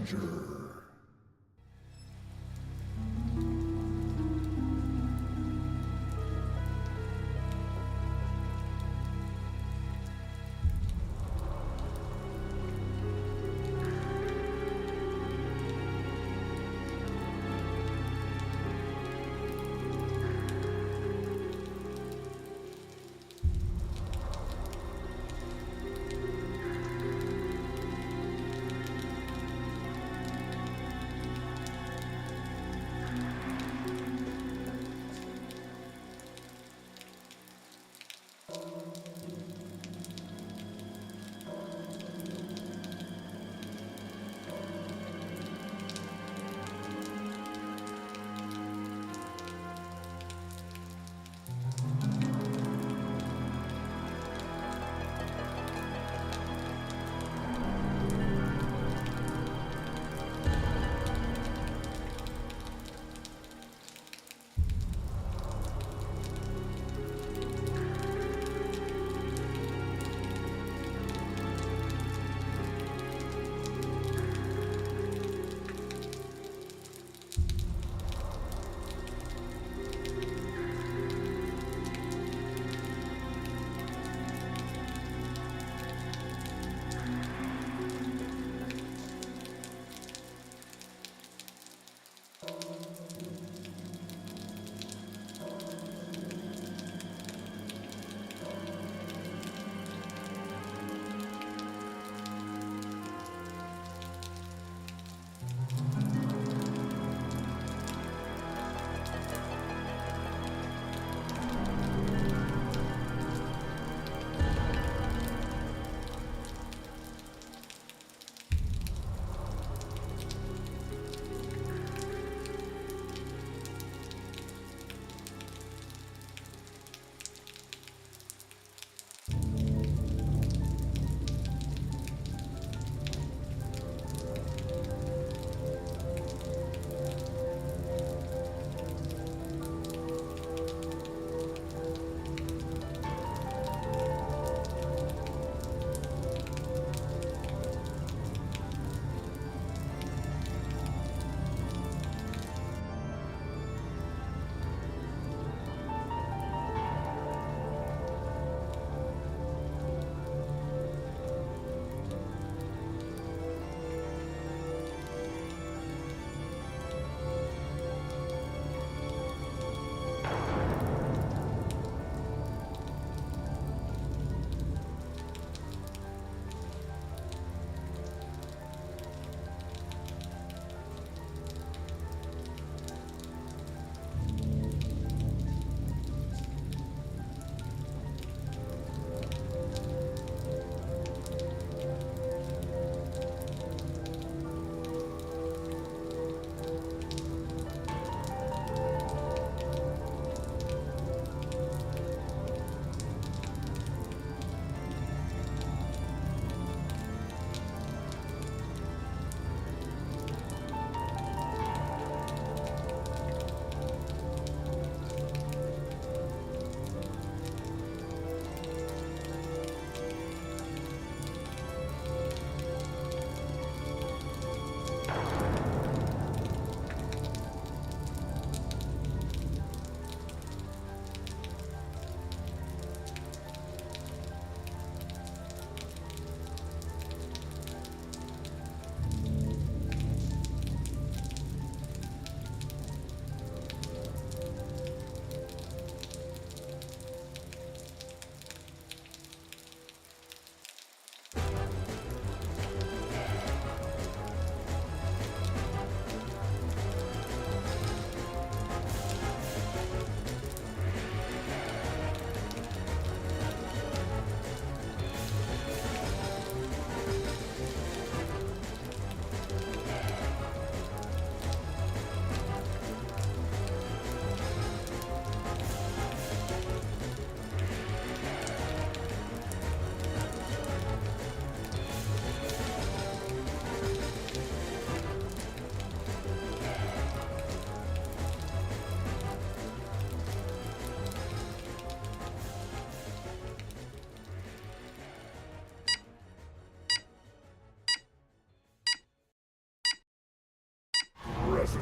Challenger.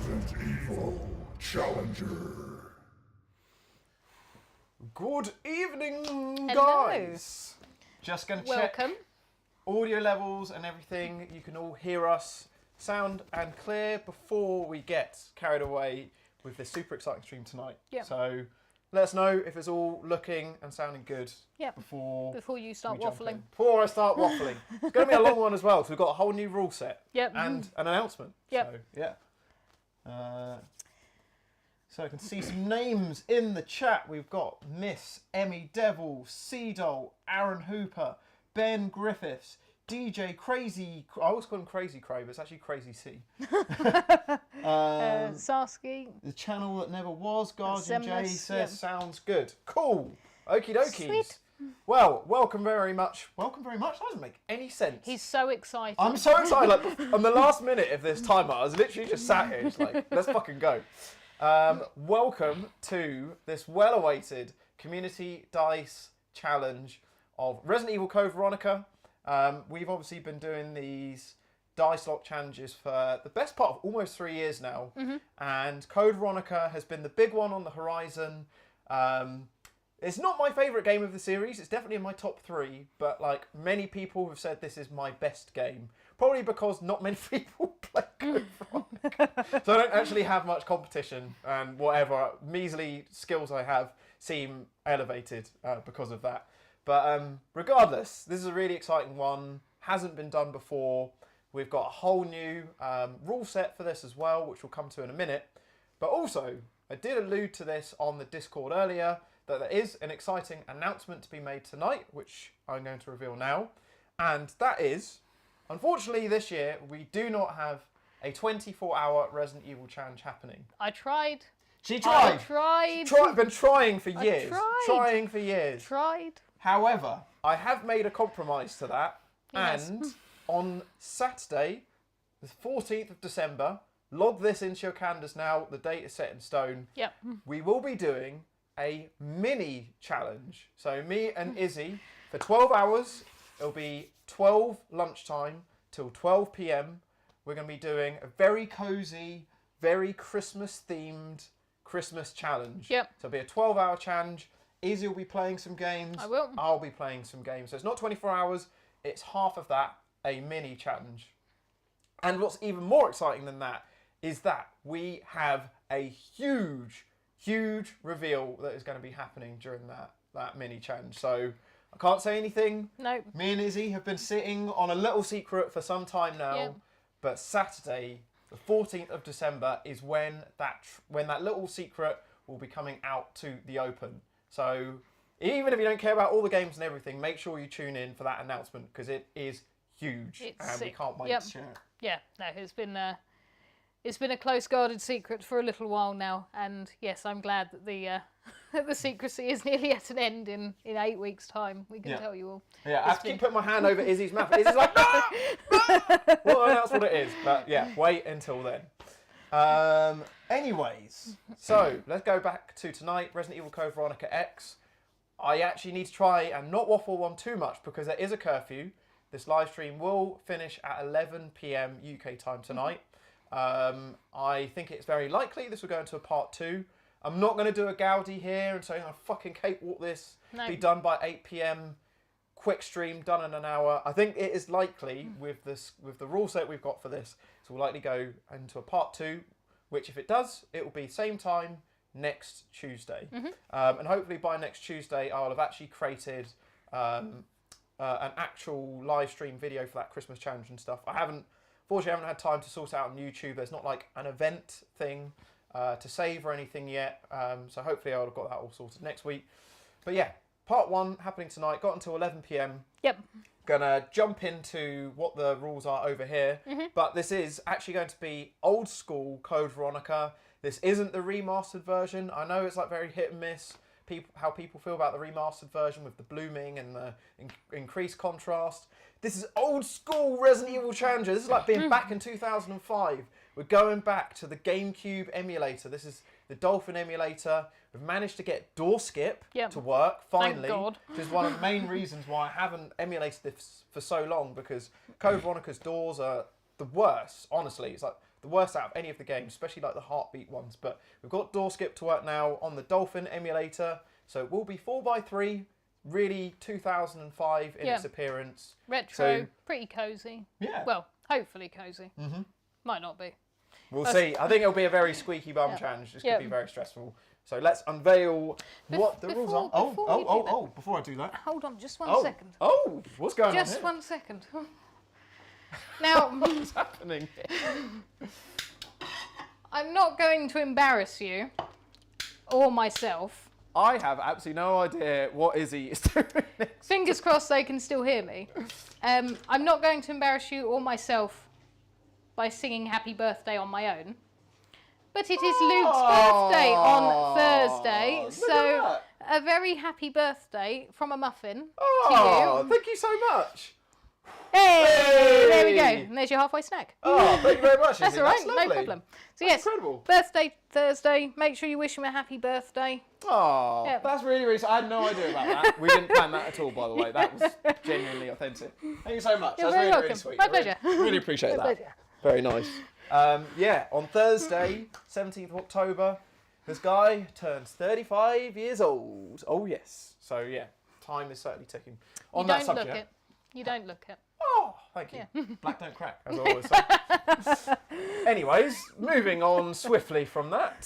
Resident Evil Challenger. Good evening, Hello. guys. Just going to check Welcome. audio levels and everything. You can all hear us sound and clear before we get carried away with this super exciting stream tonight. Yep. So let us know if it's all looking and sounding good Yep. before you start we jump waffling. in. Before I start waffling. It's going to be a long one as well, because we've got a whole new rule set Yep. and an announcement. Yep. So, yeah. So I can see some names in the chat. We've got Miss Emmy Devil, Seadoll, Aaron Hooper, Ben Griffiths, DJ Crazy. I always call him Crazy Cray, but it's actually Crazy C. Sarsky. The channel that never was. Guardian J Semnus, says yep. sounds good. Cool. Okie dokies. Sweet. Well, welcome very much. Welcome very much. That doesn't make any sense. He's so excited. I'm so excited. Like on the last minute of this timer, I was literally just sat here, just like, let's fucking go. Welcome to this well-awaited community dice challenge of Resident Evil Code Veronica. We've obviously been doing these dice lock challenges for the best part of almost 3 years now, and Code Veronica has been the big one on the horizon. It's not my favourite game of the series. It's definitely in my top 3, but like many people have said this is my best game. Probably because not many people play Code Veronica. So I don't actually have much competition, and whatever measly skills I have seem elevated because of that. But regardless, this is a really exciting one. Hasn't been done before. We've got a whole new rule set for this as well, which we'll come to in a minute. But also, I did allude to this on the Discord earlier, that there is an exciting announcement to be made tonight, which I'm going to reveal now. And that is, unfortunately this year, we do not have a 24-hour Resident Evil challenge happening. I tried. She tried. I tried. Been trying for years. tried. Trying for years. Tried. However, I have made a compromise to that. Yes. And on Saturday, the 14th of December, log this into your calendars now, the date is set in stone. Yep. We will be doing a mini challenge. So me and Izzy, for 12 hours, it'll be 12 lunchtime till 12 p.m. We're going to be doing a very cozy, very Christmas-themed Christmas challenge. Yep. So it'll be a 12-hour challenge. Izzy will be playing some games. I will. I'll be playing some games. So it's not 24 hours, it's half of that, a mini challenge. And what's even more exciting than that is that we have a huge reveal that is going to be happening during that mini challenge. So I can't say anything. Nope. Me and Izzy have been sitting on a little secret for some time now. Yep. But Saturday, the 14th of December, is when that little secret will be coming out to the open. So even if you don't care about all the games and everything, make sure you tune in for that announcement, because it is huge. It's and sick. We can't wait Yep. to share it. Yeah. No, it's been a close guarded secret for a little while now, and yes, I'm glad that the the secrecy is nearly at an end in 8 weeks' time. We can tell you all. Yeah, I have to keep putting my hand over Izzy's mouth. Izzy's like, no! Well, that's what it is. But yeah, wait until then. Anyways, so let's go back to tonight, Resident Evil Code Veronica X. I actually need to try and not waffle on too much, because there is a curfew. This live stream will finish at 11 p.m. UK time tonight. I think it's very likely this will go into a part 2. I'm not going to do a Gaudi here and say, I fucking cakewalk this. No. Be done by 8 p.m. Quick stream, done in an hour. I think it is likely with the rule set we've got for this, so we'll likely go into a part 2, which if it does, it will be same time next Tuesday. And hopefully by next Tuesday, I'll have actually created an actual live stream video for that Christmas challenge and stuff. Fortunately, I haven't had time to sort out on YouTube. There's not like an event thing to save or anything yet. So hopefully I'll have got that all sorted next week. But yeah, part 1 happening tonight. Got until 11 p.m. Yep. Gonna jump into what the rules are over here. But this is actually going to be old school Code Veronica. This isn't the remastered version. I know it's like very hit and miss. How people feel about the remastered version with the blooming and the increased contrast. This is old school Resident Evil Challenger. This is like being back in 2005. We're going back to the GameCube emulator. This is the Dolphin emulator. We've managed to get door skip to work, finally. Thank God. Which is one of the main reasons why I haven't emulated this for so long, because Code Veronica's doors are the worst, honestly. It's like the worst out of any of the games, especially like the heartbeat ones. But we've got door skip to work now on the Dolphin emulator, so it will be 4x3, really 2005 in its appearance. Retro, So, pretty cosy. yeah. Well, hopefully cosy. Might not be. We'll see. I think it'll be a very squeaky bum challenge. This could be very stressful. So let's unveil what the rules are. Before I do that. Hold on, just one second. Oh, what's going on Just here? 1 second. Now, What's happening here? I'm not going to embarrass you or myself. I have absolutely no idea what Izzy is doing next. Fingers crossed they can still hear me. I'm not going to embarrass you or myself by singing Happy Birthday on my own. But it is Luke's birthday on Thursday, so a very happy birthday from a muffin to you. Thank you so much. Hey, there we go. And there's your halfway snack. Oh, thank you very much. That's Izzy. all right, That's lovely. no problem. So yes, incredible. birthday Thursday. Make sure you wish him a happy birthday. Oh, Yeah. that's really, really. I had no idea about that. We didn't plan that at all, by the way. That was genuinely authentic. Thank you so much. You're That's very really, welcome. really sweet. My I pleasure. Really appreciate My that. pleasure. Very nice. On Thursday, 17th of October, this guy turns 35 years old. Oh, yes. So, yeah, time is certainly ticking. On You that don't subject. look it. You don't look it. Oh, thank you. Black don't crack, as I always say. Anyways, moving on swiftly from that.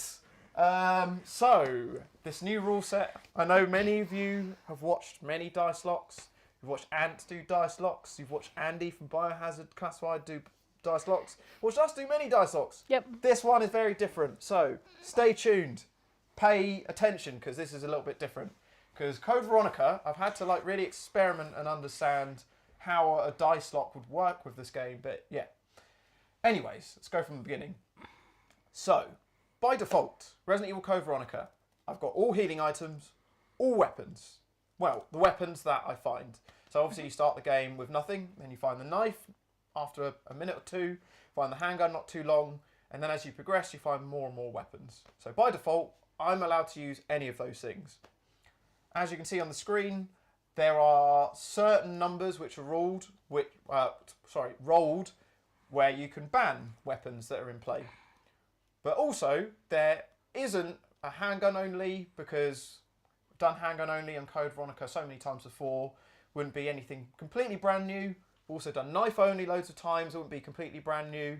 So, this new rule set. I know many of you have watched many dice locks. You've watched Ant do dice locks. You've watched Andy from Biohazard Classified do dice locks. Watched us do many dice locks. Yep. This one is very different. So, stay tuned. Pay attention, because this is a little bit different. Because Code Veronica, I've had to like really experiment and understand how a dice lock would work with this game, but yeah. Anyways, let's go from the beginning. So, by default, Resident Evil Code Veronica, I've got all healing items, all weapons. Well, the weapons that I find. So obviously you start the game with nothing, then you find the knife after a minute or two, find the handgun not too long, and then as you progress you find more and more weapons. So by default, I'm allowed to use any of those things. As you can see on the screen, there are certain numbers which are rolled, where you can ban weapons that are in play. But also, there isn't a handgun only, because we've done handgun only on Code Veronica so many times before. Wouldn't be anything completely brand new. We've also done knife only loads of times. It wouldn't be completely brand new.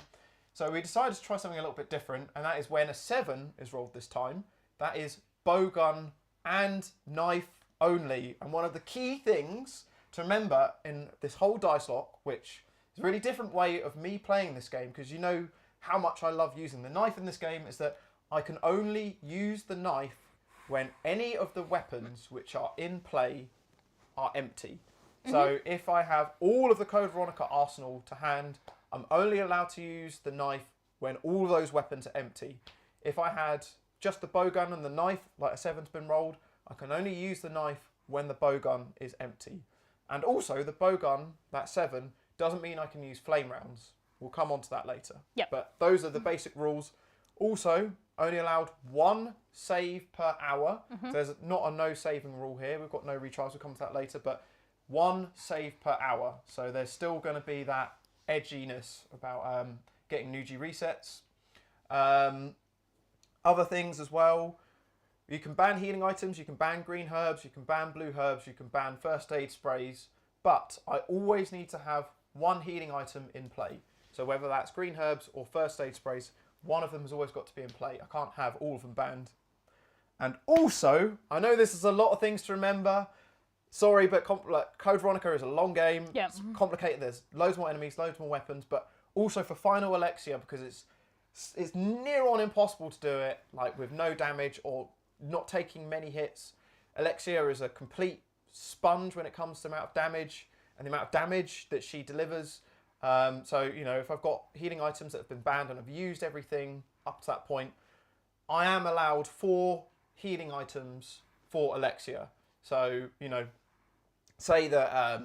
So we decided to try something a little bit different, and that is when a 7 is rolled this time. That is bowgun and knife only. And one of the key things to remember in this whole dice lock, which is a really different way of me playing this game, because you know how much I love using the knife in this game, is that I can only use the knife when any of the weapons which are in play are empty. So if I have all of the Code Veronica arsenal to hand, I'm only allowed to use the knife when all of those weapons are empty. If I had just the bowgun and the knife, like a 7's been rolled, I can only use the knife when the bowgun is empty. And also, the bowgun, that 7, doesn't mean I can use flame rounds. We'll come on to that later. Yep. But those are the basic rules. Also, only allowed 1 save per hour. So there's not a no saving rule here. We've got no retries. We'll come to that later. But 1 save per hour. So there's still going to be that edginess about getting new G resets. Other things as well. You can ban healing items, you can ban green herbs, you can ban blue herbs, you can ban first aid sprays, but I always need to have 1 healing item in play. So whether that's green herbs or first aid sprays, one of them has always got to be in play. I can't have all of them banned. And also, I know this is a lot of things to remember. Sorry, but Code Veronica is a long game. Yeah. It's complicated. There's loads more enemies, loads more weapons, but also for Final Alexia, because it's near on impossible to do it, like with no damage or not taking many hits. Alexia is a complete sponge when it comes to the amount of damage and the amount of damage that she delivers. So, you know, if I've got healing items that have been banned and I've used everything up to that point, I am allowed 4 healing items for Alexia. So, you know, say that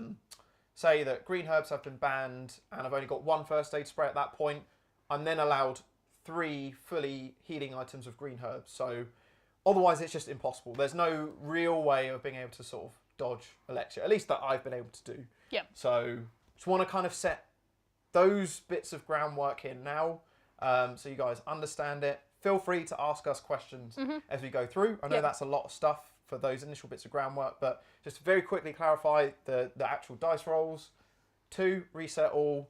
green herbs have been banned and I've only got 1 first aid spray at that point, I'm then allowed 3 fully healing items of green herbs. So otherwise it's just impossible. There's no real way of being able to sort of dodge Alexia, at least that I've been able to do. Yeah. So just want to kind of set those bits of groundwork in now. so you guys understand it. Feel free to ask us questions as we go through. I know Yep. that's a lot of stuff for those initial bits of groundwork, but just to very quickly clarify the actual dice rolls. 2, reset all.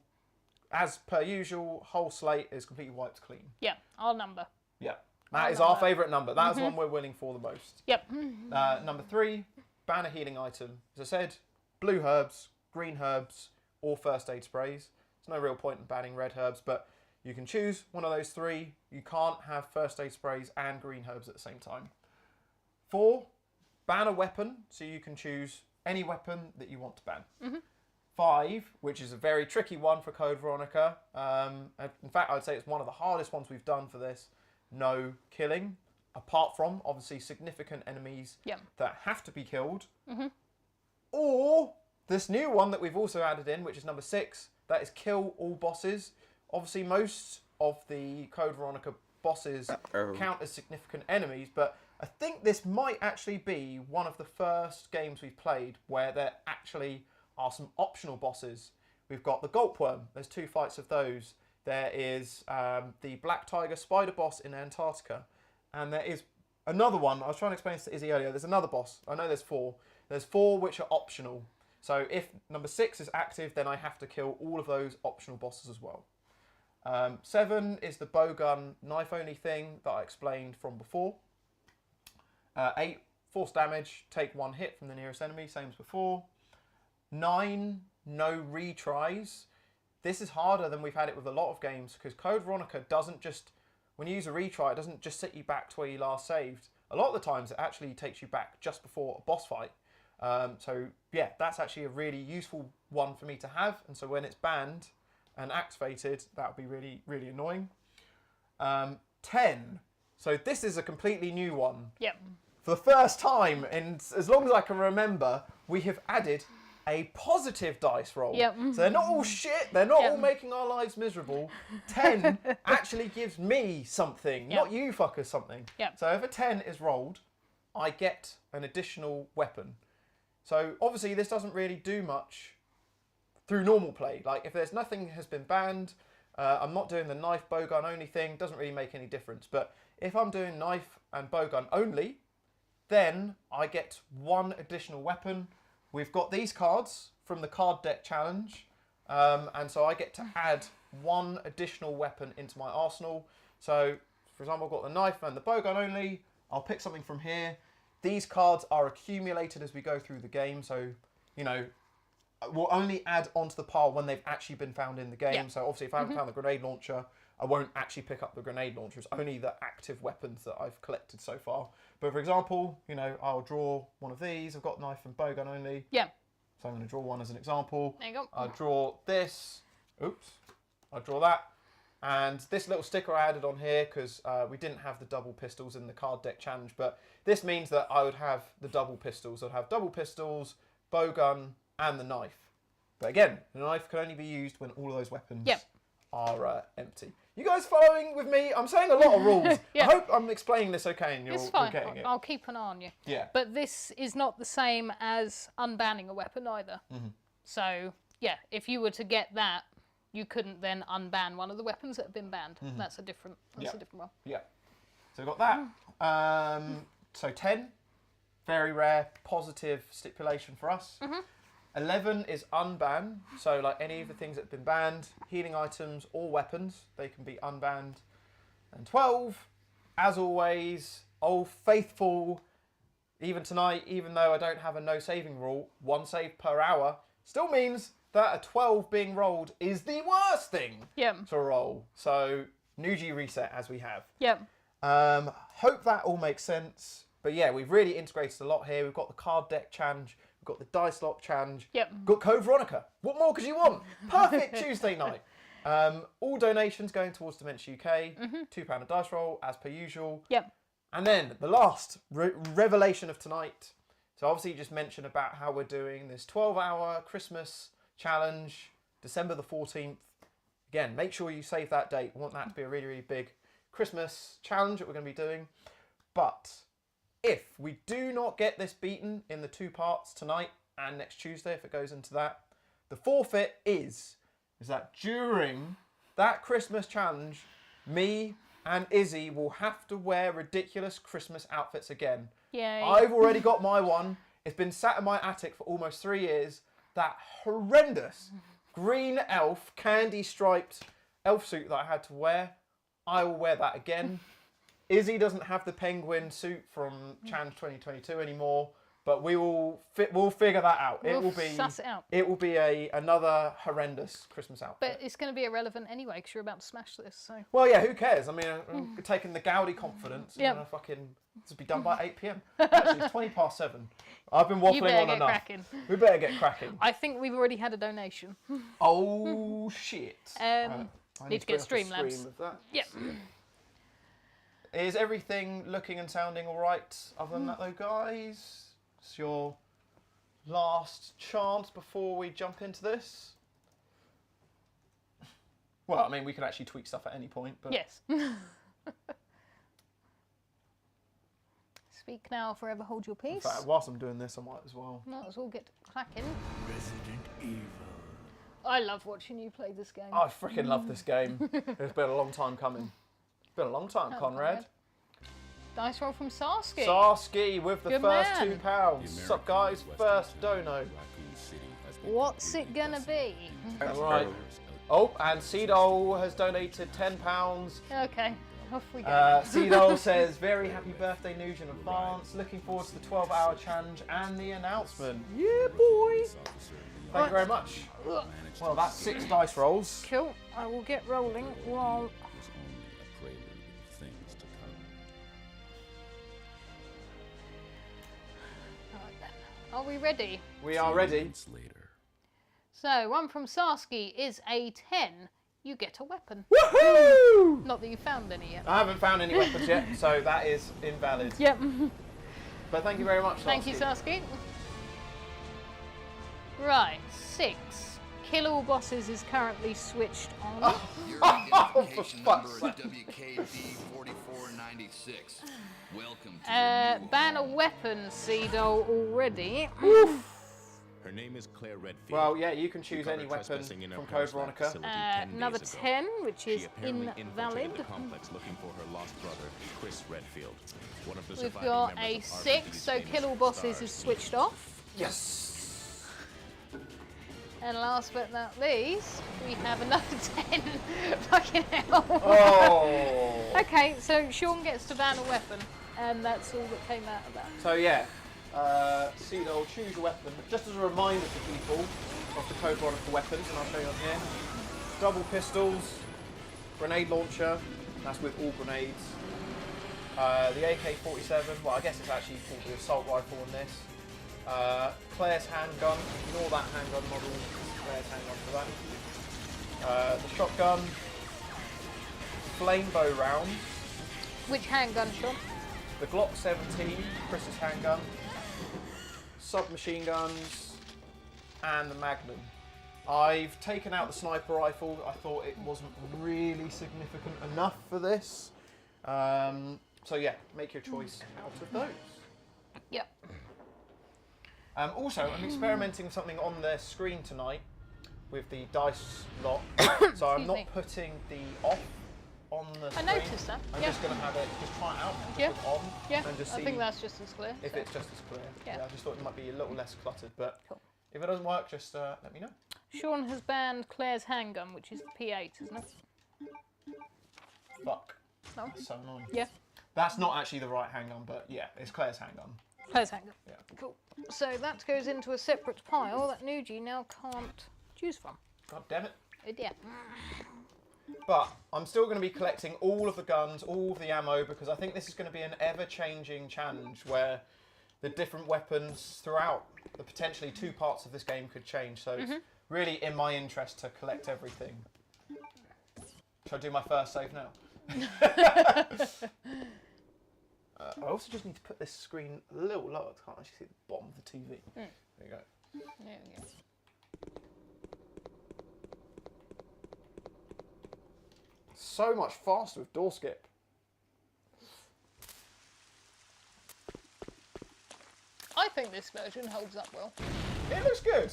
As per usual, whole slate is completely wiped clean. Yeah, our number. Yeah. That Our is our number. favourite number. That is one we're winning for the most. Yep. Number 3, ban a healing item. As I said, blue herbs, green herbs, or first aid sprays. There's no real point in banning red herbs, but you can choose one of those 3. You can't have first aid sprays and green herbs at the same time. 4, ban a weapon, so you can choose any weapon that you want to ban. 5, which is a very tricky one for Code Veronica. In fact, I'd say it's one of the hardest ones we've done for this. No killing, apart from obviously significant enemies Yep. that have to be killed. Or this new one that we've also added in, which is number 6, that is kill all bosses. Obviously, most of the Code Veronica bosses count as significant enemies, but I think this might actually be one of the first games we've played where there actually are some optional bosses. We've got the Gulpworm. There's 2 fights of those. There is the Black Tiger Spider boss in Antarctica. And there is another one. I was trying to explain this to Izzy earlier. There's another boss. I know there's 4. There's 4 which are optional. So if number 6 is active, then I have to kill all of those optional bosses as well. 7 is the Bowgun Knife only thing that I explained from before. 8, force damage. Take 1 hit from the nearest enemy, same as before. 9, no retries. This is harder than we've had it with a lot of games because Code Veronica doesn't just, when you use a retry, it doesn't just set you back to where you last saved. A lot of the times it actually takes you back just before a boss fight. So yeah, that's actually a really useful one for me to have. And so when it's banned and activated, that would be really, really annoying. 10. So this is a completely new one. Yep. For the first time, in as long as I can remember, we have added a positive dice roll. Yep. So they're not all shit, they're not Yep. all making our lives miserable. 10 actually gives me something, Yep. not you fuckers something. Yep. So if a 10 is rolled, I get an additional weapon. So obviously this doesn't really do much through normal play. Like if there's nothing has been banned, I'm not doing the knife bowgun only thing, doesn't really make any difference. But if I'm doing knife and bowgun only, then I get 1 additional weapon. We've got these cards from the card deck challenge, and so I get to add 1 additional weapon into my arsenal. So, for example, I've got the knife and the bowgun only. I'll pick something from here. These cards are accumulated as we go through the game, so, you know, we'll only add onto the pile when they've actually been found in the game. Yeah. So obviously if I haven't found the grenade launcher, I won't actually pick up the grenade launcher. It's only the active weapons that I've collected so far. But for example, you know, I'll draw one of these. I've got knife and bowgun only. Yeah. So I'm going to draw one as an example. There you go. I'll draw this. Oops. I'll draw that. And this little sticker I added on here because we didn't have the double pistols in the card deck challenge. But this means that I would have the double pistols. I'd have double pistols, bowgun, and the knife. But again, the knife can only be used when all of those weapons Yep. are empty. You guys following with me? I'm saying a lot of rules. Yeah. I hope I'm explaining this okay and you're It's fine. getting it. I'll keep an eye on you. Yeah. But this is not the same as unbanning a weapon either. So, yeah, if you were to get that, you couldn't then unban one of the weapons that have been banned. That's a different one. Yeah. So we've got that. So 10, very rare, positive stipulation for us. 11 is unban, so like any of the things that have been banned, healing items or weapons, they can be unbanned. And 12, as always, old faithful, even tonight, even though I don't have a no saving rule, 1 save per hour, still means that a 12 being rolled is the worst thing Yep. to roll. So, Nuji reset as we have. Yep. Hope that all makes sense. But yeah, we've really integrated a lot here. We've got the card deck challenge, we've got the dice lock challenge, Yep. got Code Veronica. What more could you want? Perfect Tuesday night. All donations going towards Dementia UK, £2 a dice roll as per usual. Yep. And then the last revelation of tonight. So obviously you just mentioned about how we're doing this 12-hour Christmas challenge, December the 14th. Again, make sure you save that date. We want that to be a really, really big Christmas challenge that we're going to be doing. But if we do not get this beaten in the 2 parts tonight and next Tuesday, if it goes into that, the forfeit is that during that Christmas challenge, me and Izzy will have to wear ridiculous Christmas outfits again. Yay. I've already got my one. It's been sat in my attic for almost 3 years. That horrendous green elf, candy striped elf suit that I had to wear. I will wear that again. Izzy doesn't have the penguin suit from Challenge 2022 anymore, but we'll figure that out. We'll suss it out. It will be another horrendous Christmas outfit. But it's going to be irrelevant anyway because you're about to smash this. So. Well, yeah, who cares? I mean, I'm taking the Gaudi confidence and Yep. I'm gonna fucking to be done by 8 p.m. Actually, it's 7:20. I've been waffling You better on get enough. cracking. We better get cracking. I think we've already had a donation. Oh shit! I need to get bring up a Streamlabs. stream of that. Yep. Is everything looking and sounding all right? Other than that, though, guys, it's your last chance before we jump into this. Well, I mean, we can actually tweak stuff at any point, but Yes. Speak now, forever hold your in peace. fact, whilst I'm doing this, I might as well. Might as well get cracking. Resident Evil. I love watching you play this game. I freaking love this game. It's been a long time coming. It's been a long time, Oh, Conrad. Dice roll from Sarsky. Sarsky with the Good first man. £2. Sup, guys? First dono. What's it gonna be? Right. Oh, and Seedol has donated £10. Okay, off we go. Seedol says, very happy birthday news in advance. Looking forward to the 12-hour challenge and the announcement. Yeah, boy. Thank you very much. Well, that's 6 dice rolls. Cool. I will get rolling while. Right then. Are we ready? We are ready. So, one from Sarsky is a 10. You get a weapon. Woohoo! Not that you found any yet. I haven't found any weapons yet, so that is invalid. Yep. But thank you very much, Thank you, Sarsky. Right, 6. Kill all bosses is currently switched on. Your Oh, for identification fuck's number is sake. WKD4496. Welcome to your new Ban a home. weapon, Seedol, already. Her name is Claire Redfield. Well, yeah, you can choose We any caught her weapon trespassing in her from Code parents' lab Veronica. facility 10 Another days ago. 10, which She is apparently invalid. infiltrated the complex looking for her lost brother, Chris Redfield. One of the We've surviving got members a of 6, so RPD's famous kill all bosses stars. is switched off. Yes! And last but not least, we have another 10. Fucking hell. Oh! Okay, so Sean gets to ban a weapon, and that's all that came out of that. So, yeah, Seedol, choose your weapon. Just as a reminder to people of the Code Veronica weapons, and I'll show you on here. Double pistols, grenade launcher, that's with all grenades. The AK-47, well, I guess it's actually called the assault rifle in this. Claire's handgun, ignore that handgun model, Claire's handgun for that. The shotgun, flame bow round, Which handgun, Sean? the Glock 17, Chris's handgun, submachine guns, and the Magnum. I've taken out the sniper rifle. I thought it wasn't really significant enough for this. So yeah, make your choice out of those. Yep. Also, I'm experimenting with something on their screen tonight with the dice lock. So I'm Excuse not me. putting the off on the I screen. noticed that. I'm Yeah. just going to have it, just try it out and just Yeah. put it on Yeah, and just I see think that's just as clear. if so. it's just as clear. Yeah. I just thought it might be a little less cluttered, but Cool. if it doesn't work, just let me know. Sean has banned Claire's handgun, which is the P8, isn't it? Fuck. No? That's so annoying. Yeah, That's not actually the right handgun, but yeah, it's Claire's handgun. Claire's handgun. Yeah. Cool. So that goes into a separate pile that Nuji now can't choose from. God damn it. Yeah. But I'm still going to be collecting all of the guns, all of the ammo, because I think this is going to be an ever-changing challenge where the different weapons throughout the potentially 2 parts of this game could change. So it's really in my interest to collect everything. Shall I do my first save now? I also just need to put this screen a little lower. I can't actually see the bottom of the TV. There you go. There we go. So much faster with door skip. I think this version holds up well. It looks good.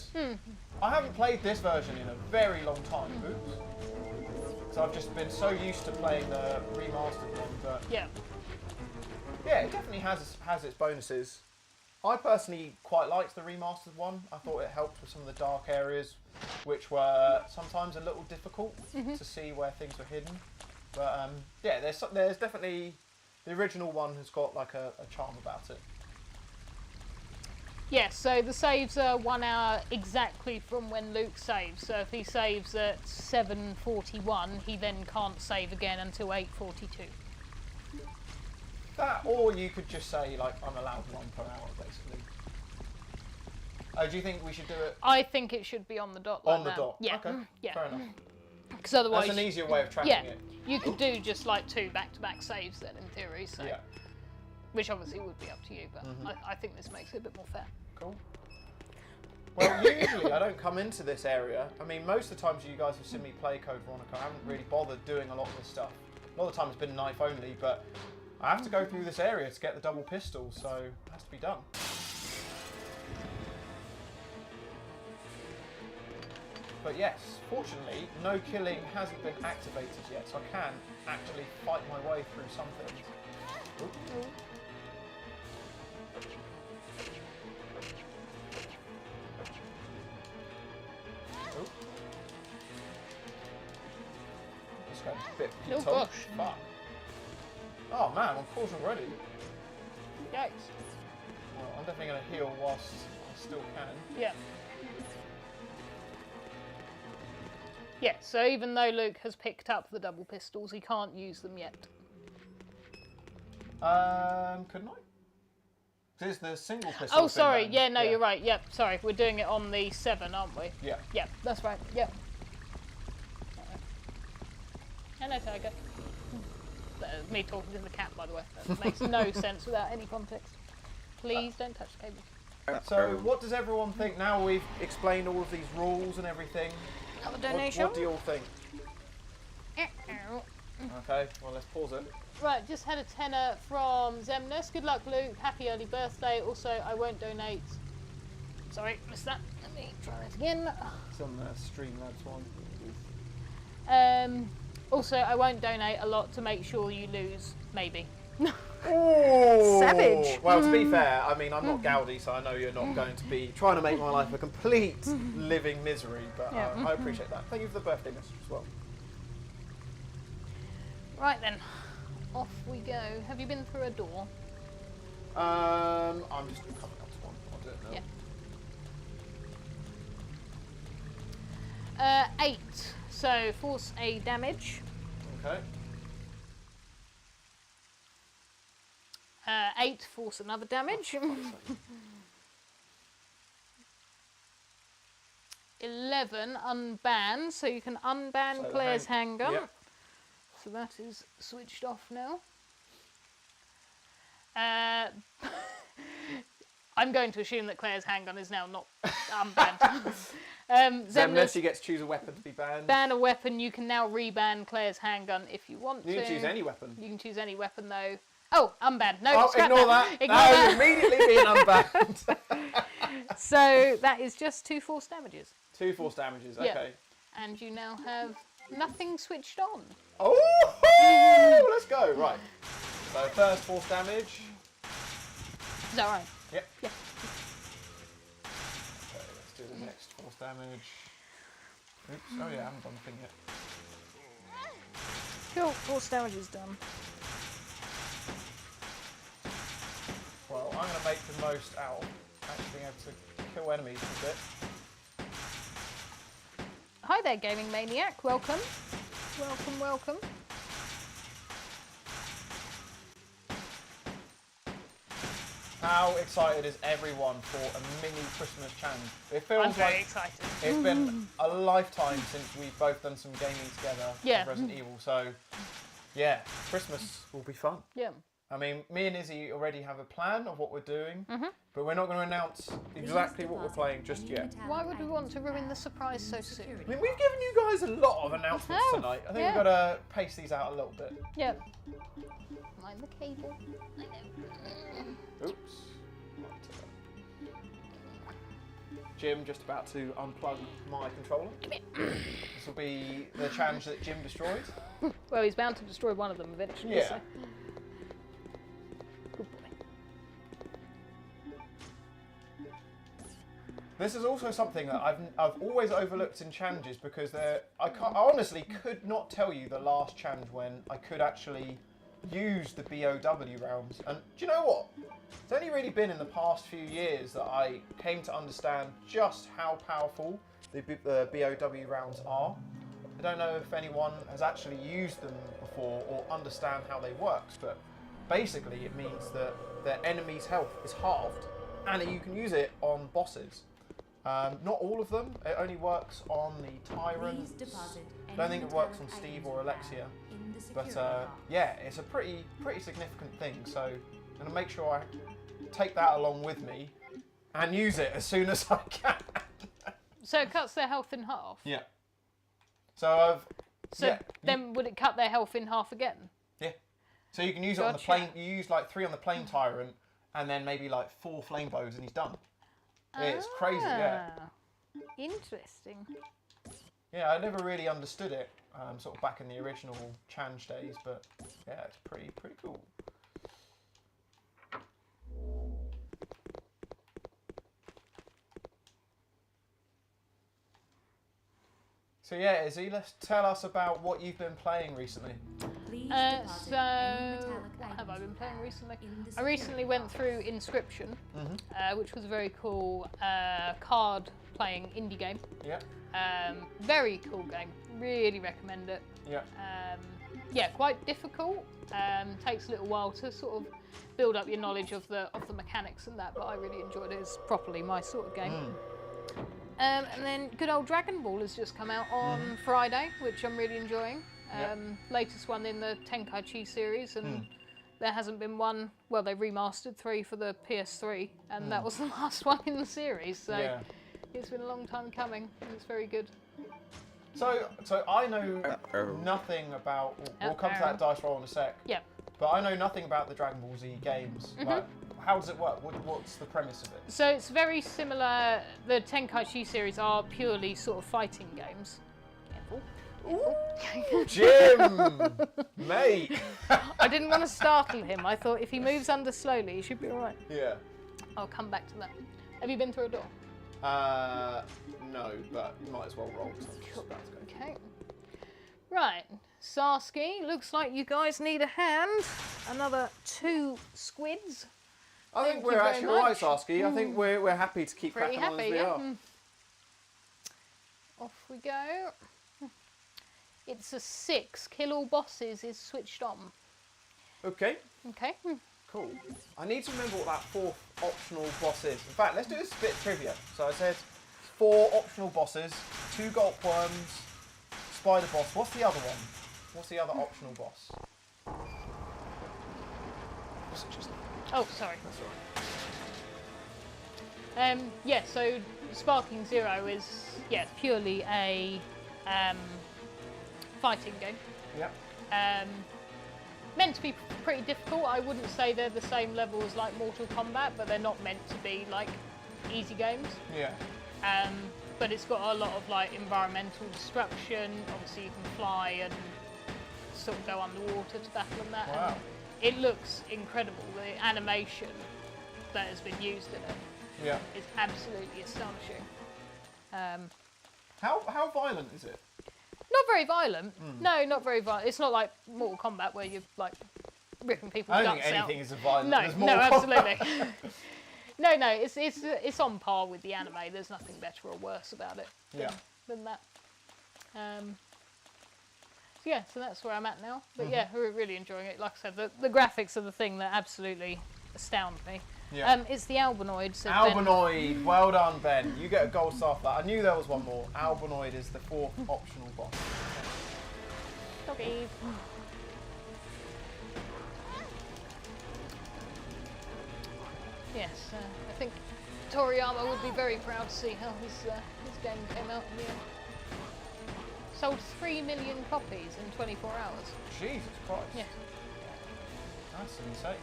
I haven't played this version in a very long time. Oops. So I've just been so used to playing the remastered one, but Yeah. yeah, it definitely has its bonuses. I personally quite liked the remastered one. I thought it helped with some of the dark areas, which were sometimes a little difficult to see where things were hidden. But yeah, there's definitely the original one has got like a charm about it. Yes, so the saves are 1 hour exactly from when Luke saves. So if he saves at 7:41, he then can't save again until 8:42. That, or you could just say like I'm allowed 1 per hour, basically. Do you think we should do it I think it should be on the dot. Like on the that. dot? Yeah. Okay. Yeah. Fair enough. Because otherwise, That's an easier way of tracking yeah, it. you could do just like 2 back-to-back saves then, in theory. So, Yeah. which obviously would be up to you, but I think this makes it a bit more fair. Cool. Well, usually I don't come into this area. I mean, most of the times you guys have seen me play Code Veronica, I haven't really bothered doing a lot of this stuff. A lot of the time it's been knife only, but I have to go through this area to get the double pistol, so it has to be done. But yes, fortunately, no killing hasn't been activated yet, so I can actually fight my way through some things. Oop. Oop. This guy's a bit Oh, tough. gosh. Fuck. Oh man, I'm paused already. Yikes. Well, I'm definitely going to heal whilst I still can. Yeah. Yeah, so even though Luke has picked up the double pistols, he can't use them yet. Couldn't I? There's the single pistol. Oh, sorry. Yeah, no, you're right. Yep, sorry. We're doing it on the 7, aren't we? Yeah. Yep, that's right. Yep. Hello, Tiger. That was me talking to the cat, by the way. That makes no sense without any context. Please don't touch the cable. So, what does everyone think now we've explained all of these rules and everything? Another What, donation. what do you all think? Okay, well, let's pause it. Right, just had a tenner from Zemnus. Good luck, Luke. Happy early birthday. Also, I won't donate. Sorry, missed that. Let me try that again. It's on the Streamlabs one. Also, I won't donate a lot to make sure you lose. Maybe. Oh, Savage. Well, to be fair, I mean, I'm not Gaudi, so I know you're not going to be trying to make my life a complete living misery, but Yeah. I appreciate that. Thank you for the birthday message as well. Right then, off we go. Have you been through a door? I'm just coming up to one. I'll do it now. Yeah. 8. So force a damage. Okay. 8 force another damage. 11 unban, so you can unban So Claire's handgun. Yep. So that is switched off now. I'm going to assume that Claire's handgun is now not unbanned. Zemnus, he gets to choose a weapon to be banned. Ban a weapon. You can now reban Claire's handgun if you want You to. can choose any weapon. You can choose any weapon though. Oh, unbanned. No, Oh, scrap ignore that. Ignore That is that. immediately being unbanned. So that is just 2 force damages. 2 force damages, Yeah. okay. And you now have nothing switched on. Oh, let's go. Right. So first force damage. Is that right? Yep. Yeah. Okay, let's do the next force damage. Oops. Oh yeah, I haven't done the thing yet. Cool. Force damage is done. Well, I'm going to make the most out of actually being able to kill enemies a bit. Hi there, Gaming Maniac. Welcome. Welcome, welcome. How excited is everyone for a mini Christmas challenge? It I'm feels very like excited. it's been a lifetime since we've both done some gaming together Yeah. with Resident Evil. So, yeah, Christmas will be fun. Yeah. I mean, me and Izzy already have a plan of what we're doing, but we're not going to announce exactly what we're playing just yet. Why would we want to ruin the surprise so soon? I mean, we've given you guys a lot of announcements have, tonight. I think yeah. we've got to pace these out a little bit. Yeah. Mind the cable. I know. Oops. Jim just about to unplug my controller. This will be the challenge that Jim destroyed. Well, he's bound to destroy one of them eventually. Yeah. So. Good boy. This is also something that I've always overlooked in challenges because I honestly could not tell you the last challenge when I could actually use the BOW rounds. And do you know what? It's only really been in the past few years that I came to understand just how powerful the BOW rounds are. I don't know if anyone has actually used them before or understand how they work, but basically it means that the enemy's health is halved and you can use it on bosses. Not all of them, it only works on the Tyrants. I don't think it works on Steve or Alexia. But yeah, it's a pretty significant thing, so I'm going to make sure I take that along with me and use it as soon as I can. So it cuts their health in half? Yeah. So then would it cut their health in half again? Yeah. So you can use it on the plane, you use like 3 on the plane Tyrant and then maybe like 4 flame bows and he's done. It's crazy, yeah. Interesting. Yeah, I never really understood it, sort of back in the original challenge days, but yeah, it's pretty cool. So yeah, Izzy, let's tell us about what you've been playing recently. So what have I been playing recently? I recently went through Inscription, which was a very cool card playing indie game. Yeah. Very cool game. Really recommend it. Yeah. Yeah, quite difficult. Takes a little while to sort of build up your knowledge of the mechanics and that, but I really enjoyed it. It's properly my sort of game. And then good old Dragon Ball has just come out on Friday, which I'm really enjoying. Latest one in the Tenkaichi series, and there hasn't been one. Well, they remastered 3 for the PS3, and that was the last one in the series. So it's been a long time coming, and it's very good. So I know nothing about. We'll come to that dice roll in a sec. Yeah. But I know nothing about the Dragon Ball Z games. Like, how does it work? What's the premise of it? So it's very similar. The Tenkaichi series are purely sort of fighting games. Careful. Ooh, Jim! Mate! I didn't want to startle him. I thought if he moves under slowly, he should be all right. Yeah. I'll come back to that. Have you been through a door? No, but you might as well roll. So Okay. Right. Sarsky, looks like you guys need a hand. Another 2 squids. I think we're actually alright, Sarsky. I think we're happy to keep Pretty cracking on happy, as we yeah. are. Off we go. It's a 6. Kill all bosses is switched on. Okay. Okay. Cool. I need to remember what that 4th optional boss is. In fact, let's do this bit of trivia. So I said 4 optional bosses, 2 gulp worms, spider boss. What's the other one? What's the other optional boss? Was it just... Oh, sorry. That's all right. Yeah, so Sparking Zero is purely a fighting game. Yep. Meant to be pretty difficult. I wouldn't say they're the same level as like Mortal Kombat, but they're not meant to be like easy games. Yeah. But it's got a lot of like environmental destruction. Obviously, you can fly and sort of go underwater to battle and that. Wow. And it looks incredible. The animation that has been used in it is absolutely astonishing. How violent is it? Not very violent. No, not very violent. It's not like Mortal Kombat where you're like ripping people's I don't guts think out. anything is as violent No, as Mortal no, Kombat. absolutely. No, it's on par with the anime. There's nothing better or worse about it than that. So that's where I'm at now. But yeah, we're really enjoying it. Like I said, the graphics are the thing that absolutely astound me. Yeah. It's the Albinoids. Albinoid, well done, Ben. You get a gold star for that. I knew there was one more. Albinoid is the 4th optional boss. Doggy. Yes, I think Toriyama would be very proud to see how his game came out in the end. Sold 3 million copies in 24 hours. Jesus Christ. Yeah. That's insane.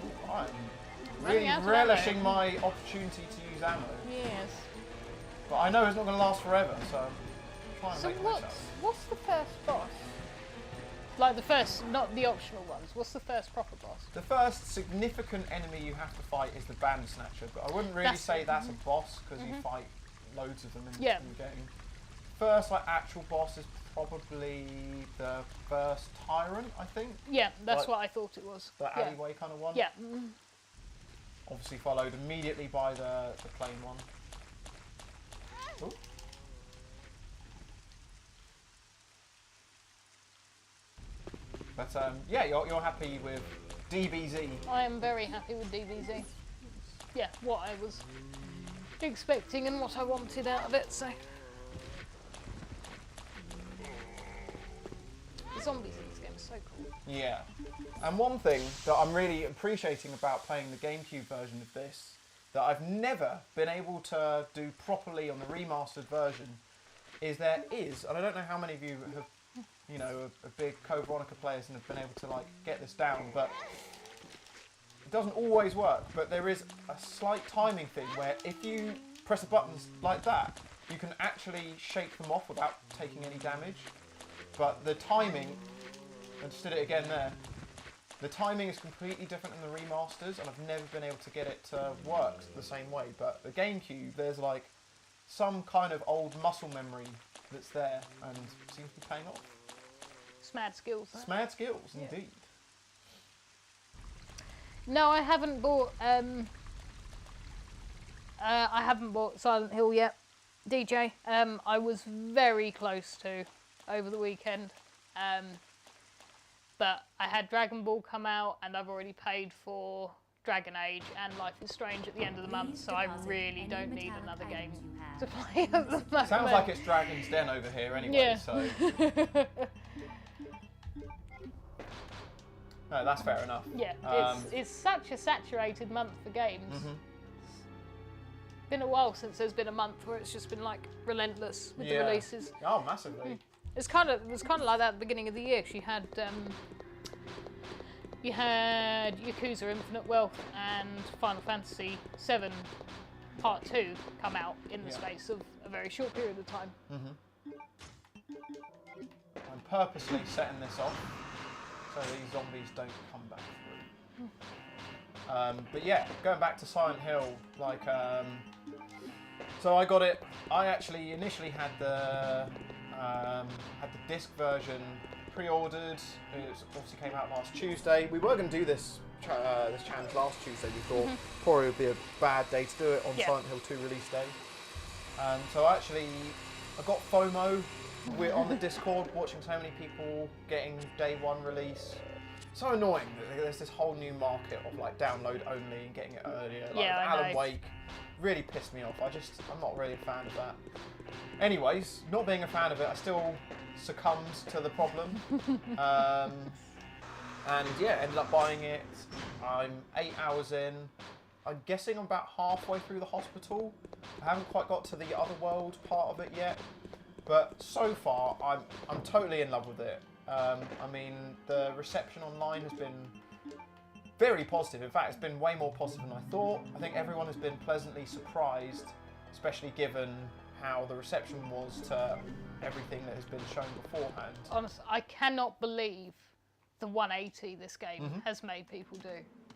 Ooh, I'm Running really, out out of relishing ammo. my opportunity to use ammo. Yes. But I know it's not going to last forever, so I'm trying to So make the most out of it. what's the first boss? Like the first, not the optional ones. What's the first proper boss? The first significant enemy you have to fight is the Band Snatcher, but I wouldn't really That's say it. that's a boss because you fight loads of them in Yeah. the game. First, like actual boss is probably the first Tyrant, I think. Yeah, that's Like what I thought it was. The Yeah. alleyway kind of one. Yeah. Obviously followed immediately by the plain one. Ooh. But yeah, you're happy with DBZ. I am very happy with DBZ. Yeah, what I was expecting and what I wanted out of it, so. The zombies in this game are so cool. Yeah. And one thing that I'm really appreciating about playing the GameCube version of this, that I've never been able to do properly on the remastered version, is there is, and I don't know how many of you have, you know, are big Veronica players and have been able to like get this down, but it doesn't always work. But there is a slight timing thing where if you press the buttons like that, you can actually shake them off without taking any damage. But the timing, I just did it again there, the timing is completely different in the remasters, and I've never been able to get it to work the same way. But the GameCube, there's like some kind of old muscle memory that's there and seems to be paying off. It's mad skills. That. It's mad skills, indeed. No, I haven't bought. I haven't bought Silent Hill yet, DJ. I was very close to over the weekend, but I had Dragon Ball come out, and I've already paid for Dragon Age and Life is Strange at the end of the month, so I really don't need another game to play at the moment. Sounds like it's Dragon's Den over here anyway, Yeah. so... No, that's fair enough. Yeah, Um, it's such a saturated month for games. Been a while since there's been a month where it's just been like relentless with the Yeah. releases. Oh, massively. It was kind of like that at the beginning of the year. You had Yakuza Infinite Wealth and Final Fantasy VII Part 2 come out in the space of a very short period of time. I'm purposely setting this off so these zombies don't come back through. But yeah, going back to Silent Hill, like, so I got it. I actually initially had the disc version pre-ordered. It obviously came out last Tuesday. We were going to do this challenge last Tuesday. We thought probably would be a bad day to do it on Silent Hill 2 release day. So actually, I got FOMO. We're on the Discord watching so many people getting day one release. So annoying that there's this whole new market of like download only and getting it earlier. Like Yeah, I Alan know. Wake really pissed me off. I'm not really a fan of that. Anyways, not being a fan of it, I still succumbed to the problem. And yeah, ended up buying it. I'm 8 hours in. I'm guessing I'm about halfway through the hospital. I haven't quite got to the other world part of it yet. But so far, I'm totally in love with it. I mean, the reception online has been very positive. In fact, it's been way more positive than I thought. I think everyone has been pleasantly surprised, especially given how the reception was to everything that has been shown beforehand. Honestly, I cannot believe the 180 this game has made people do.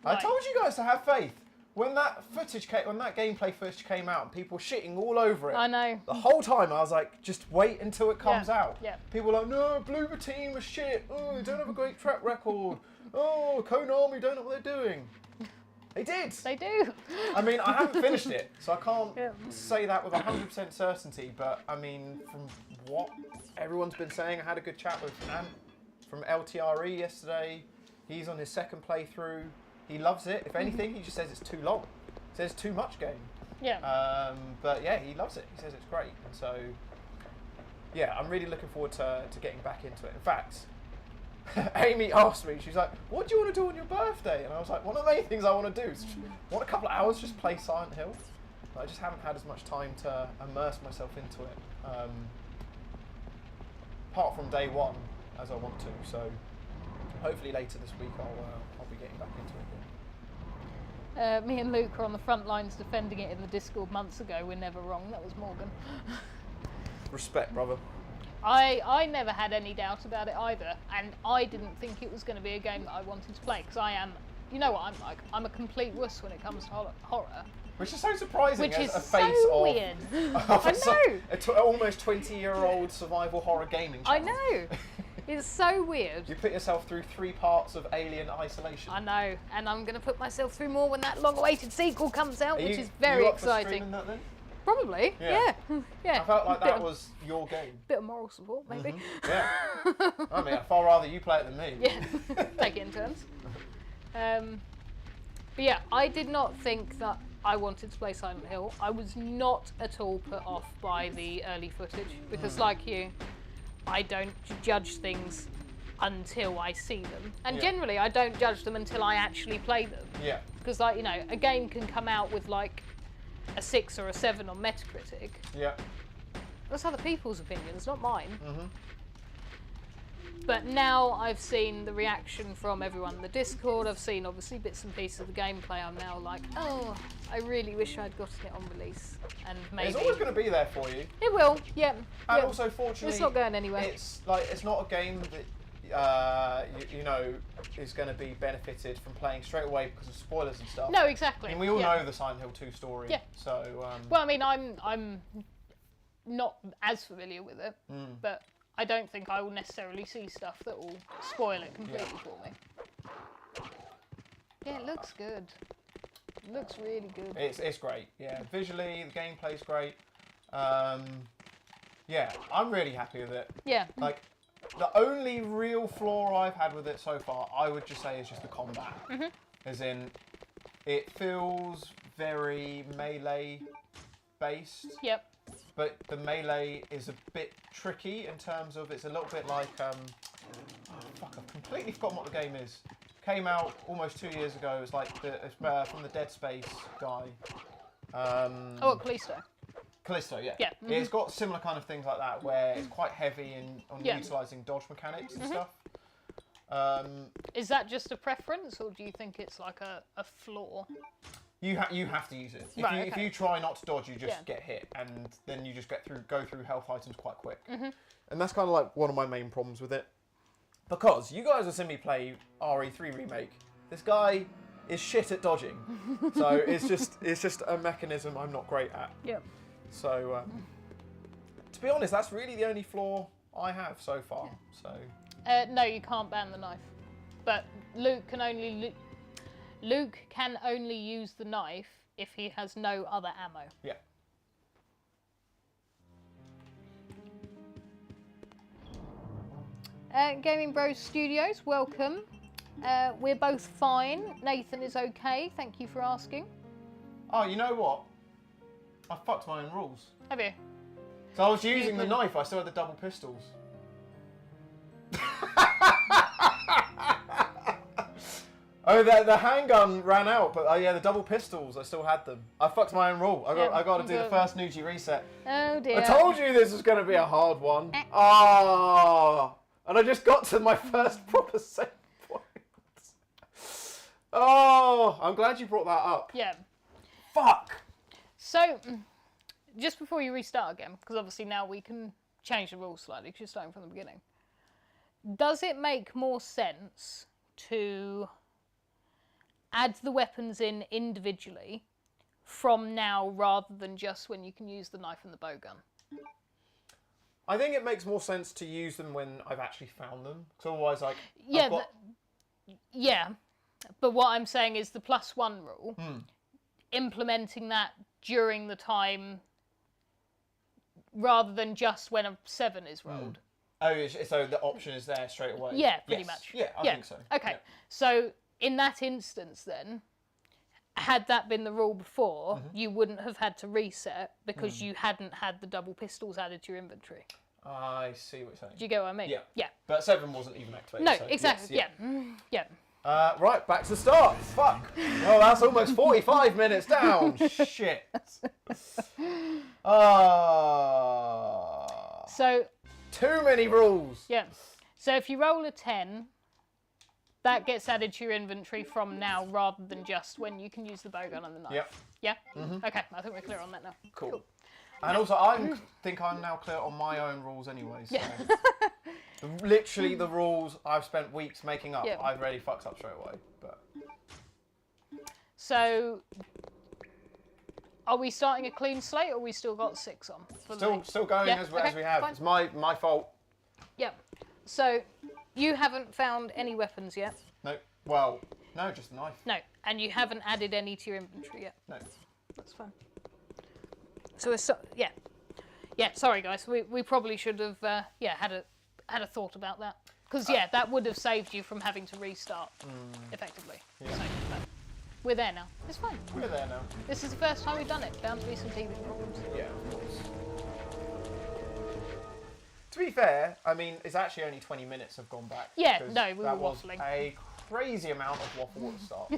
I told you guys to have faith. When that gameplay footage came out, and people were shitting all over it. I know. The whole time I was like, just wait until it comes out. Yeah. People were like, no, Bloober Team are shit. Oh, they don't have a great track record. Oh, Konami don't know what they're doing. They did. They do. I mean, I haven't finished it, so I can't say that with 100% certainty. But I mean, from what everyone's been saying, I had a good chat with Ant from LTRE yesterday. He's on his second playthrough. He loves it. If anything, he just says it's too long. He says too much game. Yeah. But yeah, he loves it. He says it's great. And so, yeah, I'm really looking forward to getting back into it. In fact, Amy asked me, she's like, what do you want to do on your birthday? And I was like, one of the main things I want to do is want a couple of hours just play Silent Hill. But I just haven't had as much time to immerse myself into it. Apart from day one, as I want to. So hopefully later this week I'll be getting back into it again. Me and Luke were on the front lines defending it in the Discord months ago. We're never wrong. That was Morgan. Respect, brother. I never had any doubt about it either, and I didn't think it was going to be a game that I wanted to play because I am, you know what I'm like. I'm a complete wuss when it comes to horror. Which is so surprising Which as is a face so of, weird. of I know. almost 20-year-old survival horror gaming I channel. know. It's so weird. You put yourself through 3 parts of Alien Isolation. I know, and I'm going to put myself through more when that long-awaited sequel comes out, which is very you up for exciting. streaming that then? Probably, Yeah. yeah. I felt like Bit that of- was your game. Bit of moral support, maybe. Yeah. I mean, I'd far rather you play it than me. Yeah, take it in turns. But yeah, I did not think that I wanted to play Silent Hill. I was not at all put off by the early footage because, like you, I don't judge things until I see them, and Yeah. generally I don't judge them until I actually play them. Yeah. Because, like, you know, a game can come out with like a 6 or a 7 on Metacritic. Yeah. That's other people's opinions, not mine. Mhm. But now I've seen the reaction from everyone in the Discord. I've seen obviously bits and pieces of the gameplay. I'm now like, oh, I really wish I'd gotten it on release. And maybe It's always going to be there for you. it will. Yeah. And yeah. also, fortunately, It's not going anywhere. It's not a game that you know is going to be benefited from playing straight away because of spoilers and stuff. No, exactly. I mean, we all yeah. know the Silent Hill 2 story. Yeah. So. Well, I mean, I'm not as familiar with it, but I don't think I will necessarily see stuff that will spoil it completely for me. Yeah, it looks good. It looks really good. It's great. Yeah. Visually, the gameplay's great. Yeah, I'm really happy with it. Yeah. Like, the only real flaw I've had with it so far, I would just say, is just the combat. As in, it feels very melee based, Yep. but the melee is a bit tricky in terms of it's a little bit like oh fuck, I've completely forgotten what the game is. Came out almost 2 years ago. It's like it's from the Dead Space guy. Oh, Callisto. Callisto, yeah. Yeah, It's got similar kind of things like that, where it's quite heavy on Yeah. utilising dodge mechanics and stuff. Is that just a preference, or do you think it's like a flaw? You have to use it. Right, If okay. you try not to dodge, you just Yeah. get hit, and then you just go through health items quite quick. And that's kind of like one of my main problems with it. Because you guys have seen me play RE3 Remake. This guy is shit at dodging. So it's just a mechanism I'm not great at. Yep. So, to be honest, that's really the only flaw I have so far. So, No, you can't ban the knife. But Luke can only use the knife if he has no other ammo. yeah. Gaming Bros Studios, welcome. We're both fine. Nathan is okay. Thank you for asking. Oh, you know what? I fucked my own rules. Have you? So I was using the knife, I still had the double pistols. Oh, the handgun ran out, but yeah, the double pistols, I still had them. I fucked my own rule. I got to do the good. first Nuji reset. Oh dear. I told you this was going to be a hard one. Ah, and I just got to my first proper save point. Oh, I'm glad you brought that up. Yeah. Fuck. So, just before you restart again, because obviously now we can change the rules slightly because you're starting from the beginning. Does it make more sense to add the weapons in individually from now rather than just when you can use the knife and the bowgun? I think it makes more sense to use them when I've actually found them. Because otherwise, like, Yeah, I've got... yeah. But what I'm saying is the +1 rule, implementing that during the time rather than just when a 7 is rolled. Oh, so the option is there straight away? Yeah, pretty Yes. much. Yeah, I think so. Okay, Yeah. so in that instance then, had that been the rule before, you wouldn't have had to reset because you hadn't had the double pistols added to your inventory. I see what you're saying. Do you get what I mean? Yeah. Yeah. But 7 wasn't even activated. No, so exactly. yes, Yeah. Right, back to the start. Fuck. Well, that's almost 45 minutes down. Shit. So, Too many rules. yeah. So if you roll a 10, that gets added to your inventory from now rather than just when you can use the bowgun and the knife. Yep. Yeah? Okay, I think we're clear on that now. Cool. And also, I think I'm now clear on my own rules anyway. So literally the rules I've spent weeks making up, Yeah. I've already fucked up straight away. But So, are we starting a clean slate, or we still got 6 on? still going Yeah, as okay, we have. fine. It's my fault. Yep. So, you haven't found any weapons yet? No. Well, no, just a knife. No. And you haven't added any to your inventory yet? No. That's fine. So yeah. Yeah, sorry guys. We probably should have had a thought about that. Because that would have saved you from having to restart effectively. Yeah. So, no. We're there now. It's fine. We're there now. This is the first time we've done it. Bound to be some teething problems. Yeah, of course. To be fair, I mean, it's actually only 20 minutes have gone back. Yeah, because no, we that were was waffling. a crazy amount of waffle at the start.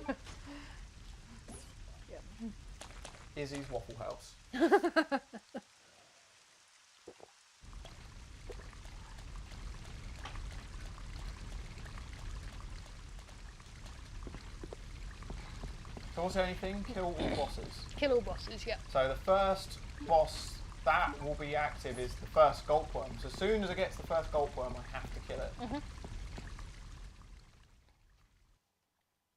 Izzy's Waffle House. So what's the only thing? Kill all bosses. Kill all bosses, yeah. So the first boss that will be active is the first gulp worm. So as soon as I get to the first gulp worm, I have to kill it.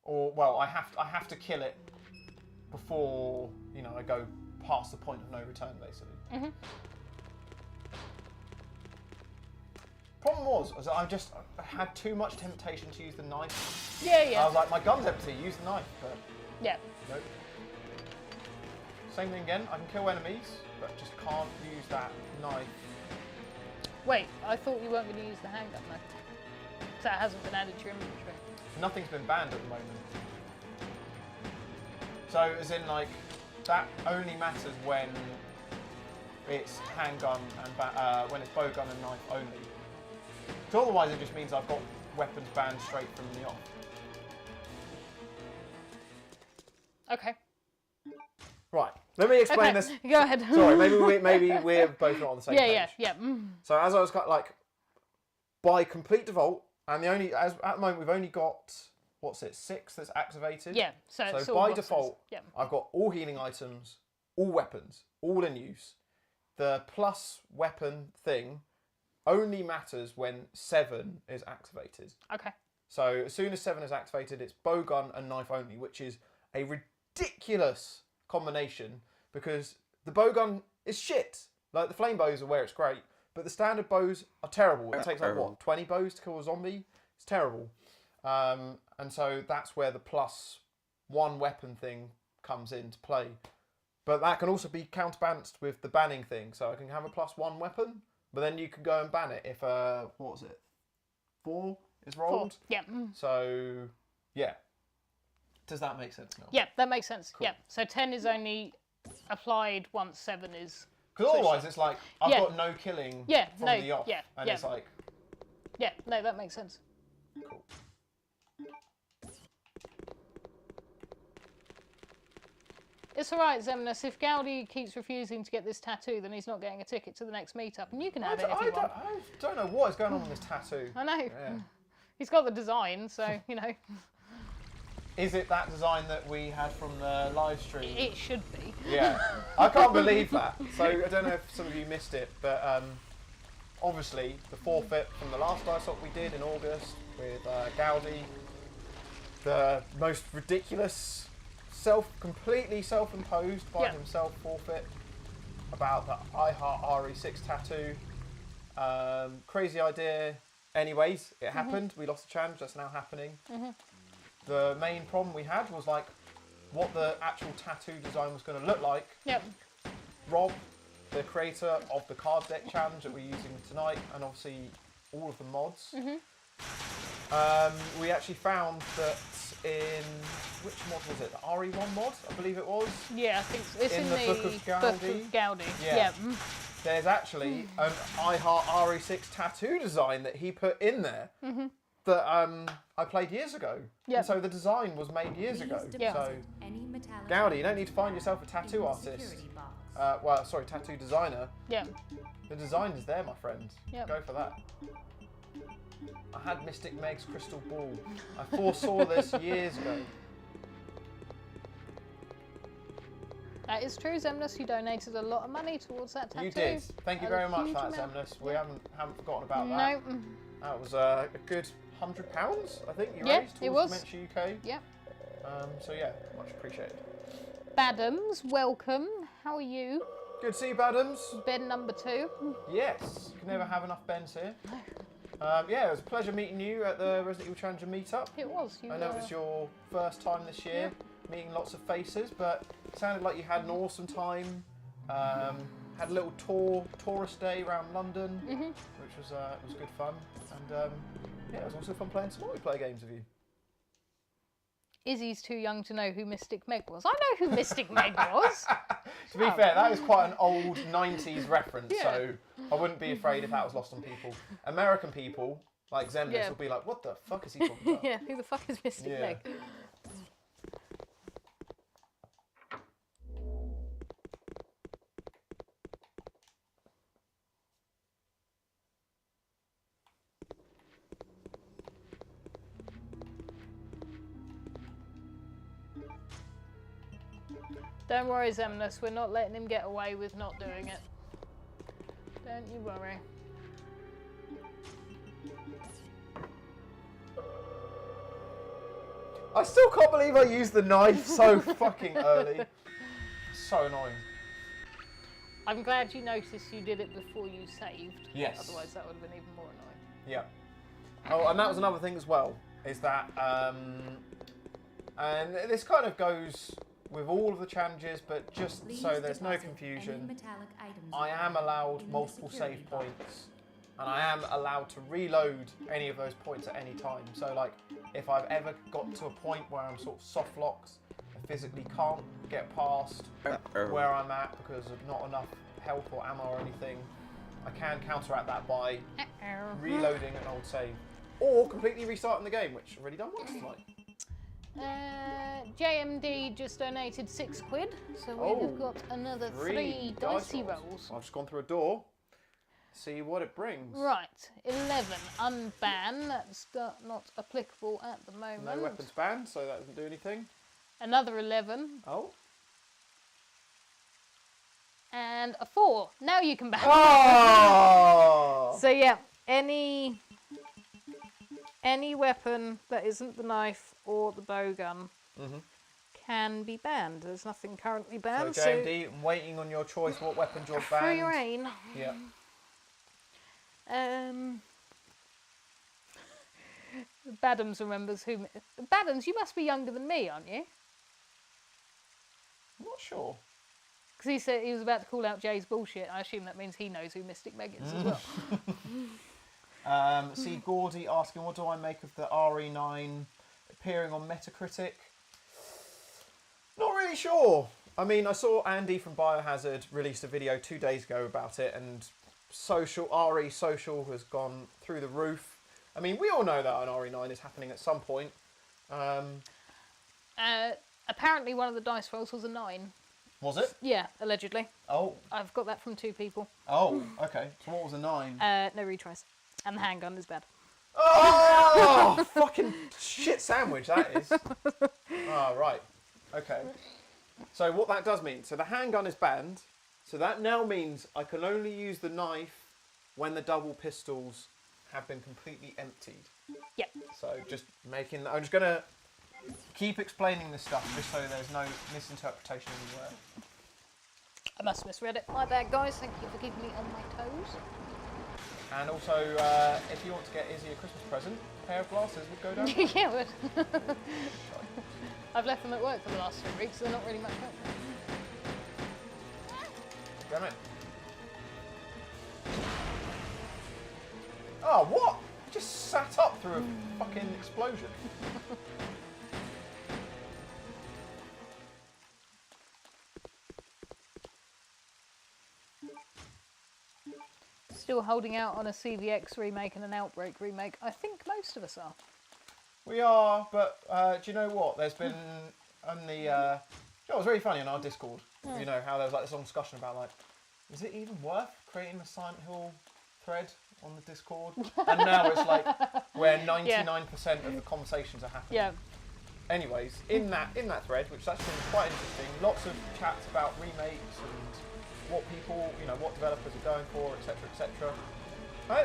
Or well, I have to kill it before I go past the point of no return, basically. Problem was I had too much temptation to use the knife. Yeah. I was like, my gun's empty, use the knife, but Yeah. nope. Same thing again, I can kill enemies, but just can't use that knife. Wait, I thought you weren't going to use the handgun though. So that hasn't been added to your inventory. Nothing's been banned at the moment. So, as in, like, that only matters when it's handgun and when it's bowgun and knife only. So otherwise, it just means I've got weapons banned straight from the off. Okay. Right. Let me explain this. Go ahead. Sorry, maybe we're both not on the same page. Yeah. So as I was like, by complete default, and at the moment we've only got 6 that's activated. Yeah. So it's all by bosses. default, Yeah. I've got all healing items, all weapons, all in use. The plus weapon thing only matters when 7 is activated. Okay. So as soon as 7 is activated, it's bowgun and knife only, which is a ridiculous combination because the bowgun is shit. Like the flame bows are where it's great, but the standard bows are terrible. It takes like 20 bows to kill a zombie. It's terrible. And so that's where the plus 1 weapon thing comes into play. But that can also be counterbalanced with the banning thing. So I can have a plus 1 weapon, but then you can go and ban it if 4 is rolled. 4. Yeah. So yeah. Does that make sense now? Yeah, that makes sense. Cool. Yeah. So 10 is only applied once 7 is. Because otherwise it's like I've Yeah. got no killing from the off. Yeah. And it's like Yeah, no, that makes sense. cool. It's alright, Zemnis. If Gaudi keeps refusing to get this tattoo, then he's not getting a ticket to the next meetup, and you can have it if you want. I don't know what is going on with this tattoo. I know. Yeah. He's got the design, so, Is it that design that we had from the live stream? it should be. Yeah. I can't believe that. So I don't know if some of you missed it, but obviously the forfeit from the last dice up we did in August with Gaudi, the most ridiculous completely self-imposed by himself forfeit about the I Heart RE6 tattoo. Crazy idea. Anyways, it happened. We lost the challenge. That's now happening. The main problem we had was like what the actual tattoo design was going to look like. Yep. Rob, the creator of the card deck challenge that we're using tonight, and obviously all of the mods, we actually found that in which mod was it? The RE1 mod, I believe it was. Yeah, I think so. It's In in the the Book of Gaudi? Yeah. Yeah. There's actually an I Heart RE6 tattoo design that he put in there that I played years ago. Yep. And so the design was made years ago. Yeah. So Gaudi, you don't need to find yourself a tattoo artist. Tattoo designer. Yeah. The design is there, my friend. Yep. Go for that. I had Mystic Meg's crystal ball. I foresaw this years ago. That is true, Zemnis. You donated a lot of money towards that tattoo. You did. Thank you very much for that, Zemnis. We haven't forgotten about that. No. That was a good £100, I think you Yeah, raised it towards was. Dementia UK. Yep. So yeah, much appreciated. Badams, welcome. How are you? Good to see you, Badams. Ben number 2. Yes, you can never have enough Bens here. Yeah, it was a pleasure meeting you at the Resident Evil Challenger meetup. It was. I know it was your first time this year, meeting lots of faces, but it sounded like you had an awesome time. Had a little tourist day around London, which was good fun. And yeah, it was also fun playing some multiplayer games with you. Izzy's too young to know who Mystic Meg was. I know who Mystic Meg was. To be fair, that is quite an old 90s reference, Yeah. so I wouldn't be afraid if that was lost on people. American people, like Zemnis, Yeah. will be like, what the fuck is he talking about? Yeah, who the fuck is Mystic Yeah. Meg? Don't worry, Zemnis, we're not letting him get away with not doing it. Don't you worry. I still can't believe I used the knife so fucking early. So annoying. I'm glad you noticed you did it before you saved. Yes. Otherwise that would have been even more annoying. Yeah. Oh, and that was another thing as well, is that, and this kind of goes with all of the challenges, but just so there's no confusion, I am allowed multiple save points, and I am allowed to reload any of those points at any time. So like, if I've ever got to a point where I'm sort of soft locked, I physically can't get past where I'm at because of not enough health or ammo or anything, I can counteract that by reloading an old save. Or completely restarting the game, which I've already done once tonight. JMD just donated £6, so we've got another 3 dicey rolls. I've just gone through a door. See what it brings. Right, 11, unban, that's not applicable at the moment. No weapons banned, so that doesn't do anything. Another 11, Oh. and a 4. Now you can ban. Oh! So yeah, any weapon that isn't the knife or the bowgun can be banned. There's nothing currently banned. So JMD, I'm waiting on your choice. What weapons you're banned? Free reign. Yeah. Badams remembers who. Badams, you must be younger than me, aren't you? I'm not sure. Because he said he was about to call out Jay's bullshit. I assume that means he knows who Mystic Meg is as well. See Gordy asking, what do I make of the RE9 appearing on Metacritic? Not really sure. I mean, I saw Andy from Biohazard released a video 2 days ago about it, and RE social has gone through the roof. I mean, we all know that an RE9 is happening at some point. Apparently, one of the dice rolls was a 9. Was it? Yeah, allegedly. Oh. I've got that from 2 people. Oh, okay. So what was a 9? No retries. And the handgun is bad. Oh, fucking shit sandwich that is. Ah, right. Okay. So what that does mean, so the handgun is banned, so that now means I can only use the knife when the double pistols have been completely emptied. Yep. So just making, I'm just going to keep explaining this stuff just so there's no misinterpretation anywhere. I must have misread it. My bad, guys. Thank you for keeping me on my toes. And also, if you want to get Izzy a Christmas present, a pair of glasses would go down. Yeah, it would. I've left them at work for the last 3 weeks, so they're not really much help. Damn it. Oh, what? I just sat up through a fucking explosion. Still holding out on a CVX remake and an Outbreak remake. I think most of us are. We are, but do you know what? There's been on the. You know, it was really funny on our Discord. You know how there was like this long discussion about like, is it even worth creating a Silent Hill thread on the Discord, and now it's like where 99% of the conversations are happening. Yeah. Anyways, in that thread, which that's been quite interesting, lots of chats about remakes and what people, what developers are going for, etc., etc.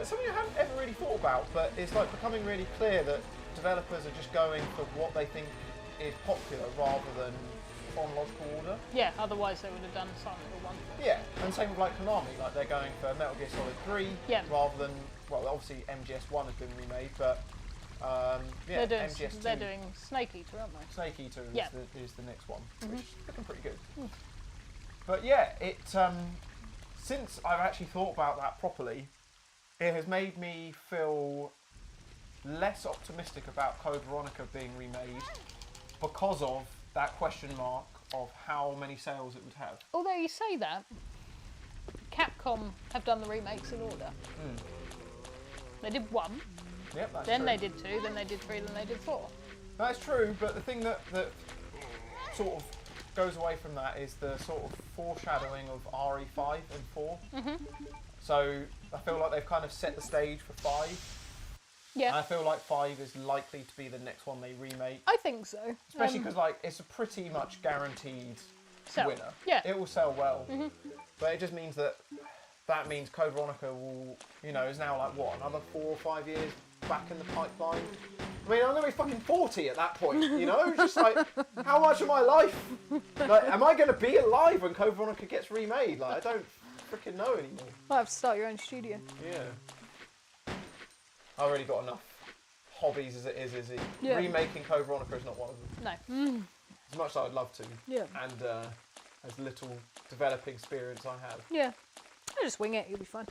Something I haven't ever really thought about, but it's like becoming really clear that developers are just going for what they think is popular rather than chronological order. Yeah, otherwise they would have done Silent Hill 1. Yeah, and same with like Konami, like they're going for Metal Gear Solid 3 rather than, well, obviously MGS 1 has been remade, but they're doing, MGS 2. They're doing Snake Eater, aren't they? Snake Eater is the next one, which is looking pretty good. But yeah, since I've actually thought about that properly, it has made me feel less optimistic about Code Veronica being remade because of that question mark of how many sales it would have. Although you say that, Capcom have done the remakes in order. They did 1, Yep, that's then true. they did 2, then they did 3, then they did 4. That's true, but the thing that sort of goes away from that is the sort of foreshadowing of RE5 and 4. So I feel like they've kind of set the stage for 5. Yeah. And I feel like 5 is likely to be the next one they remake. I think so. Especially because it's a pretty much guaranteed Sell. winner. Yeah. It will sell well. But it just means that means Code Veronica will, is now like what, another 4 or 5 years back in the pipeline? I mean, I'm going to be fucking 40 at that point, It's just like, how much of my life? Like, am I going to be alive when Code Veronica gets remade? Like, I don't freaking know anymore. Might have to start your own studio. Yeah. I've already got enough hobbies as it is, Izzy. Yeah. Remaking Code Veronica is not one of them. No. As much as I'd love to. Yeah. And as little developing experience I have. Yeah. I'll just wing it, you'll be fine.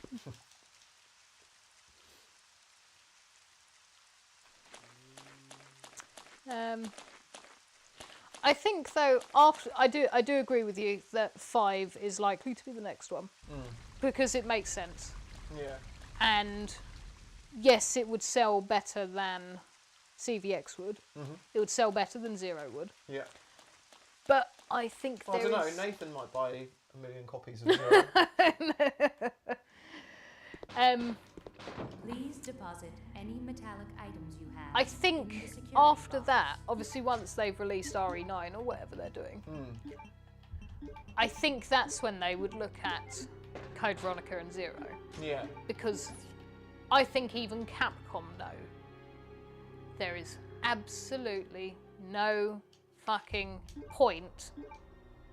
I think though, I do agree with you that 5 is likely to be the next one because it makes sense. Yeah. And yes, it would sell better than CVX would. It would sell better than 0 would. Yeah. But I think Well, I there don't know. is... Nathan might buy 1 million copies of 0. Please deposit any metallic items you have. I in the think security after box. that, obviously once they've released RE9 or whatever they're doing, I think that's when they would look at Code Veronica and 0. Yeah. Because I think even Capcom know there is absolutely no fucking point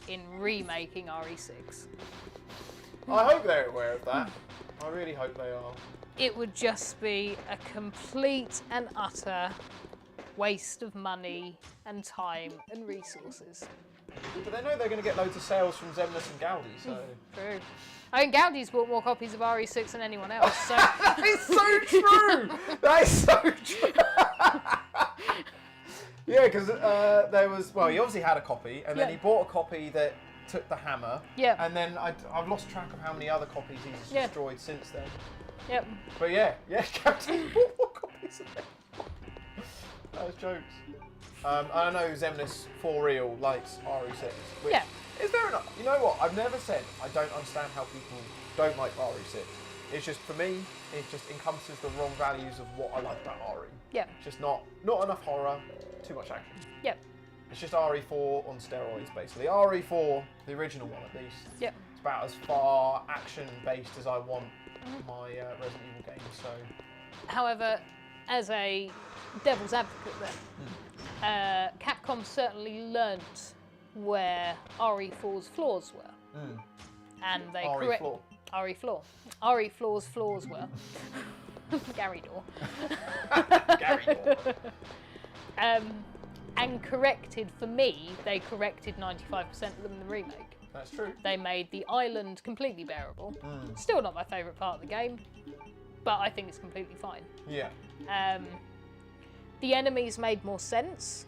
in remaking RE6. I hope they're aware of that. I really hope they are. It would just be a complete and utter waste of money and time and resources. But they know they're going to get loads of sales from Zemnis and Gaudi, so... True. I mean, Gaudi's bought more copies of RE6 than anyone else, so... That is so true! That is so true! Yeah, because there was... Well, he obviously had a copy, and then he bought a copy that took the hammer. Yeah. And then I've lost track of how many other copies he's destroyed since then. Yep. But yeah, Captain bought more copies of it. That was jokes. I know Zemnis for real likes RE6. Which is fair enough. You know what? I've never said I don't understand how people don't like RE6. It's just, for me, it just encompasses the wrong values of what I like about RE. Yeah. It's just not enough horror, too much action. Yep. It's just RE4 on steroids, basically. RE4, the original one at least. Yep. It's about as far action-based as I want my Resident Evil games, so... However, as a devil's advocate then, Capcom certainly learnt where RE4's flaws were. And they RE4. RE4's flaws were. Gary Door. Gary Door. And corrected, for me, they corrected 95% of them in the remake. That's true. They made the island completely bearable. Still not my favourite part of the game, but I think it's completely fine. Yeah. The enemies made more sense.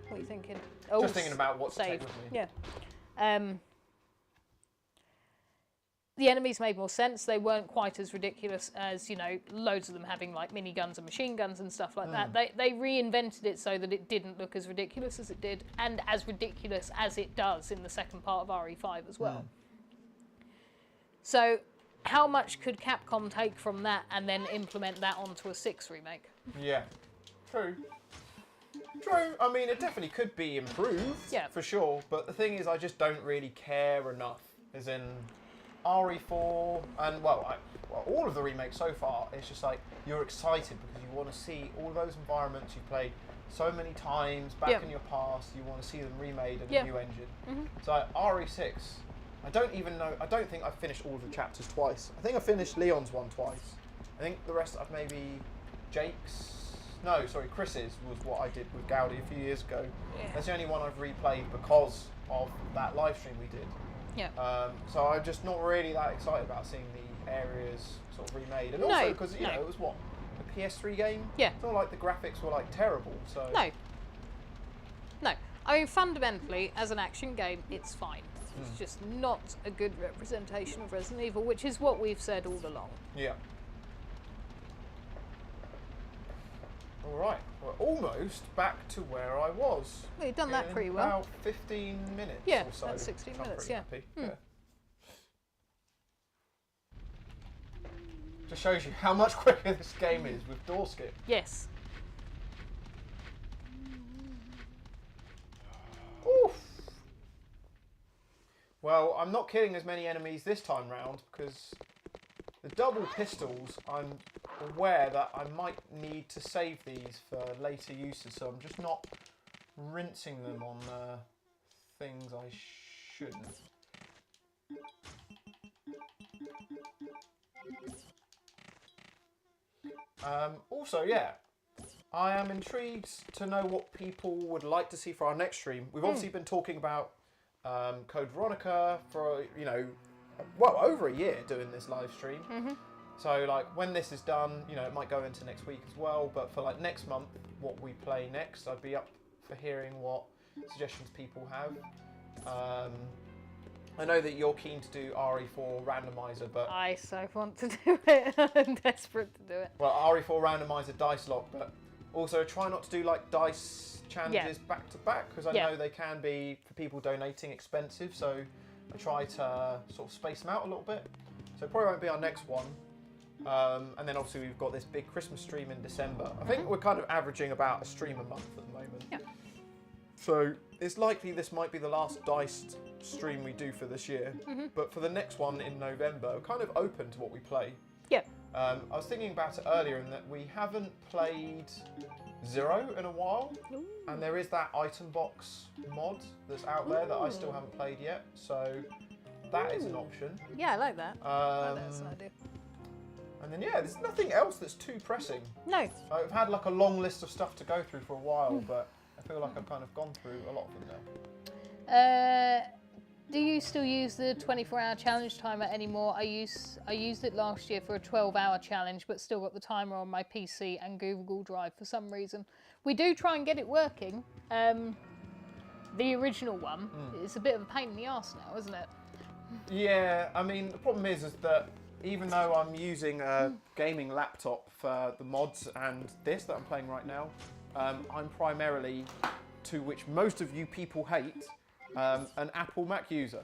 What are you thinking? Oh, Just thinking about what's saved. technically. Yeah. The enemies made more sense. They weren't quite as ridiculous as, loads of them having like miniguns and machine guns and stuff like that. They reinvented it so that it didn't look as ridiculous as it did, and as ridiculous as it does in the second part of RE5 as well. So how much could Capcom take from that and then implement that onto a 6 remake? Yeah, true. True. I mean, it definitely could be improved, Yeah. for sure. But the thing is, I just don't really care enough. As in, RE4 and well, all of the remakes so far. It's just like you're excited because you want to see all those environments you've played so many times back in your past. You want to see them remade in a new engine. So RE6. I don't even know. I don't think I've finished all of the chapters twice. I think I finished Leon's one twice. I think the rest I've maybe Jake's. No, sorry, Chris's was what I did with Gowdy a few years ago. Yeah. That's the only one I've replayed because of that live stream we did. Yeah. So I'm just not really that excited about seeing the areas sort of remade. And also because, you know, it was what? A PS3 game? Yeah. It's not like the graphics were like terrible, so... No. No. I mean, fundamentally, as an action game, it's fine. It's just not a good representation of Resident Evil, which is what we've said all along. Yeah. Alright, we're almost back to where I was. Well, you've done that pretty well. About 15 minutes Yeah, or so. that's 16 So I'm minutes, pretty yeah. happy, yeah. Just shows you how much quicker this game is with door skip. Yes. Oof. Well, I'm not killing as many enemies this time round because the double pistols, I'm aware that I might need to save these for later uses, so I'm just not rinsing them on things I shouldn't. Also, yeah, I am intrigued to know what people would like to see for our next stream. We've obviously been talking about Code Veronica for, you know, well, over a year doing this live stream. So, like, when this is done, you know, it might go into next week as well. But for, like, next month, what we play next, I'd be up for hearing what suggestions people have. I know that you're keen to do RE4 randomizer, but... I so want to do it. I'm desperate to do it. Well, RE4 randomizer dice lock, but also try not to do, like, dice challenges back to back, because I know they can be, for people donating, expensive. So I try to sort of space them out a little bit. So it probably won't be our next one. And then obviously we've got this big Christmas stream in December. I think we're kind of averaging about a stream a month at the moment. Yeah. So it's likely this might be the last diced stream we do for this year. But for the next one in November, we're kind of open to what we play. Yeah. I was thinking about it earlier in that we haven't played Zero in a while. Ooh. And there is that item box mod that's out there that I still haven't played yet. So that is an option. Yeah, I like that. I like that as an idea. And then, yeah, there's nothing else that's too pressing. No. I've had like a long list of stuff to go through for a while, but I feel like I've kind of gone through a lot of them now. Do you still use the 24-hour challenge timer anymore? I used it last year for a 12-hour challenge, but still got the timer on my PC and Google Drive for some reason. We do try and get it working. The original one is a bit of a pain in the arse now, isn't it? Yeah, I mean, the problem is that even though I'm using a gaming laptop for the mods and this that I'm playing right now, I'm primarily, to which most of you people hate, an Apple Mac user.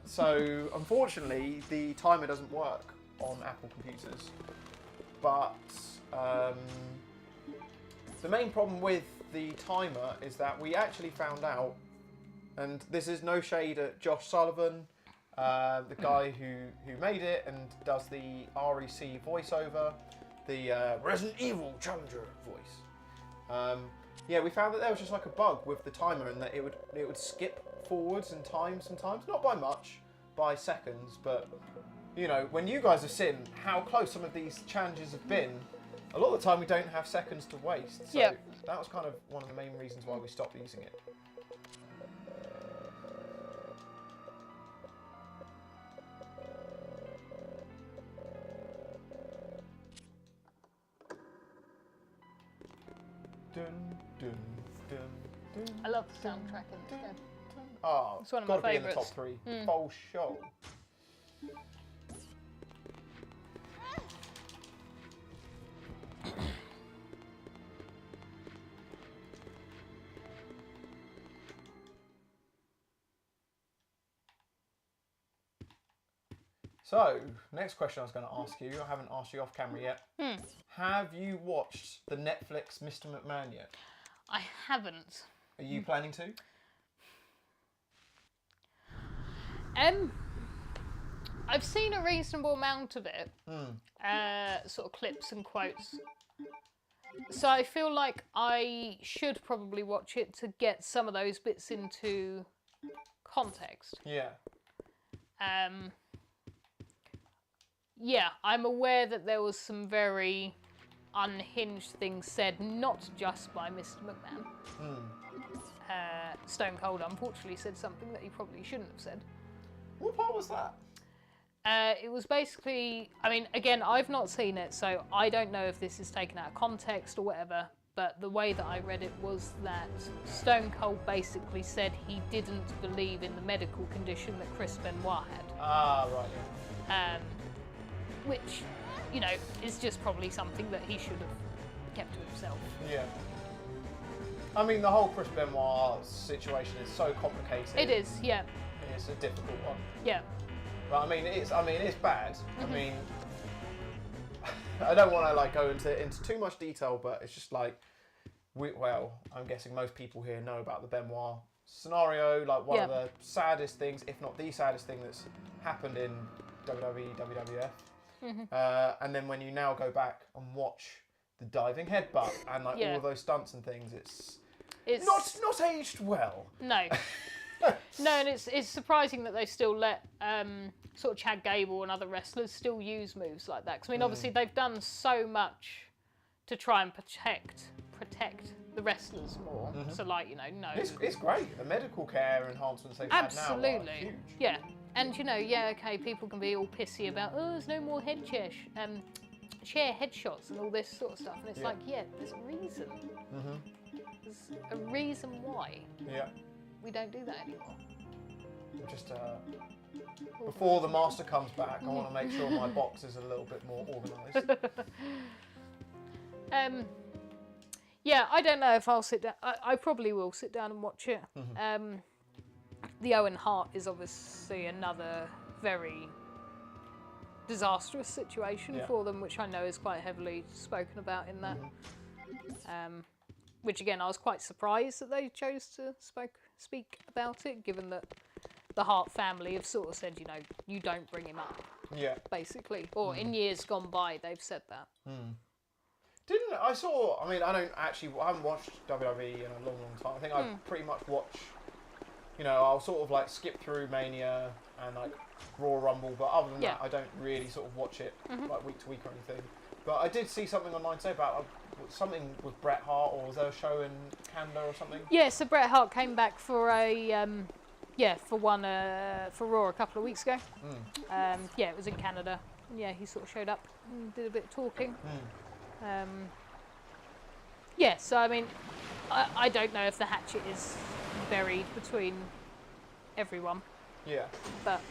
So unfortunately, the timer doesn't work on Apple computers. But the main problem with the timer is that we actually found out, and this is no shade at Josh Sullivan, the guy who made it and does the REC voiceover, the Resident Evil Challenger voice. Yeah, we found that there was just like a bug with the timer, and that it would skip forwards in time sometimes, not by much, by seconds, but you know, when you guys have seen how close some of these challenges have been, a lot of the time we don't have seconds to waste. So that was kind of one of the main reasons why we stopped using it. Dun, dun, dun, dun, I love the soundtrack in this game. Oh, It's one of gotta my be in the top favourites. 3. Full show. So, next question I was going to ask you, I haven't asked you off camera yet. Have you watched the Netflix Mr. McMahon yet? I haven't. Are you planning to? I've seen a reasonable amount of it, sort of clips and quotes. So I feel like I should probably watch it to get some of those bits into context. Yeah. Yeah, I'm aware that there was some very unhinged things said, not just by Mr. McMahon. Stone Cold, unfortunately, said something that he probably shouldn't have said. What part was that? It was basically, I mean, again, I've not seen it, so I don't know if this is taken out of context or whatever, but the way that I read it was that Stone Cold basically said he didn't believe in the medical condition that Chris Benoit had. Ah, right, yeah. Which, you know, is just probably something that he should have kept to himself. Yeah. I mean, the whole Chris Benoit situation is so complicated. It is, yeah. It's a difficult one. Yeah. But I mean, it's bad. I mean, I don't want to like go into too much detail, but it's just like, I'm guessing most people here know about the Benoit scenario, like one of the saddest things, if not the saddest thing that's happened in WWE, WWF. And then when you now go back and watch the diving headbutt and like all of those stunts and things, it's not aged well. No. No, and it's surprising that they still let sort of Chad Gable and other wrestlers still use moves like that. Because I mean, obviously they've done so much to try and protect the wrestlers more. So like, you know, no. It's great. The medical care enhancements they've had now are huge. Yeah. And you know, yeah, okay, people can be all pissy about, there's no more chair headshots and all this sort of stuff. And it's like, there's a reason. There's a reason why. Yeah. We don't do that anymore. Just before the master comes back, I want to make sure my box is a little bit more organised. Yeah, I don't know if I'll sit down. I probably will sit down and watch it. The Owen Hart is obviously another very disastrous situation for them, which I know is quite heavily spoken about in that. Which again, I was quite surprised that they chose to speak about it, given that the Hart family have sort of said, you know, you don't bring him up. Yeah. Basically. Or in years gone by, they've said that. I haven't watched WWE in a long time. I think I pretty much watch, you know, I'll sort of like skip through Mania and like Royal Rumble, but other than that, I don't really sort of watch it like week to week or anything. But I did see something online today about something with Bret Hart, or was there a show in Canada or something? Yeah, so Bret Hart came back for a for Raw a couple of weeks ago. It was in Canada. Yeah, he sort of showed up and did a bit of talking. So I mean, I don't know if the hatchet is buried between everyone. Yeah. But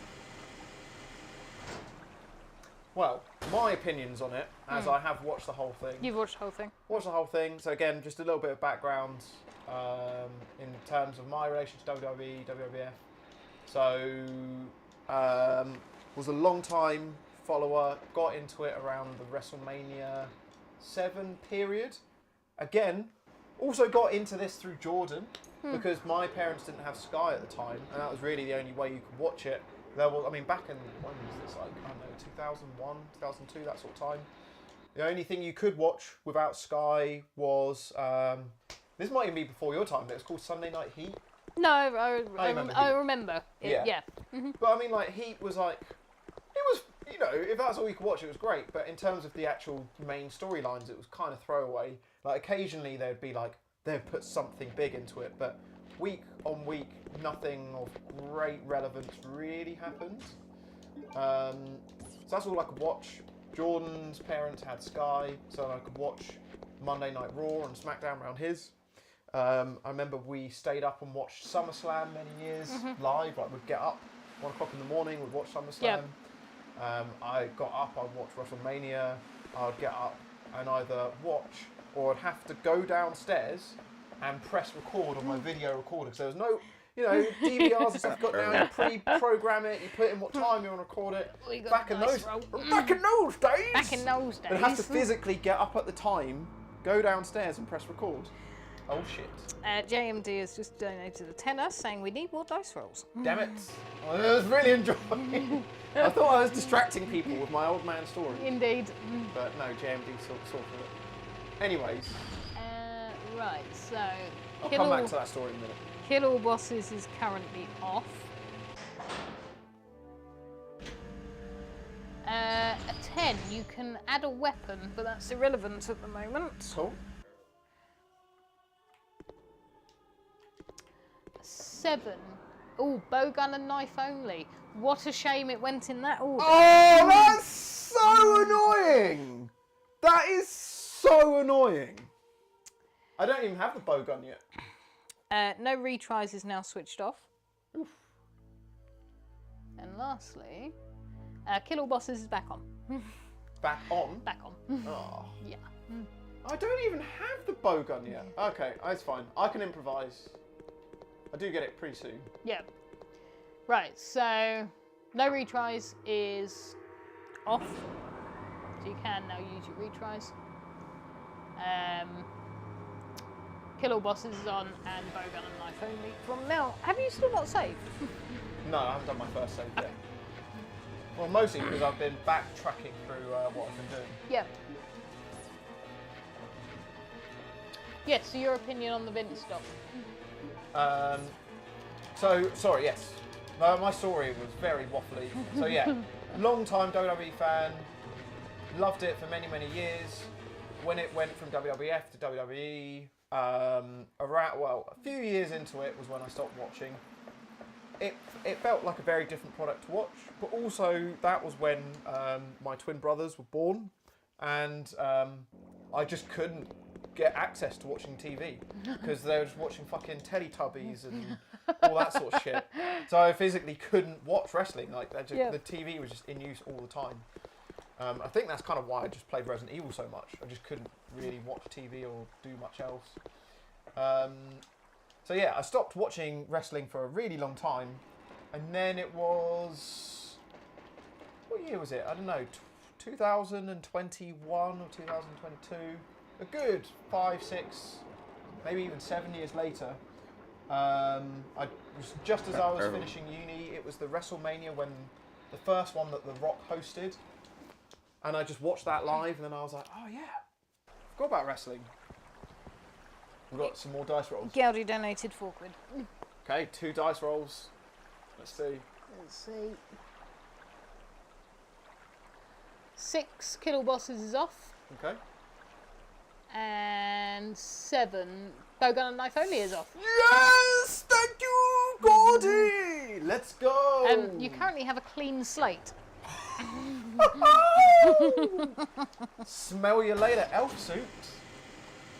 well, my opinions on it, as I have watched the whole thing. You've watched the whole thing? Watched the whole thing. So again, just a little bit of background in terms of my relation to WWE, WWF. So, was a long time follower, got into it around the WrestleMania 7 period. Again, also got into this through Jordan, because my parents didn't have Sky at the time, and that was really the only way you could watch it. There was, I mean, back in, when was this, like, I don't know, 2001, 2002, that sort of time. The only thing you could watch without Sky was, this might even be before your time, but it was called Sunday Night Heat. No, I remember. Yeah. But I mean, like, Heat was like, it was, you know, if that's all you could watch, it was great. But in terms of the actual main storylines, it was kind of throwaway. Like, occasionally there'd be like, they'd put something big into it, but week on week, nothing of great relevance really happened. So that's all I could watch. Jordan's parents had Sky, so I could watch Monday Night Raw and SmackDown around his. I remember we stayed up and watched SummerSlam many years live. Like, we'd get up 1 o'clock in the morning, we'd watch SummerSlam. Yep. I got up, I'd watch WrestleMania. I'd get up and either watch or I'd have to go downstairs and press record on my video recorder, because there was no, you know, DVRs and stuff got now. You pre-program it. You put in what time you want to record it. We got Back in dice those, roll. back in those days. Back in those days. And have to physically get up at the time, go downstairs and press record. Oh shit. JMD has just donated a tenner saying we need more dice rolls. Damn it. I was really enjoying it. I thought I was distracting people with my old man story. Indeed. But no, JMD sorted it. Anyways, Right, so I'll come back to that story in a minute. Kill All Bosses is currently off. A 10, you can add a weapon, but that's irrelevant at the moment. Cool. 7. Oh, bowgun and knife only. What a shame it went in that order. Oh, that's so annoying! That is so annoying. I don't even have the bowgun yet. No retries is now switched off. Oof. And lastly, Kill All Bosses is back on. Back on? Back on. Oh. Yeah. I don't even have the bowgun yet. Okay, that's fine. I can improvise. I do get it pretty soon. Yeah. Right, so no retries is off. So you can now use your retries. Kill All Bosses is on and bowgun and knife only from now. Have you still not saved? No, I haven't done my first save yet. Well, mostly because I've been backtracking through what I've been doing. Yeah. Yeah, so your opinion on the Vince stop? Sorry, yes. My story was very waffly. So yeah, long time WWE fan. Loved it for many, many years. When it went from WWF to WWE, a few years into it was when I stopped watching. It felt like a very different product to watch, but also that was when my twin brothers were born, and I just couldn't get access to watching TV because they were just watching fucking Teletubbies and all that sort of shit. So I physically couldn't watch wrestling. Like the TV was just in use all the time. I think that's kind of why I just played Resident Evil so much. I just couldn't really watch TV or do much else. So yeah, I stopped watching wrestling for a really long time, and then it was, what year was it? I don't know, 2021 or 2022. A good 5, 6, maybe even 7 years later. I was just as I was finishing uni. It was the WrestleMania when the first one that The Rock hosted, and I just watched that live, and then I was like, oh yeah, forgot about wrestling. We've got some more dice rolls. Gowdy donated £4. Okay, 2 dice rolls. Let's see. Let's see. 6 Kill All Bosses is off. Okay. And 7 bowgun and knife only is off. Yes! Thank you, Gordy! Let's go! You currently have a clean slate. Smell you later, elf suit.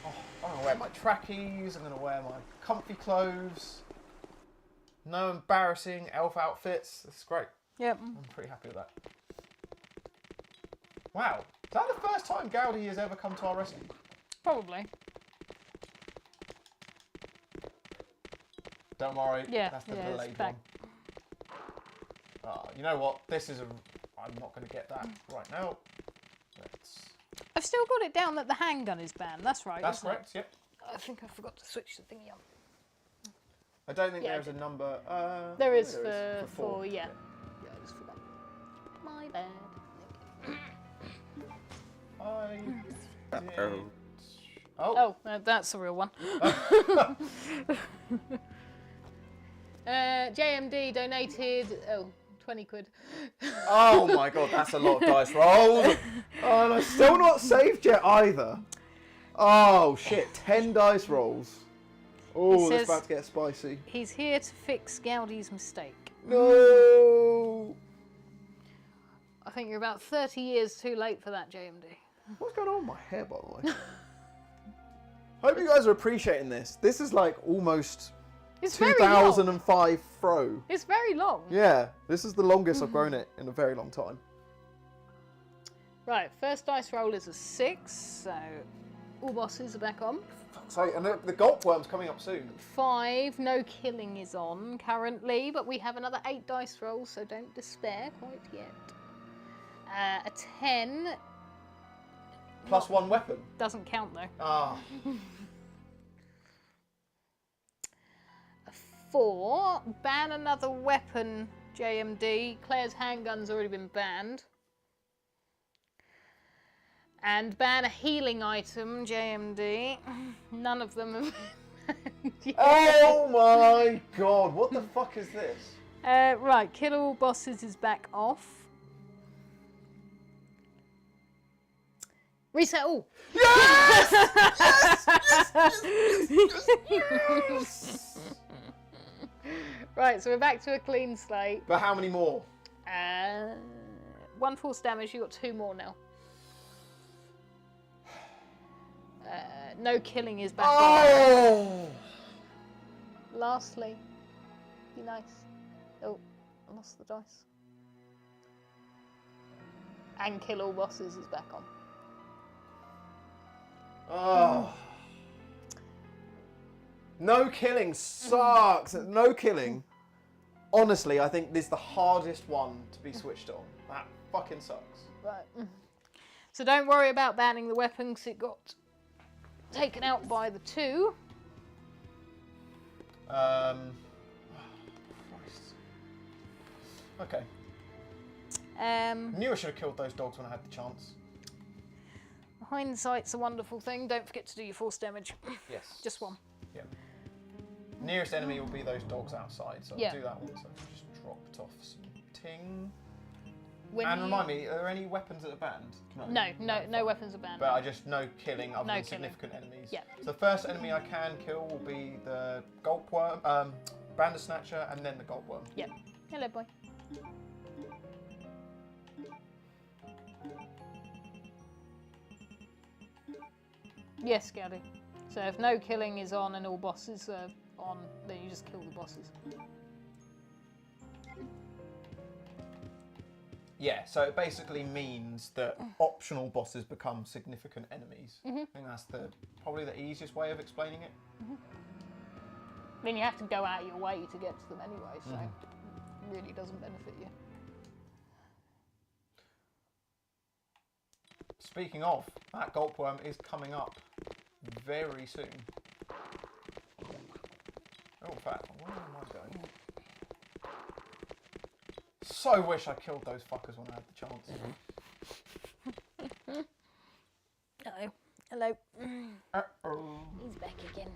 Oh, I'm going to wear my trackies, I'm going to wear my comfy clothes. No embarrassing elf outfits. This is great. Yep. I'm pretty happy with that. Wow. Is that the first time Gowdy has ever come to our rescue? Probably. Don't worry. Yeah, That's the it's delayed back. one. You know what? This is I'm not going to get that right now. I've still got it down that the handgun is banned. That's right. That's isn't it? correct, yep. I think I forgot to switch the thingy on. I don't think Yeah, there's a number. There is there for 4, yeah. Yeah, I just forgot. My bad. I did. Oh, that's a real one. JMD donated 20 quid. Oh my god, that's a lot of dice rolls. Oh, and I'm still not saved yet either. Oh shit, 10 dice rolls. Oh, that's about to get spicy. He's here to fix Gowdy's mistake. No. I think you're about 30 years too late for that, JMD. What's going on with my hair, by the way? Hope you guys are appreciating this. This is like almost It's 2005 fro. It's very long. Yeah, this is the longest I've grown it in a very long time. Right, first dice roll is a 6, so... All bosses are back on. So, and the gulp worm's coming up soon. 5, no killing is on currently, but we have another 8 dice rolls, so don't despair quite yet. A 10 Plus 1 weapon. doesn't count though. Ah. A 4, ban another weapon, JMD. Claire's handgun's already been banned. And ban a healing item, JMD. None of them have been banned. Oh my god, what the fuck is this? Right, kill all bosses is back off. Reset all. Yes! Right, so we're back to a clean slate. But how many more? 1 force damage, you got 2 more now. No killing is back on. Oh! Lastly, be nice. Oh, I lost the dice. And kill all bosses is back on. Oh. No killing sucks. No killing. Honestly, I think this is the hardest one to be switched on. That fucking sucks. Right. So don't worry about banning the weapon because it got taken out by the 2. Christ. Okay. Knew I should have killed those dogs when I had the chance. Hindsight's a wonderful thing. Don't forget to do your force damage. Yes. Just 1. Yeah. Nearest enemy will be those dogs outside, so Yeah. I'll do that one. So just dropped off some ting. When And you- remind me, are there any weapons that are banned? No weapons are banned. But I just no killing other No than killing. significant enemies. Yeah. So the first enemy I can kill will be the gulp worm, Bandersnatcher, and then the gulp worm. Yep. Hello, boy. Yes, Gaddy. So if no killing is on and all bosses are on, then you just kill the bosses. Yeah, so it basically means that optional bosses become significant enemies. I think that's probably the easiest way of explaining it. I mean, you have to go out of your way to get to them anyway, so it really doesn't benefit you. Speaking of, that gulp worm is coming up very soon. Oh, in fact, where am I going? So wish I killed those fuckers when I had the chance. Uh-oh. Hello. Uh-oh. He's back again.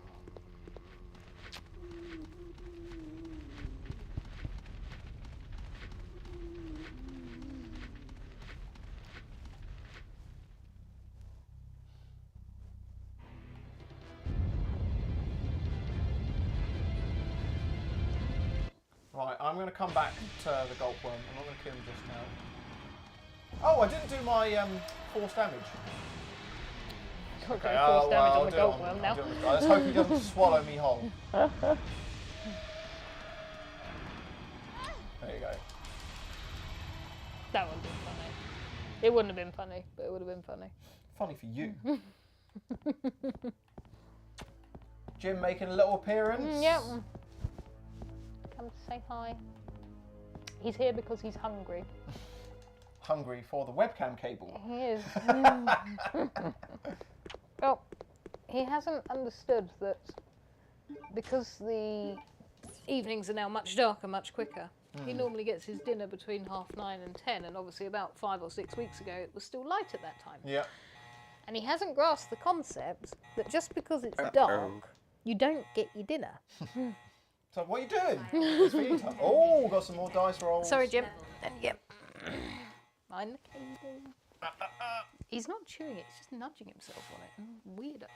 Right, I'm going to come back to the gulp worm. I'm not going to kill him just now. Oh, I didn't do my force damage. Okay, force damage on the I'll gulp do it worm now. I'll do it on this guy. Let's hope he doesn't swallow me whole. There you go. That would have been funny. It wouldn't have been funny, but it would have been funny. Funny for you. Jim making a little appearance. Yep. Come to say hi. He's here because he's hungry. Hungry for the webcam cable. He is. Well, he hasn't understood that because the evenings are now much darker, much quicker. He normally gets his dinner between 9:30 and 10, and obviously about 5 or 6 weeks ago it was still light at that time. Yeah. And he hasn't grasped the concept that just because it's dark, you don't get your dinner. So what are you doing? It's feeding time. Oh, got some more dice rolls. Sorry, Jim. Yep. Mind the cable. He's not chewing it, he's just nudging himself on it. Weirdo.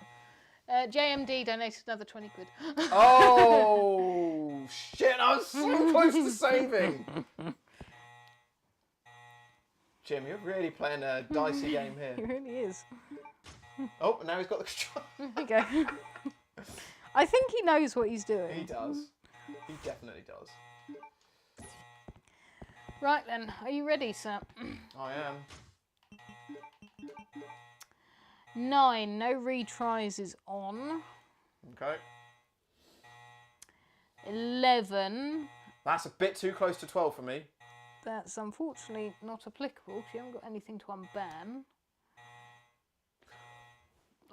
JMD donated another 20 quid. Oh, shit, I was so close to saving. Jim, you're really playing a dicey game He here. really is. Oh, now he's got the control. There you go. I think he knows what he's doing. He does. He definitely does. Right then, are you ready, sir? I am. 9, no retries is on. Okay. 11, That's a bit too close to 12 for me. that's unfortunately not applicable because you haven't got anything to unban.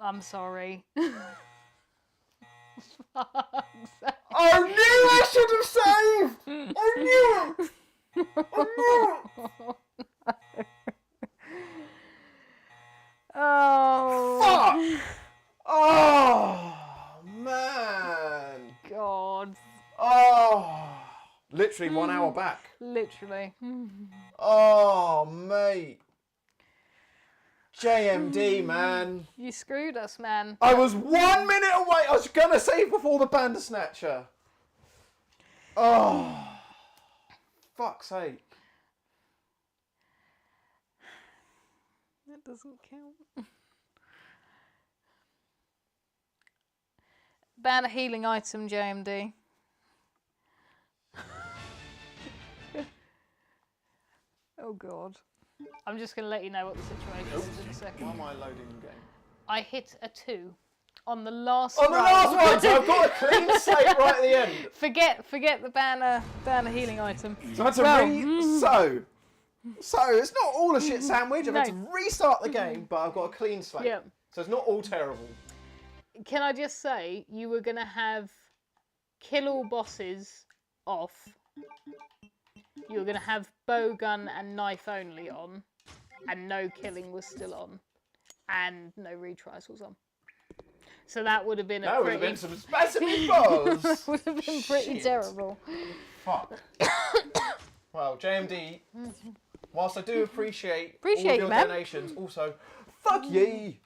I'm sorry. I knew I should have saved! I knew it! I knew it! Oh. Fuck! Oh, man. God. Oh. Literally 1 hour back. Literally. Oh, mate. JMD, man. You screwed us, man. I was 1 minute away. I was going to save before the Bandersnatcher. Oh. Fuck's sake. That doesn't count. Ban a healing item, JMD. Oh God. I'm just going to let you know what the situation is in a second. Why am I loading the game? I hit a 2 on the last On the roll. last one, so I've got a clean slate right at the end. Forget the banner healing item. So I had to So it's not all a shit sandwich. I've had to restart the game, but I've got a clean slate. Yeah. So it's not all terrible. Can I just say, you were going to have kill all bosses off. You were going to have bowgun and knife only on. And no killing was still on. And no retries was on. So that would have been That would have been some specimen balls. would have been pretty terrible. Fuck. Well, JMD, whilst I do appreciate all of your man. donations, also, fuck ye.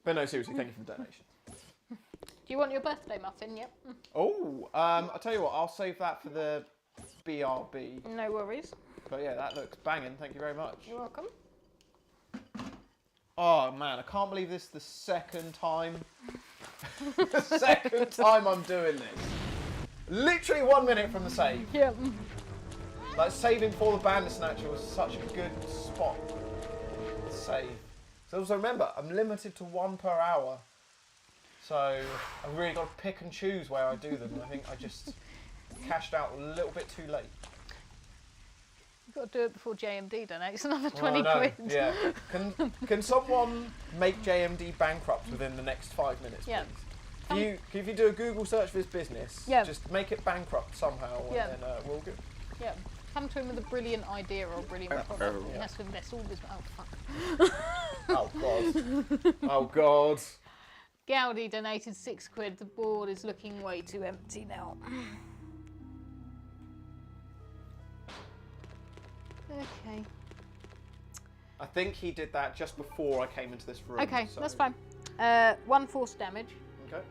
But no, seriously, thank you for the donation. Do you want your birthday muffin? Yep. Oh, I'll tell you what, I'll save that for the BRB. No worries. But yeah, that looks banging. Thank you very much. You're welcome. Oh man, I can't believe this is the second time. The second time I'm doing this. Literally 1 minute from the save. Yep. Like saving for the Bandersnatcher was such a good spot to save. So also remember, I'm limited to 1 per hour. So I've really got to pick and choose where I do them. And I think I just cashed out a little bit too late. You've got to do it before JMD donates another 20 Well, I know, quid. yeah. Can someone make JMD bankrupt within the next 5 minutes, Yeah. please? If you do a Google search for his business, Yeah. just make it bankrupt somehow, Yeah. and then we're all good. Yeah. Come to him with a brilliant idea or a brilliant product. He has to invest all his... Oh, fuck. Oh, God. Oh, God. Gaudi donated 6 quid. The board is looking way too empty now. Okay. I think he did that just before I came into this room. Okay, so- that's fine. 1 force damage. Okay.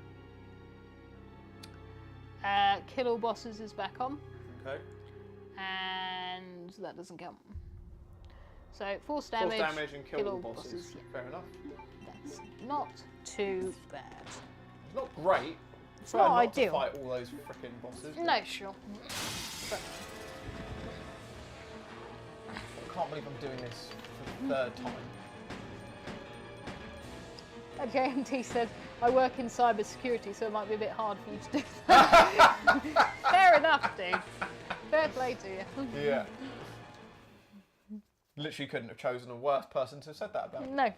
Kill all bosses is back on. Okay. And that doesn't count. So force damage, Force damage and kill all bosses. Yeah. Fair enough. That's not too bad. It's not great. It's Try not not ideal. to fight all those frickin' bosses. No, sure. But I can't believe I'm doing this for the 3rd time. JMT said, I work in cyber security, so it might be a bit hard for you to do that. Fair enough, dude. Fair play to you. Yeah. Literally couldn't have chosen a worse person to have said that about. No.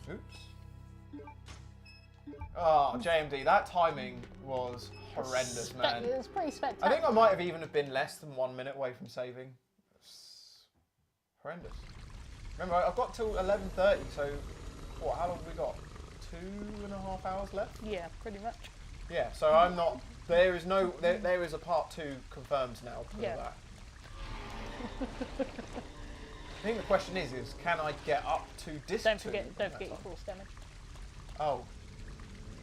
Oops. Oh, JMD, that timing was horrendous, man. It was pretty I spectacular. think I might have even have been less than 1 minute away from saving. It's horrendous. Remember, I've got till 11:30, so what? How long have we got? 2.5 hours left. Yeah, pretty much. Yeah, so I'm not. There is no. There is a part 2 confirmed now. For Yeah. that. I think the question is can I get up to disc 2? Don't forget your force damage. Oh.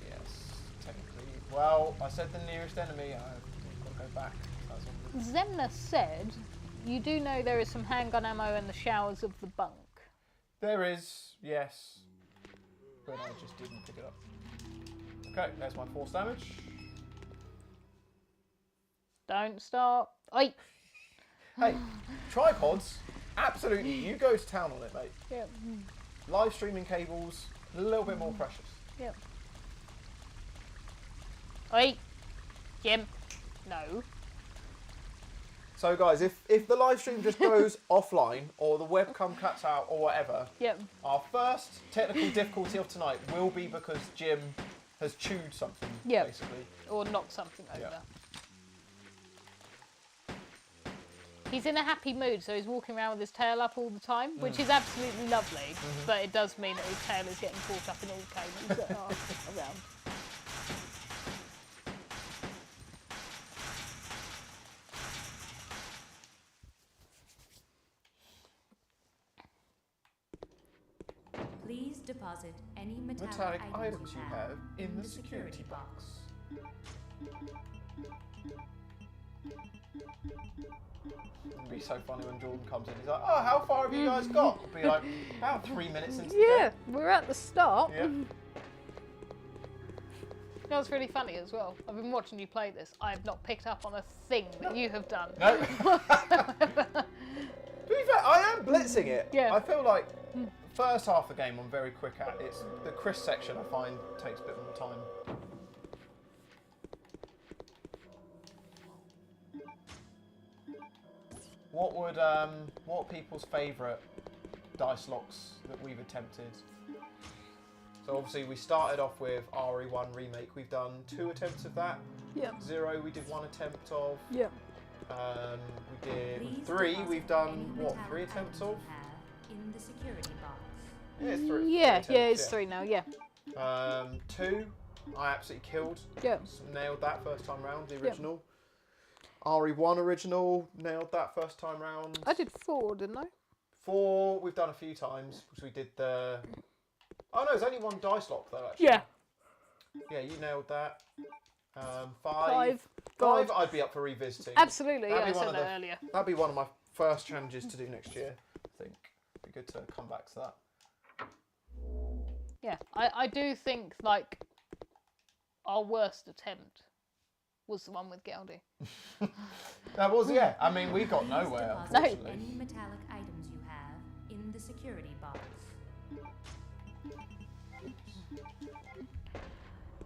Yes, technically. Well, I said the nearest enemy. I've got to go back. That's all. Zemna said, you do know there is some handgun ammo in the showers of the bunk. There is, yes. But I just didn't pick it up. Okay, there's my force damage. Don't stop. Oi. Hey, tripods, absolutely. You go to town on it, mate. Yep. Live streaming cables, a little bit more precious. Yep. Oi. Jim. No. So guys, if the live stream just goes offline or the webcam cuts out or whatever, Yep. our first technical difficulty of tonight will be because Jim has chewed something, Yep. basically. Or knock something over. Yeah. He's in a happy mood, so he's walking around with his tail up all the time, which is absolutely lovely. But it does mean that his tail is getting caught up in all the cables that are around. Please deposit any metallic, Metallic items you have in the security box. It'd be so funny when Jordan comes in. He's like, "Oh, how far have you guys got?" I'll be like, "About 3 minutes into the Yeah, game." we're at the start. Yeah. You know what's really funny as well? I've been watching you play this. I have not picked up on a thing that you have done. No. To be fair, I am blitzing it. Yeah. I feel like first half of the game I'm very quick at. It's the Chris section I find takes a bit more time. What are people's favourite dice locks that we've attempted? So obviously we started off with RE1 Remake. We've done 2 attempts of that. Yep. 0 we did 1 attempt of. Yep. We did Please 3 deposit we've done, any what, metallic 3 attempts items of? you have in the security box. Yeah, it's 3. Yeah, three attempts, it's 3 now, yeah. 2 I absolutely killed. Yeah. Nailed that first time round, the original. RE1 original, nailed that first time round. I did 4, didn't I? 4 we've done a few times, because we did the... Oh no, there's only 1 dice lock though, actually. Yeah. Yeah, you nailed that. 5. 5. 5 I'd be up for revisiting. Absolutely, That'd yeah, I be one said of that earlier. That'd be one of my first challenges to do next year, I think. Be good to come back to that. Yeah, I do think, like, our worst attempt was the one with Geldy. That was, yeah. I mean, we got Please nowhere, deposit unfortunately. any metallic items you have in the security box.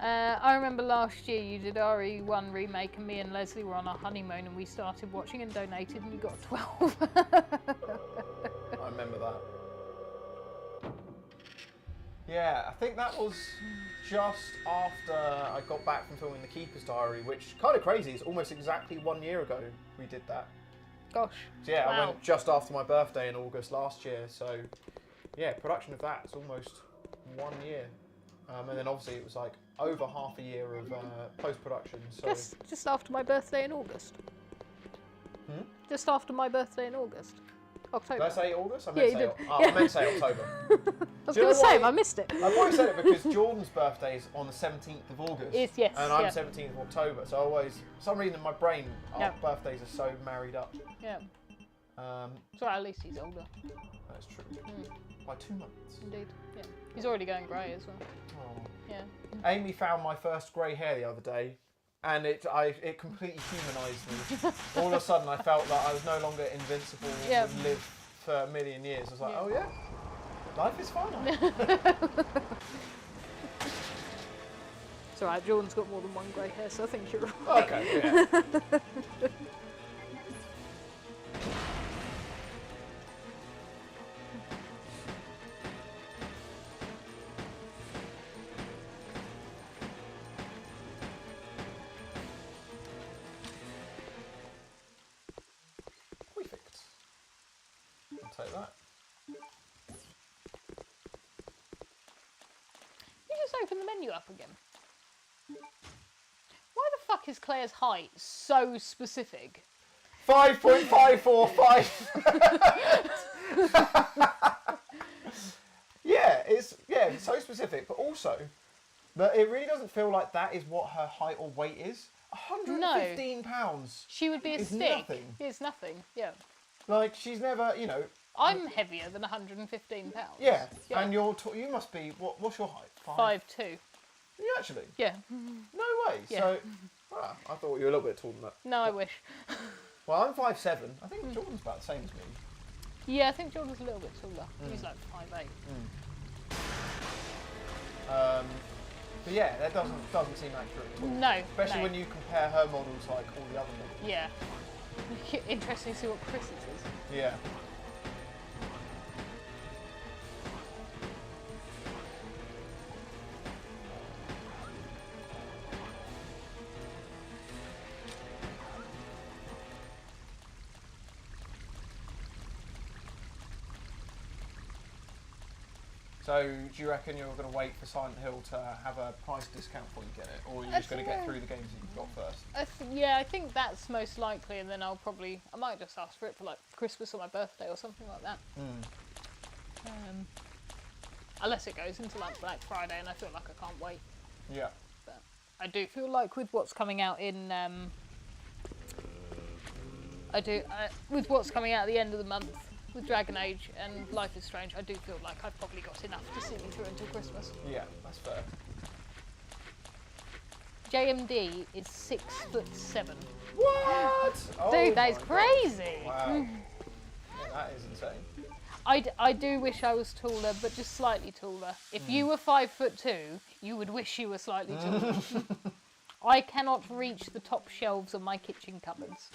I remember last year you did RE1 Remake and me and Leslie were on our honeymoon and we started watching and donated and you got 12. I remember that. Yeah, I think that was just after I got back from filming The Keeper's Diary, which kind of crazy. It's almost exactly 1 year ago we did that. Gosh. So yeah, I Wow. went just after my birthday in August last year. So yeah, production of that is almost 1 year. And then obviously it was like over half a year of post-production. So Just after my birthday in August. Just after my birthday in August. October. did I say August? I Yeah, meant you to did. say, I meant to say October. I was Do you going to know say, why- I missed it. I probably said it because Jordan's birthday is on the 17th of August. Is, yes, And I'm yeah. 17th of October. So I always, for some reason in my brain, our Yeah. birthdays are so married up. Yeah. Um, So at least he's older. that's true. By 2 months. Indeed. Yeah. He's already going grey as well. Oh. Yeah. Amy found my first grey hair the other day, and it completely humanised me. All of a sudden, I felt that I was no longer invincible Yeah. and live for a million years. I was like, Yeah. oh yeah, life is fine. It's alright, Jordan's got more than 1 grey hair, so I think you're right. Okay, yeah. Perfect. I'll take that. You just open the menu up again. Why the fuck is Claire's height so specific? 5.545. it's so specific, but also that it really doesn't feel like that is what her height or weight is. 115 pounds. She would be a It's stick. nothing. It's nothing, yeah. Like she's never, you know. I'm heavier than 115 pounds. Yeah, and you must be. What's your height? 5'2". You actually? Yeah. No way. Yeah. So, I thought you were a little bit taller than that. No, I wish. Well, I'm 5'7". I think Jordan's about the same as me. Yeah, I think Jordan's a little bit taller. He's like 5'8". But yeah, that doesn't seem accurate at all. No. Especially when you compare her models like all the other models. Yeah. Interesting to see what Chris's is. Yeah. So, do you reckon you're going to wait for Silent Hill to have a price discount before you get it? Or are you just going to get through the games that you've got first? Yeah, I think that's most likely, and then I might just ask for it for like Christmas or my birthday or something like that. Unless it goes into like Black Friday and I feel like I can't wait. Yeah. But I do feel like with what's coming out in... with what's coming out at the end of the month, with Dragon Age and Life is Strange, I do feel like I've probably got enough to see me through until Christmas. Yeah, that's fair. JMD is 6'7". What? Dude, that is crazy. Wow. Yeah, that is insane. I do wish I was taller, but just slightly taller. If you were 5'2", you would wish you were slightly taller. I cannot reach the top shelves of my kitchen cupboards.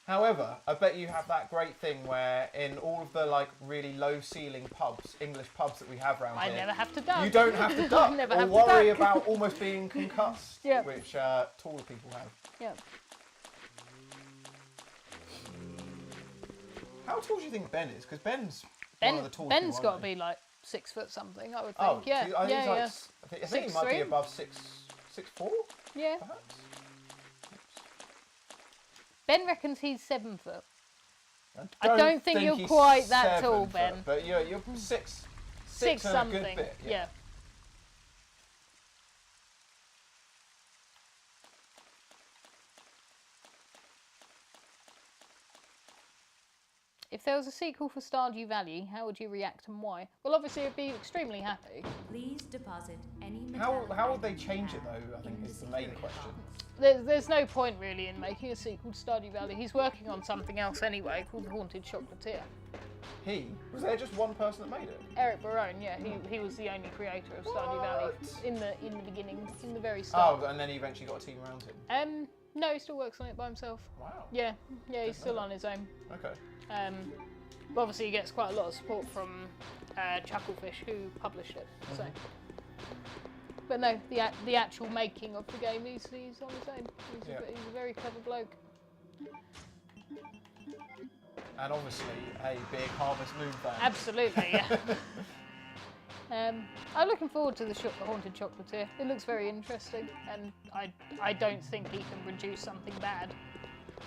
However, I bet you have that great thing where in all of the like really low ceiling pubs, English pubs that we have around here, I never have to duck. you don't have to duck never or have to worry duck. about almost being concussed, Yep. which taller people have. Yeah. How tall do you think Ben is? Because Ben's one of the tallest Ben's people, got to isn't he? be like 6 foot something, I would think. Oh, yeah, so I think he's yeah, like, I think he might be 6'3". above 6'4", yeah. perhaps. Ben reckons he's 7 foot. I don't think you're he's quite that 7 tall, foot, Ben. But you're six Six and something. a good bit. Yeah. If there was a sequel for Stardew Valley, how would you react and why? Well, obviously, I'd be extremely happy. Please deposit any How metallic would they item you change it have though? I think in the is the main security question. box. There's no point really in making a sequel to Stardew Valley. He's working on something else anyway called The Haunted Chocolatier. Was there just one person that made it? Eric Barone, yeah, he was the only creator of Stardew Valley in the beginning, in the very start. Oh, and then he eventually got a team around him. No, he still works on it by himself. Wow. Yeah, he's still on his own. Okay. But obviously he gets quite a lot of support from Chucklefish, who published it. So, but no, the actual making of the game, he's on his own. He's a very clever bloke. And obviously a big Harvest Moon fan. Absolutely, yeah. I'm looking forward to the Haunted Chocolatier. It looks very interesting, and I don't think he can produce something bad.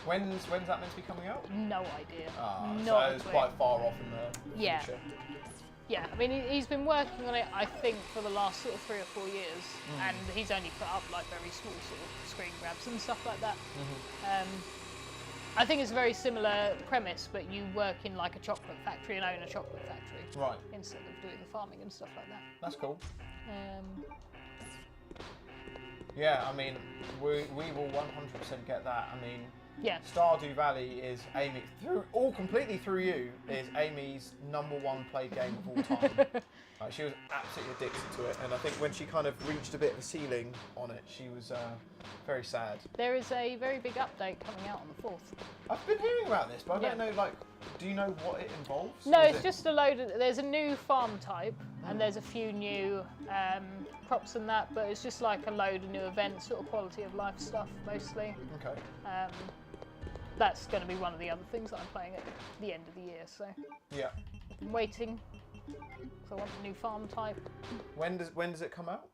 When's that meant to be coming out? No idea. So it's quite far off in the future. Yeah, I mean, he's been working on it, I think, for the last sort of 3 or 4 years, and he's only put up like very small sort of screen grabs and stuff like that. I think it's a very similar premise, but you work in like a chocolate factory and own a chocolate factory, Right. instead of doing the farming and stuff like that. That's cool. Yeah, I mean, we will 100% get that. I mean, yeah, Stardew Valley is Amy completely through you is Amy's #1 played game of all time. She was absolutely addicted to it, and I think when she kind of reached a bit of a ceiling on it, she was very sad. there is a very big update coming out on the 4th. I've been hearing about this, but I don't know. Like, do you know what it involves? No, Or is it's it- just a load of. There's a new farm type, and there's a few new crops and that, but it's just like a load of new events, sort of quality of life stuff mostly. Okay. That's going to be one of the other things that I'm playing at the end of the year. So Yeah. I'm waiting. So I want the new farm type. When does it come out?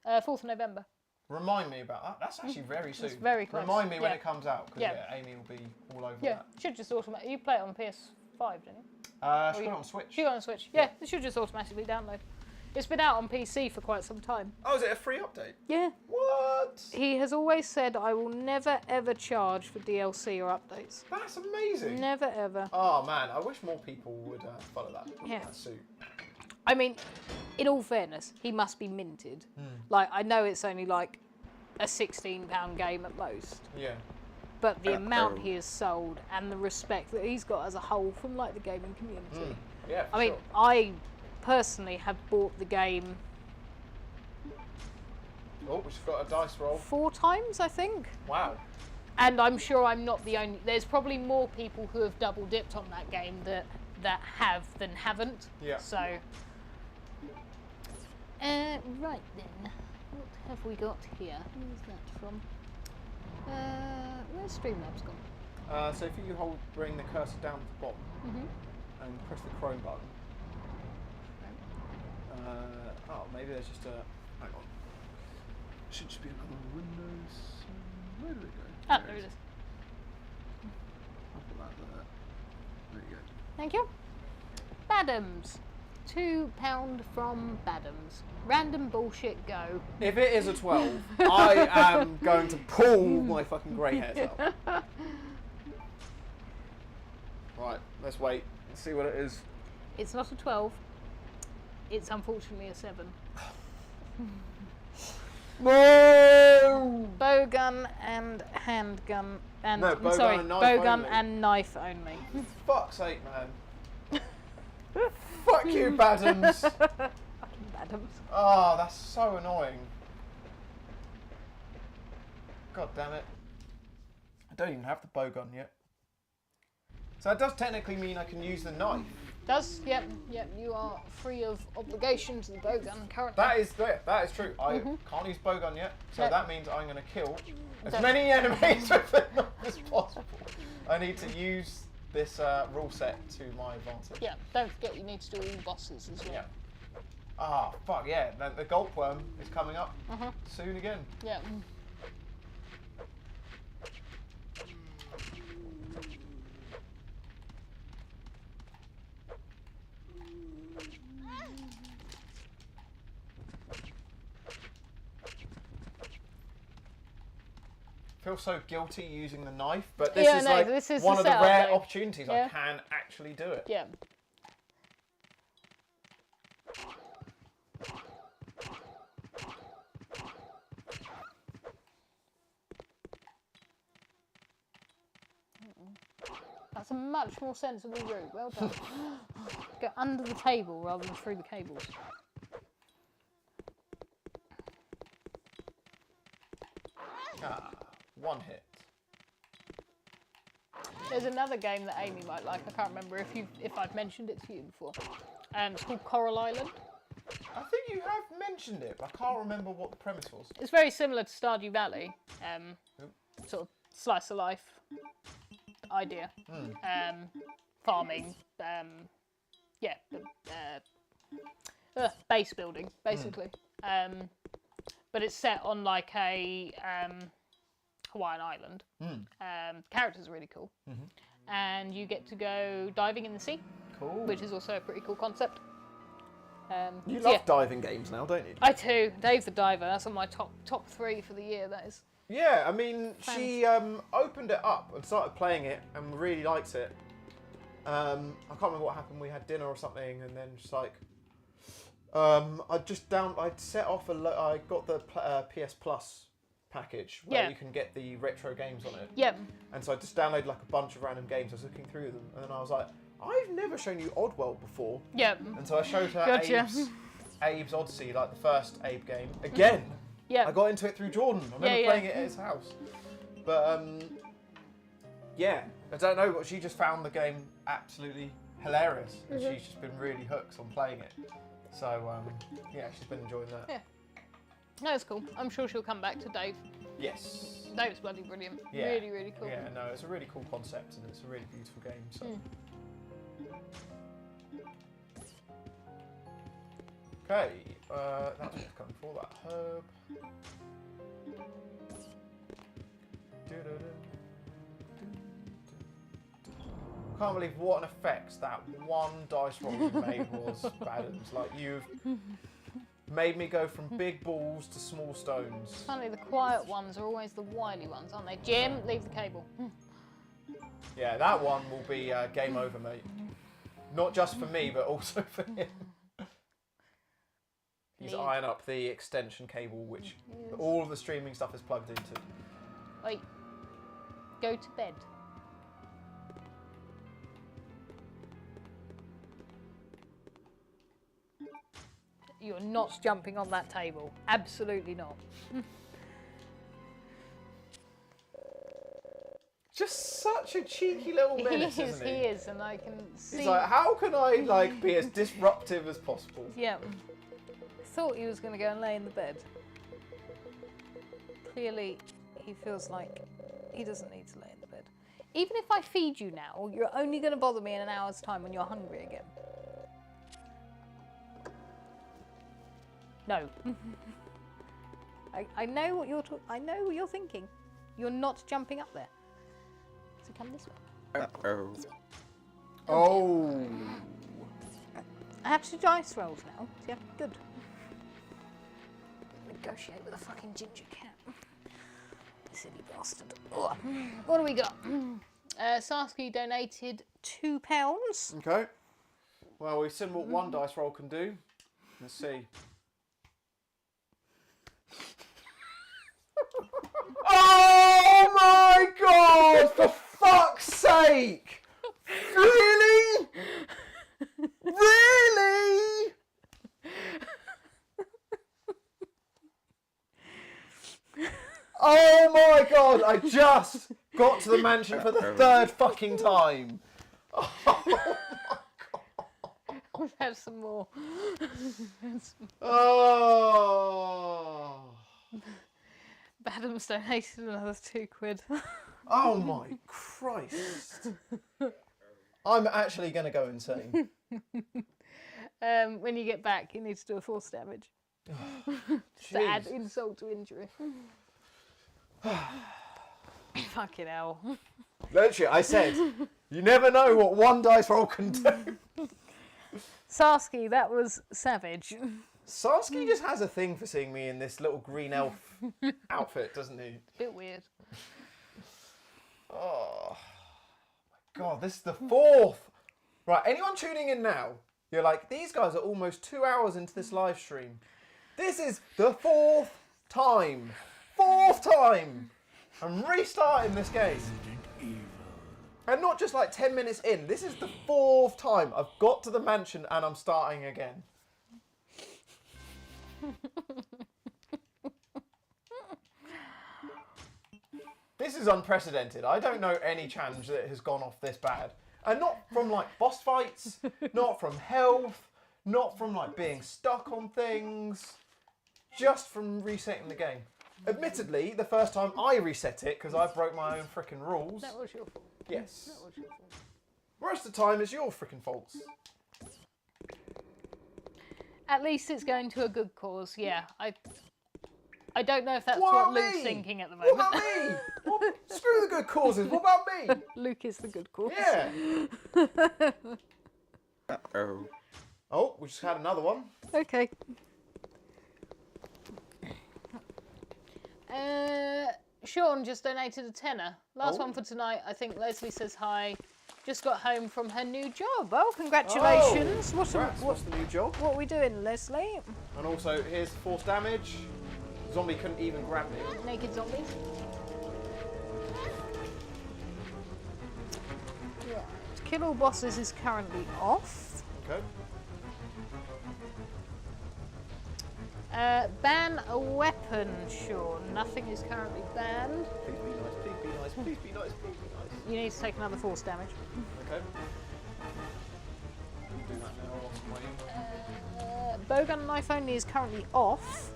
4th of November. Remind me about that. That's actually very soon. It's very close. Remind me when Yeah. it comes out, because Yeah. Amy will be all over Yeah, that. should just automatically. You play it on PS5, didn't you? She got it on Switch. She got it on Switch. Yeah, it should just automatically download. It's been out on PC for quite some time. Oh, is it a free update? Yeah. What? He has always said, I will never ever charge for DLC or updates. That's amazing. Never ever. Oh man, I wish more people would follow that. Yeah. That suit. I mean, in all fairness, he must be minted. Like, I know it's only like a £16 game at most. Yeah. but the amount he has sold and the respect that he's got as a whole from like the gaming community. Yeah, I mean, I personally have bought the game Oh, we've got a dice roll. 4 times, I think. Wow. And I'm sure I'm not the only. There's probably more people who have double dipped on that game that have than haven't. Yeah. So, right then, what have we got here? Where's that from? Where's Streamlabs gone? So if you bring the cursor down to the bottom and press the Chrome button. Oh, maybe there's just a. Hang on. Should just be another Windows. Where did it go? Ah, there it is. I'll put that there. There you go. Thank you. Badams. £2 from Badams. Random bullshit go. If it is a 12, I am going to pull my fucking grey hairs out. Right, let's wait and see what it is. It's not a 12. It's unfortunately a 7. No! Bowgun and handgun and No, bowgun sorry, and knife bowgun only. and knife only. Fuck's sake, man. Fuck you, Badams. Badams. Oh, that's so annoying. God damn it. I don't even have the bowgun yet. So that does technically mean I can use the knife. Yep, you are free of obligation to the bowgun currently. That is true. I can't use bowgun yet, so Yep. that means I'm going to kill as Don't- many enemies with the knife as possible. I need to use this rule set to my advantage. Yeah, don't forget you need to do all the bosses as well. Yeah. Ah, fuck yeah. The gulp worm is coming up soon again. Yeah. Feel so guilty using the knife, but this is the one of the setup, rare though. opportunities I Yeah. can actually do it. Yeah. That's a much more sensible route. Well done. Go under the table rather than through the cables. Ah, one hit. There's another game that Amy might like. I can't remember if I've mentioned it to you before. It's called Coral Island. I think you have mentioned it, but I can't remember what the premise was. It's very similar to Stardew Valley. Sort of slice of life idea. Farming. Base building, basically. But it's set on like a Hawaiian island. Characters are really cool. And you get to go diving in the sea, Cool. which is also a pretty cool concept. You so love yeah. diving games now, don't you? I too. Dave the Diver. That's on my top 3 for the year. That is. Yeah, I mean, she opened it up and started playing it and really liked it. I can't remember what happened. We had dinner or something, and then just like, I'd set off I got the PS Plus package where you can get the retro games on it. Yep. And so I just downloaded like a bunch of random games. I was looking through them, and then I was like, I've never shown you Oddworld before. Yep. And so I showed her Gotcha. Abe's Odyssey, like the first Abe game. Again, Yep. I got into it through Jordan. I remember Yeah. playing it at his house. But yeah, I don't know, but she just found the game absolutely hilarious, and she's just been really hooked on playing it. So yeah, she's been enjoying that. Yeah. No, it's cool. I'm sure she'll come back to Dave. Yes. Dave's bloody brilliant. Yeah. Really, really cool. Yeah, no, it's a really cool concept, and it's a really beautiful game. So. Okay, that's what's coming for that herb. Can't believe what an effect that one dice roll you made was, Badams. Like, you've made me go from big balls to small stones. Funny, the quiet ones are always the wily ones, aren't they? Jim, leave the cable. Yeah, that one will be game over, mate. Not just for me, but also for him. He's eyeing up the extension cable, which all of the streaming stuff is plugged into. Wait. go to bed. You're not jumping on that table. Absolutely not. Just such a cheeky little menace, isn't He is, and I can see. He's like, how can I like be as disruptive as possible? Yeah. Thought he was going to go and lay in the bed. Clearly, he feels like he doesn't need to lay in the bed. Even if I feed you now, you're only going to bother me in an hour's time when you're hungry again. No. I know what you're. I know what you're thinking. You're not jumping up there. So come this way. Oh. I have 2 dice rolls now. Yeah, good. Negotiate with a fucking ginger cat. Silly bastard. Ugh. What do we got? Sarsky donated £2. Okay. Well, we've seen what one dice roll can do. Let's see. Oh my god! For fuck's sake! Really? Really? Oh my god! I just got to the mansion for the 3rd fucking time. We've had some more. Oh. Badham's donated another £2. Oh my Christ. I'm actually going to go insane. When you get back, you need to do a force damage. Just to add insult to injury. Fucking hell. Literally, I said, you never know what one dice roll can do. Sarsky, that was savage. Sarsky just has a thing for seeing me in this little green elf outfit, doesn't he? Bit weird. Oh my god, this is the 4th. Right, anyone tuning in now, you're like, these guys are almost 2 hours into this live stream. This is the 4th time. 4th time. I'm restarting this game. And not just like 10 minutes in. This is the 4th time I've got to the mansion and I'm starting again. This is unprecedented. I don't know any challenge that has gone off this bad. And not from like boss fights, not from health, not from like being stuck on things, just from resetting the game. Admittedly, the first time I reset it because I broke my own frickin' rules. That was your fault. Yes. That was your fault. Rest of the time it's your frickin' faults. At least it's going to a good cause, yeah. I don't know if that's What what about Luke's me? thinking at the What moment. about me? What? Screw the good causes. What about me? Luke is the good cause. Yeah. Oh, we just had another one. Okay. Sean just donated a tenner. Last one for tonight. I think Leslie says hi. Just got home from her new job. Oh, congratulations. Oh, congrats. What's the new job? What are we doing, Leslie? And also, here's force damage. Zombie couldn't even grab me. Naked zombies. Right. Kill all bosses is currently off. Okay. Ban a weapon, Sean. Nothing is currently banned. Please be nice, please be nice, please be nice, please be nice. You need to take another force damage. Okay. Do that now. Bowgun Knife only is currently off.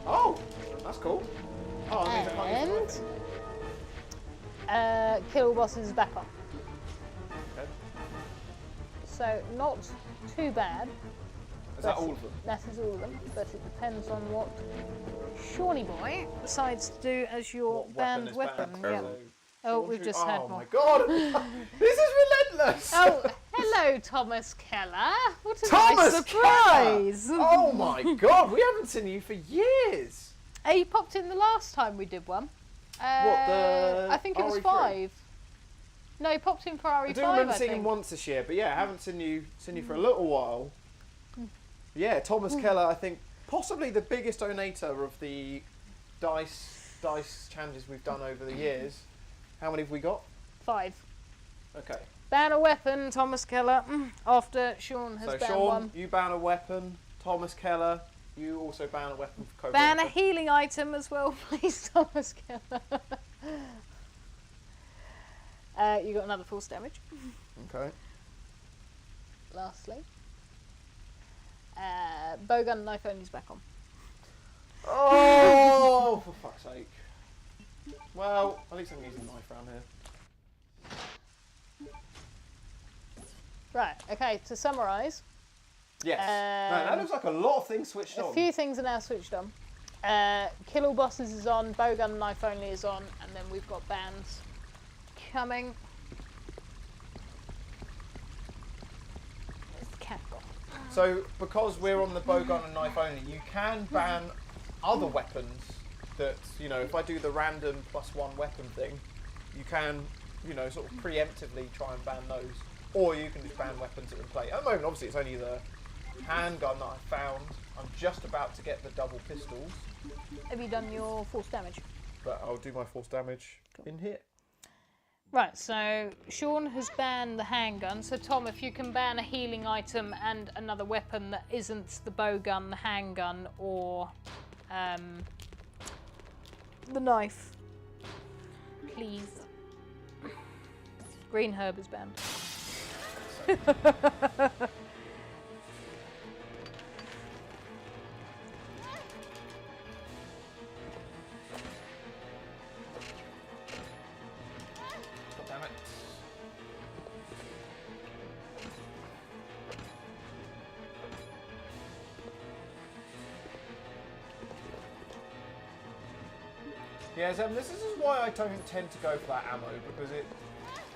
Oh, that's cool. Oh, that means I can't use the And kill bosses is back on. Okay. So not too bad. Is that all of them? That is all of them, but it depends on what Shawnee Boy decides to do as your What banned is weapon. banned? Yeah. Oh, we've just had Oh more. my god! This is relentless! Oh, hello, Thomas Keller. What a Thomas nice surprise! Keller! Oh my god, we haven't seen you for years! He popped in the last time we did one. I think it was RE3? 5. No, he popped in for RE5. I do remember I seeing him think. once this year, but yeah, I haven't seen you for a little while. Yeah, Thomas Keller, I think possibly the biggest donator of the dice challenges we've done over the years. How many have we got? 5. Okay. Ban a weapon, Thomas Keller, after Sean has So banned Sean, one. you ban a weapon. Thomas Keller, you also ban a weapon for Ban a Veronica. healing item as well, please, Thomas Keller. You got another force damage. Okay. Lastly, Bowgun Knife only's back on. Oh, for fuck's sake. Well, at least I'm using a knife around here. Right, okay, to summarise. Yes. Man, that looks like a lot of things switched A on. few things are now switched on. Kill all bosses is on, Bowgun Knife only is on, and then we've got bans coming. Where's the cat gone? So, because we're on the bowgun and knife only, you can ban other weapons that, you know, if I do the random +1 weapon thing, you can, you know, sort of preemptively try and ban those. Or you can just ban weapons that are in play. At the moment, obviously, it's only the handgun that I found. I'm just about to get the double pistols, Have you done your force damage? but I'll do my force damage in here. Right, so Sean has banned the handgun. So Tom, if you can ban a healing item and another weapon that isn't the bowgun, the handgun, or the knife, please. Green herb is banned. God damn it. Yeah, Zem, this is why I don't tend to go for that ammo, because it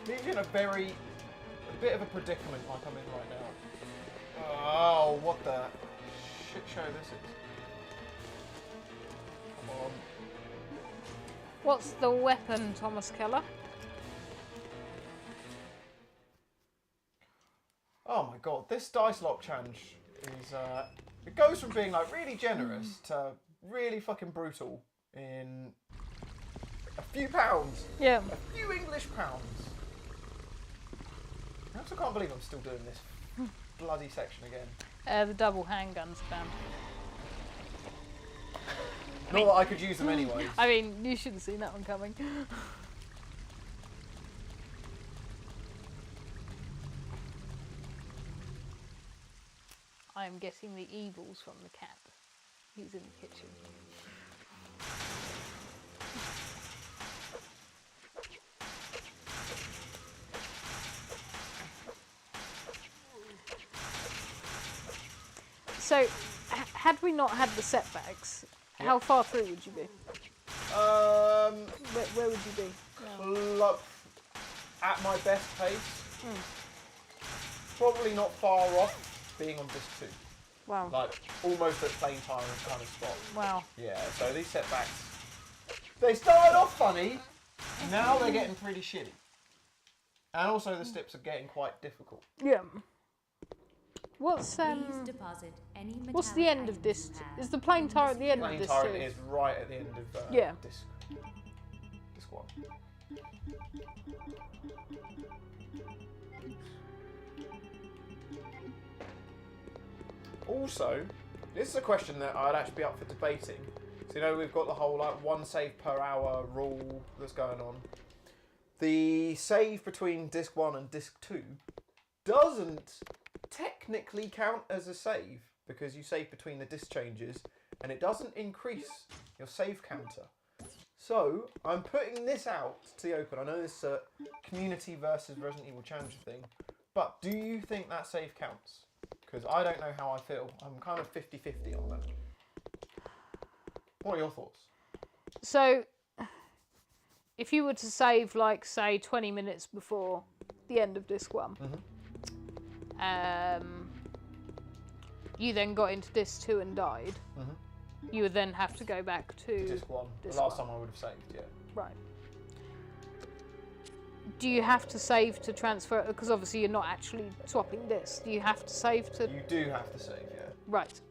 leaves you in a bit of a predicament like I'm in right now. Oh, what the shit show this is. Come on. What's the weapon, Thomas Keller? Oh my god, this dice lock challenge is, it goes from being like really generous to really fucking brutal in a few pounds. Yeah. A few English pounds. I also can't believe I'm still doing this bloody section again. The double handgun's banned. Not that I could use them anyway. I mean, you should have seen that one coming. I am getting the evils from the cat. He's in the kitchen. So, had we not had the setbacks, how far through would you be? Where would you be? At my best pace, probably not far off being on disc 2. Wow. Like, almost at plain tyrant kind of spot. Wow. Yeah, so these setbacks, they started off funny, now they're getting pretty shitty. And also the steps are getting quite difficult. Yeah. What's Please deposit any what's the metallic end of items this? you have Is the plain in tyrant the end of Plain this tyrant too? is right at the end of Yeah. disc 1. Also, this is a question that I'd actually be up for debating. So, you know, we've got the whole like 1 save per hour rule that's going on. The save between disc 1 and disc 2 doesn't technically count as a save because you save between the disc changes and it doesn't increase your save counter. So, I'm putting this out to the open. I know this is a community versus Resident Evil Challenger thing, but do you think that save counts? Because I don't know how I feel. I'm kind of 50-50 on that. What are your thoughts? So, if you were to save, like, say, 20 minutes before the end of disc 1, you then got into disc 2 and died, you would then have to go back to Disc 1. The disc last 1. time I would have saved, yeah. Right. Do you have to save to transfer? Because obviously you're not actually swapping discs. Do you have to save to? You do have to save, yeah. Right.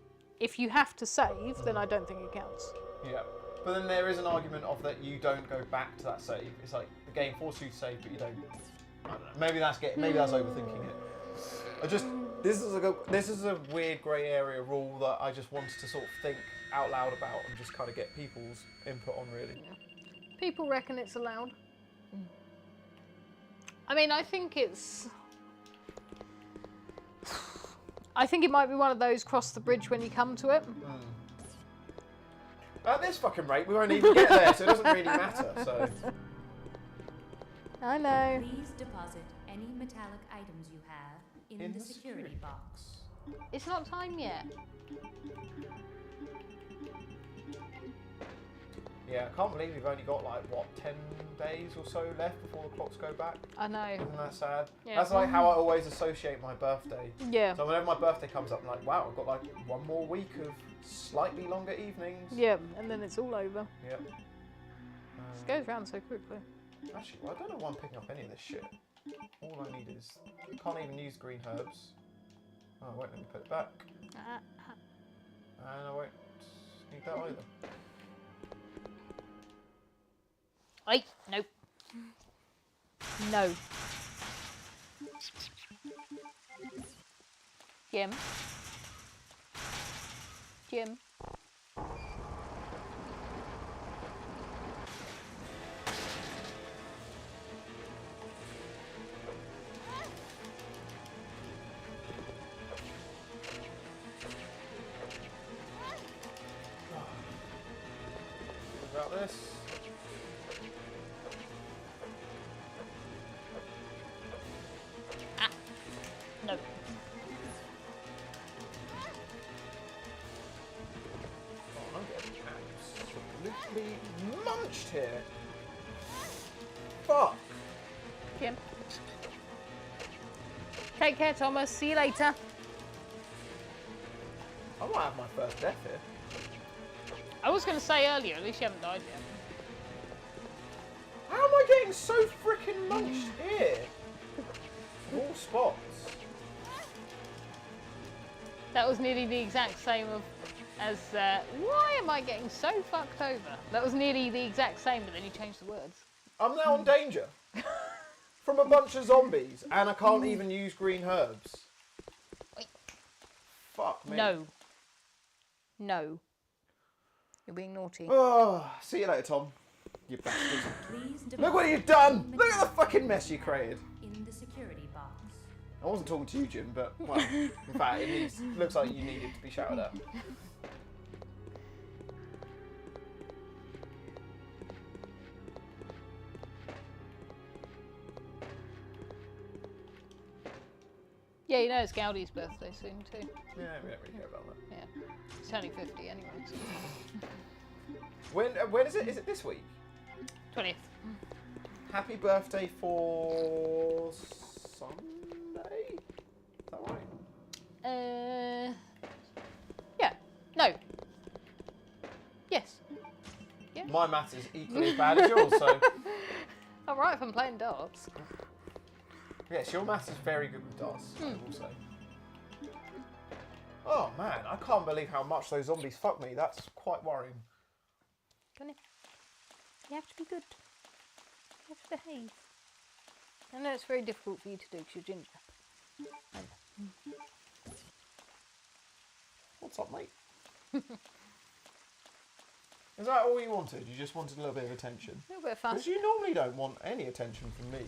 If you have to save, then I don't think it counts. Yeah. But then there is an argument of that you don't go back to that save. It's like the game forces you to save, but you don't. I don't know. Maybe that's overthinking it. This is a weird grey area rule that I just wanted to sort of think out loud about and just kind of get people's input on, really. People reckon it's allowed. I mean, I think it's... I think it might be one of those cross the bridge when you come to it. At this fucking rate, we won't even get there, so it doesn't really matter, so... I know. Please deposit any metallic items you have in the security box. It's not time yet. Yeah, I can't believe we've only got like, what, 10 days or so left before the clocks go back? I know. Isn't that sad? Yeah. That's like how I always associate my birthday. Yeah. So whenever my birthday comes up, I'm like, wow, I've got like one more week of slightly longer evenings. Yeah, and then it's all over. Yep. It goes round so quickly. Actually, well, I don't know why I'm picking up any of this shit. All I need is... Can't even use green herbs. Oh, I won't let me put it back. And I won't need that either. Wait, no. No. Jim. Jim. About this. No. Oh, I'm getting absolutely munched here. Fuck. Jim. Take care, Thomas. See you later. I might have my first death here. I was going to say earlier, at least you haven't died yet. How am I getting so freaking munched here? Of all spots. That was nearly the exact same as, why am I getting so fucked over? That was nearly the exact same, but then you changed the words. I'm now in danger. From a bunch of zombies, and I can't even use green herbs. Wait. Fuck me. No. No. You're being naughty. Oh, see you later, Tom. You bastard. Please deposit Look what you've done! Look at the fucking mess you created. in the security box. I wasn't talking to you, Jim, but, well, in fact, it looks like you needed to be shouted at. Yeah, you know it's Gaudi's birthday soon too. Yeah, we don't really care about that. Yeah. He's turning 50 anyway. So. When is it? Is it this week? 20th. Happy birthday for Sunday? Is that right? Yeah. No. Yes. Yeah. My maths is equally as bad as yours, so... Alright if I'm playing darts. Yes, your maths is very good with darts, I will say. Oh man, I can't believe how much those zombies fuck me. That's quite worrying. Come on. You have to be good. You have to behave. I know it's very difficult for you to do because you're ginger. I know. What's up, mate? Is that all you wanted? You just wanted a little bit of attention? A little bit of fuss. Because you normally don't want any attention from me.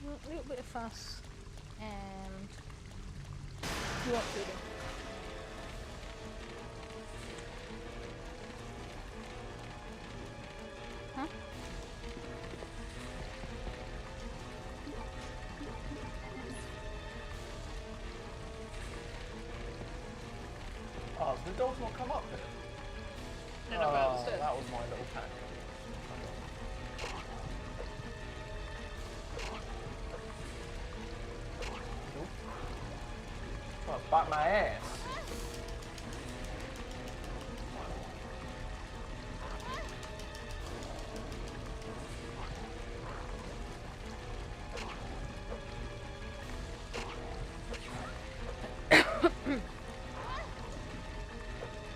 A little bit of fuss. And... You want food. Huh? Oh, so the dog's not come up here? They're not going upstairs. That was my little pack. Well, back my ass.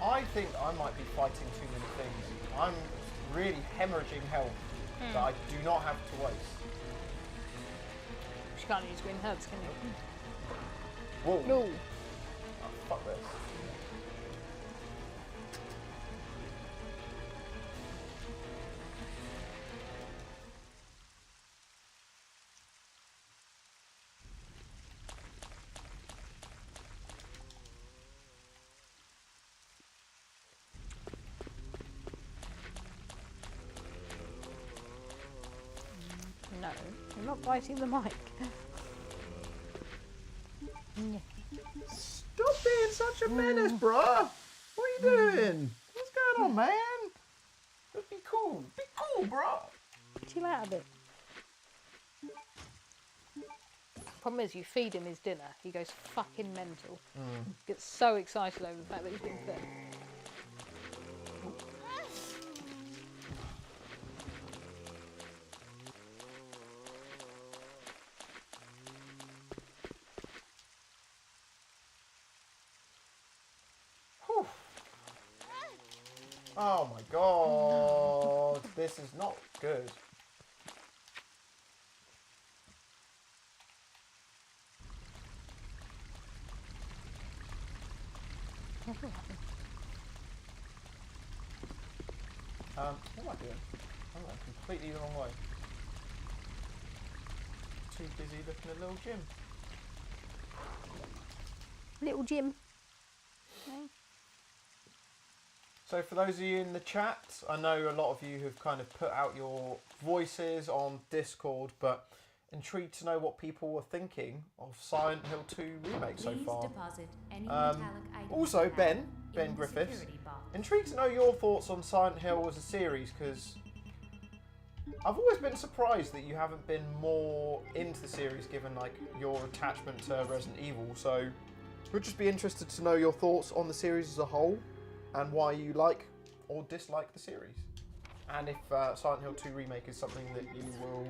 I think I might be fighting too many things. I'm really hemorrhaging health. that I do not have to waste. You can't use green herbs, can you? Whoa. No. Oh, fuck this. No, you're not biting the mic. Stop being such a menace, bruh! What are you doing? What's going on, man? Just be cool. Be cool, bruh! Chill out a bit. Problem is, you feed him his dinner, he goes fucking mental. Gets so excited over the fact that he's been fed. Whew. Oh my god, this is not good. What am I doing? I'm going completely the wrong way. Too busy looking at little Jim. Little Jim. So for those of you in the chat, I know a lot of you have kind of put out your voices on Discord, but intrigued to know what people were thinking of Silent Hill 2 Remake so Please far. deposit any metallic items Also, you have Ben in the Griffiths, security box. intrigued to know your thoughts on Silent Hill as a series, because I've always been surprised that you haven't been more into the series given like your attachment to Resident Evil, so would just be interested to know your thoughts on the series as a whole and why you like or dislike the series. And if Silent Hill 2 Remake is something that you will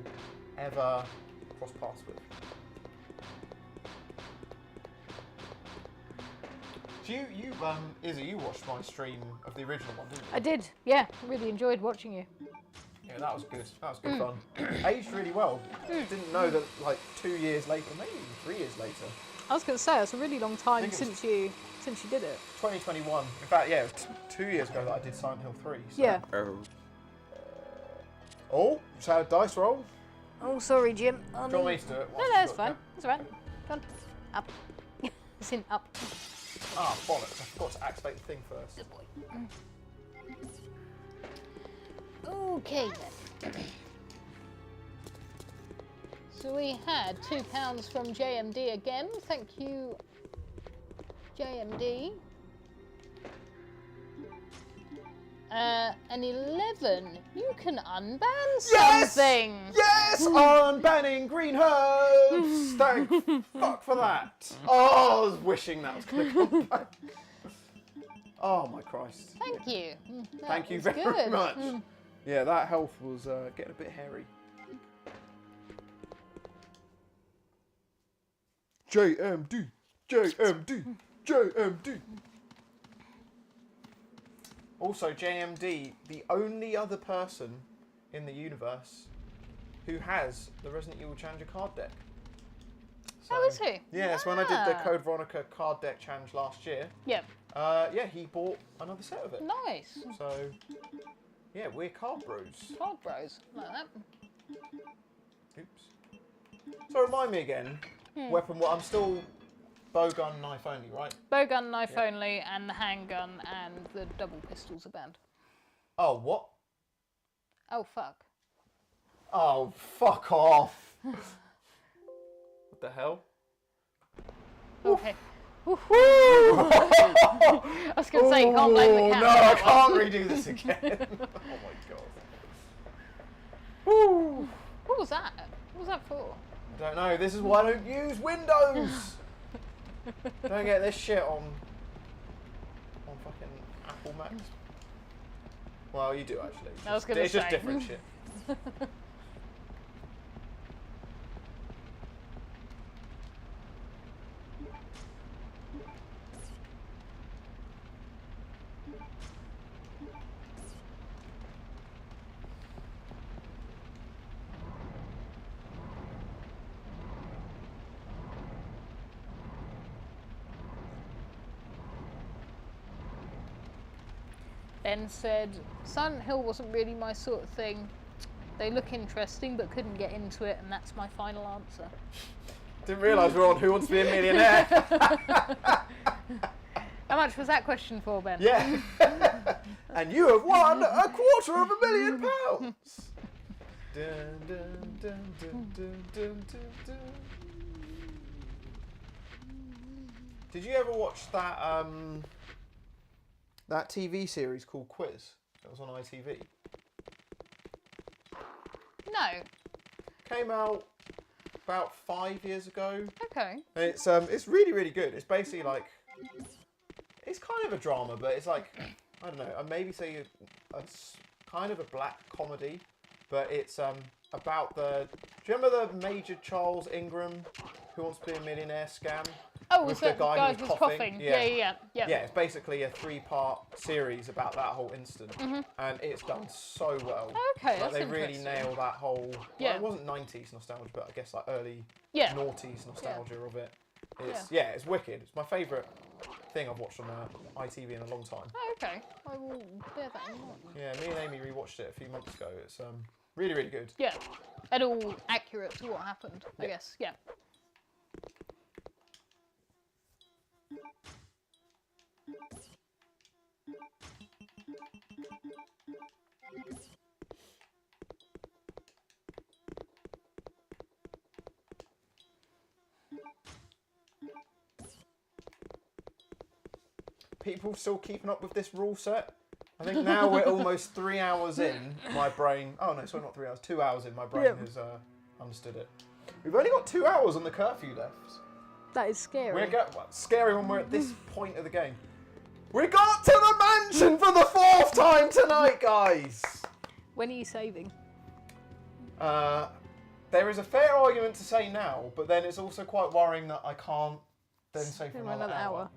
ever cross paths with. So Izzy, you watched my stream of the original one, didn't you? I did, yeah. Really enjoyed watching you. Yeah, that was good. That was good fun. Aged really well. Didn't know that like 2 years later, maybe even 3 years later. I was going to say, it's a really long time think since you did it. 2021. In fact, yeah, 2 years ago that I did Silent Hill 3. So. Yeah. Oh, just had a dice roll. Oh, sorry, Jim. Do you want me to do it? No, it's fine. It's alright. Come on. Up. It's in up. Ah, bollocks. I forgot to activate the thing first. Good boy. Okay then. So we had £2 from JMD again. Thank you, JMD. An 11. You can unban something. Yes! Unbanning green herbs! Thank fuck for that. Oh, I was wishing that was going to come back. Oh my Christ. Thank you. Thank you was very good. much. Yeah, that health was getting a bit hairy. JMD, JMD, JMD. Also, JMD, the only other person in the universe who has the Resident Evil Challenger card deck. So, Oh, is he? Yes, when I did the Code Veronica card deck challenge last year, Yep. yeah, he bought another set of it. Nice. So, yeah, we're card bros. Card bros. Like that. Oops. So remind me again, weapon. I'm still bowgun knife only, right? Bowgun knife only, and the handgun and the double pistols are banned. Oh, what? Oh fuck. Oh, fuck off. What the hell? Okay. I was going to say, you can't blame the cat. No, I can't redo this again. Oh my god. Woo. What was that? What was that for? I don't know. This is why I don't use Windows. Don't get this shit on fucking Apple Macs. Well, you do actually. I was gonna It's just say. different shit. Ben said, Silent Hill wasn't really my sort of thing. They look interesting but couldn't get into it, and that's my final answer. Didn't realise we're on Who Wants to Be a Millionaire. How much was that question for, Ben? Yeah. And you have won £250,000. Dun, dun, dun, dun, dun, dun, dun, dun. Did you ever watch that that TV series called Quiz? That was on ITV. No. Came out about 5 years ago. Okay. And it's really, really good. It's basically like, it's kind of a drama, but it's like, I don't know, I'd maybe say it's kind of a black comedy, but it's about do you remember the Major Charles Ingram Who Wants to Be a Millionaire scam? Oh, With was that the guy who who was was coughing? Yeah. Yeah, it's basically a 3-part series about that whole incident, and it's done so well. Okay, like, that's they really interesting. nail that whole. Yeah. Well, it wasn't 90s nostalgia, but I guess like early Yeah. noughties nostalgia of it. It's it's wicked. It's my favourite thing I've watched on ITV in a long time. Oh, okay. I will bear that in mind. Yeah, me and Amy rewatched it a few months ago. It's really, really good. Yeah. And all accurate to what happened, I guess. Yeah. People still keeping up with this rule set? I think now we're almost 3 hours in, my brain... Oh no, sorry, not 3 hours. 2 hours in, my brain has understood it. We've only got 2 hours on the curfew left. That is scary. Scary when we're at this point of the game. We got to the mansion for the 4th time tonight, guys! When are you saving? There is a fair argument to say now, but then it's also quite worrying that I can't then save for another hour.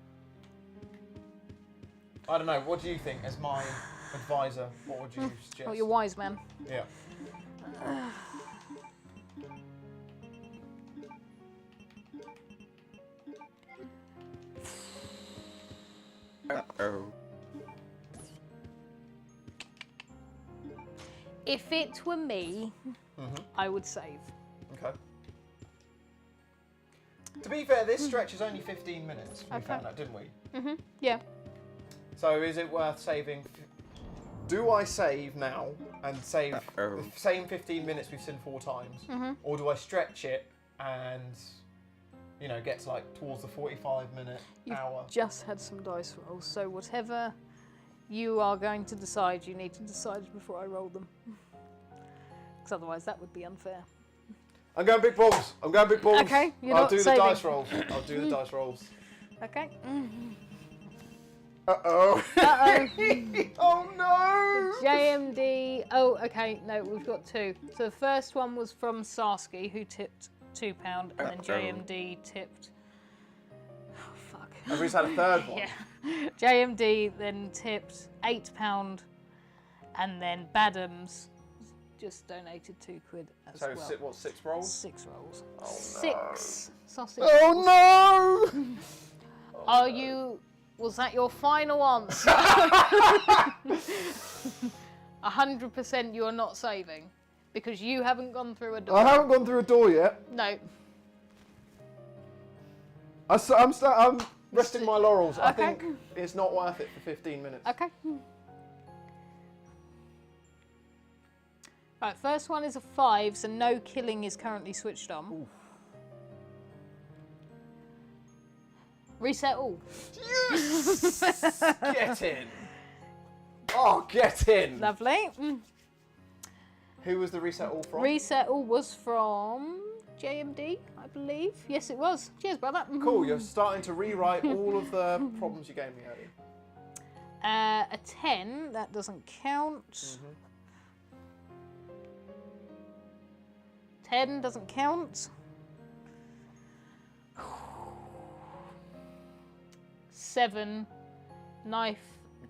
I don't know, what do you think as my advisor? What would you suggest? Oh, you're wise, man. Yeah. Uh-oh. If it were me, I would save. Okay. To be fair, this stretch is only 15 minutes. We found out, didn't we? Yeah. So is it worth saving? Do I save now and save the same 15 minutes we've seen 4 times? Or do I stretch it and, you know, get to like towards the 45-minute hour? Just had some dice rolls, so whatever you are going to decide, you need to decide before I roll them. Because otherwise that would be unfair. I'm going big balls. I'm going big balls. Okay, you're I'll not do saving. the dice rolls. I'll do the dice rolls. Okay. Uh-oh. Uh-oh. Oh no! JMD. Oh, okay. No, we've got 2. So the first one was from Sarsky, who tipped £2, and then JMD tipped. Oh, fuck. And we've had a third one. Yeah. JMD then tipped £8, and then Badams just donated £2 as So well. what, 6 rolls? 6 rolls. Oh, 6 sausage. Oh no! Are you? Was that your final answer? 100% you are not saving because you haven't gone through a door. I haven't gone through a door yet. No. I'm resting my laurels. I Okay. think it's not worth it for 15 minutes. Okay. Right, first one is a 5, so no killing is currently switched on. Oof. Reset all. Yes! Get in! Oh, get in! Lovely. Who was the reset all from? Reset all was from JMD, I believe. Yes, it was. Cheers, brother. Cool, you're starting to rewrite all of the problems you gave me earlier. A 10, that doesn't count. 10 doesn't count. 7, knife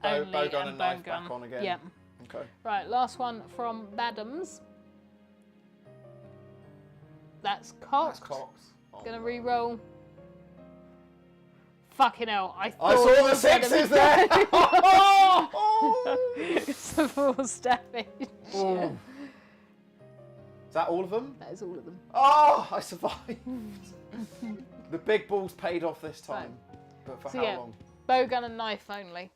only, Bowgun and and knife bowgun. back on again. Yeah. Okay. Right, last one from Badams. That's cocked. That's Cox. Oh, Gonna re-roll. Fucking hell! I I thought saw it the was gonna be- sixes there! force damage. Oh. Is that all of them? That is all of them. Oh, I survived. The big balls paid off this time. But for So how yeah, long? bowgun and knife only.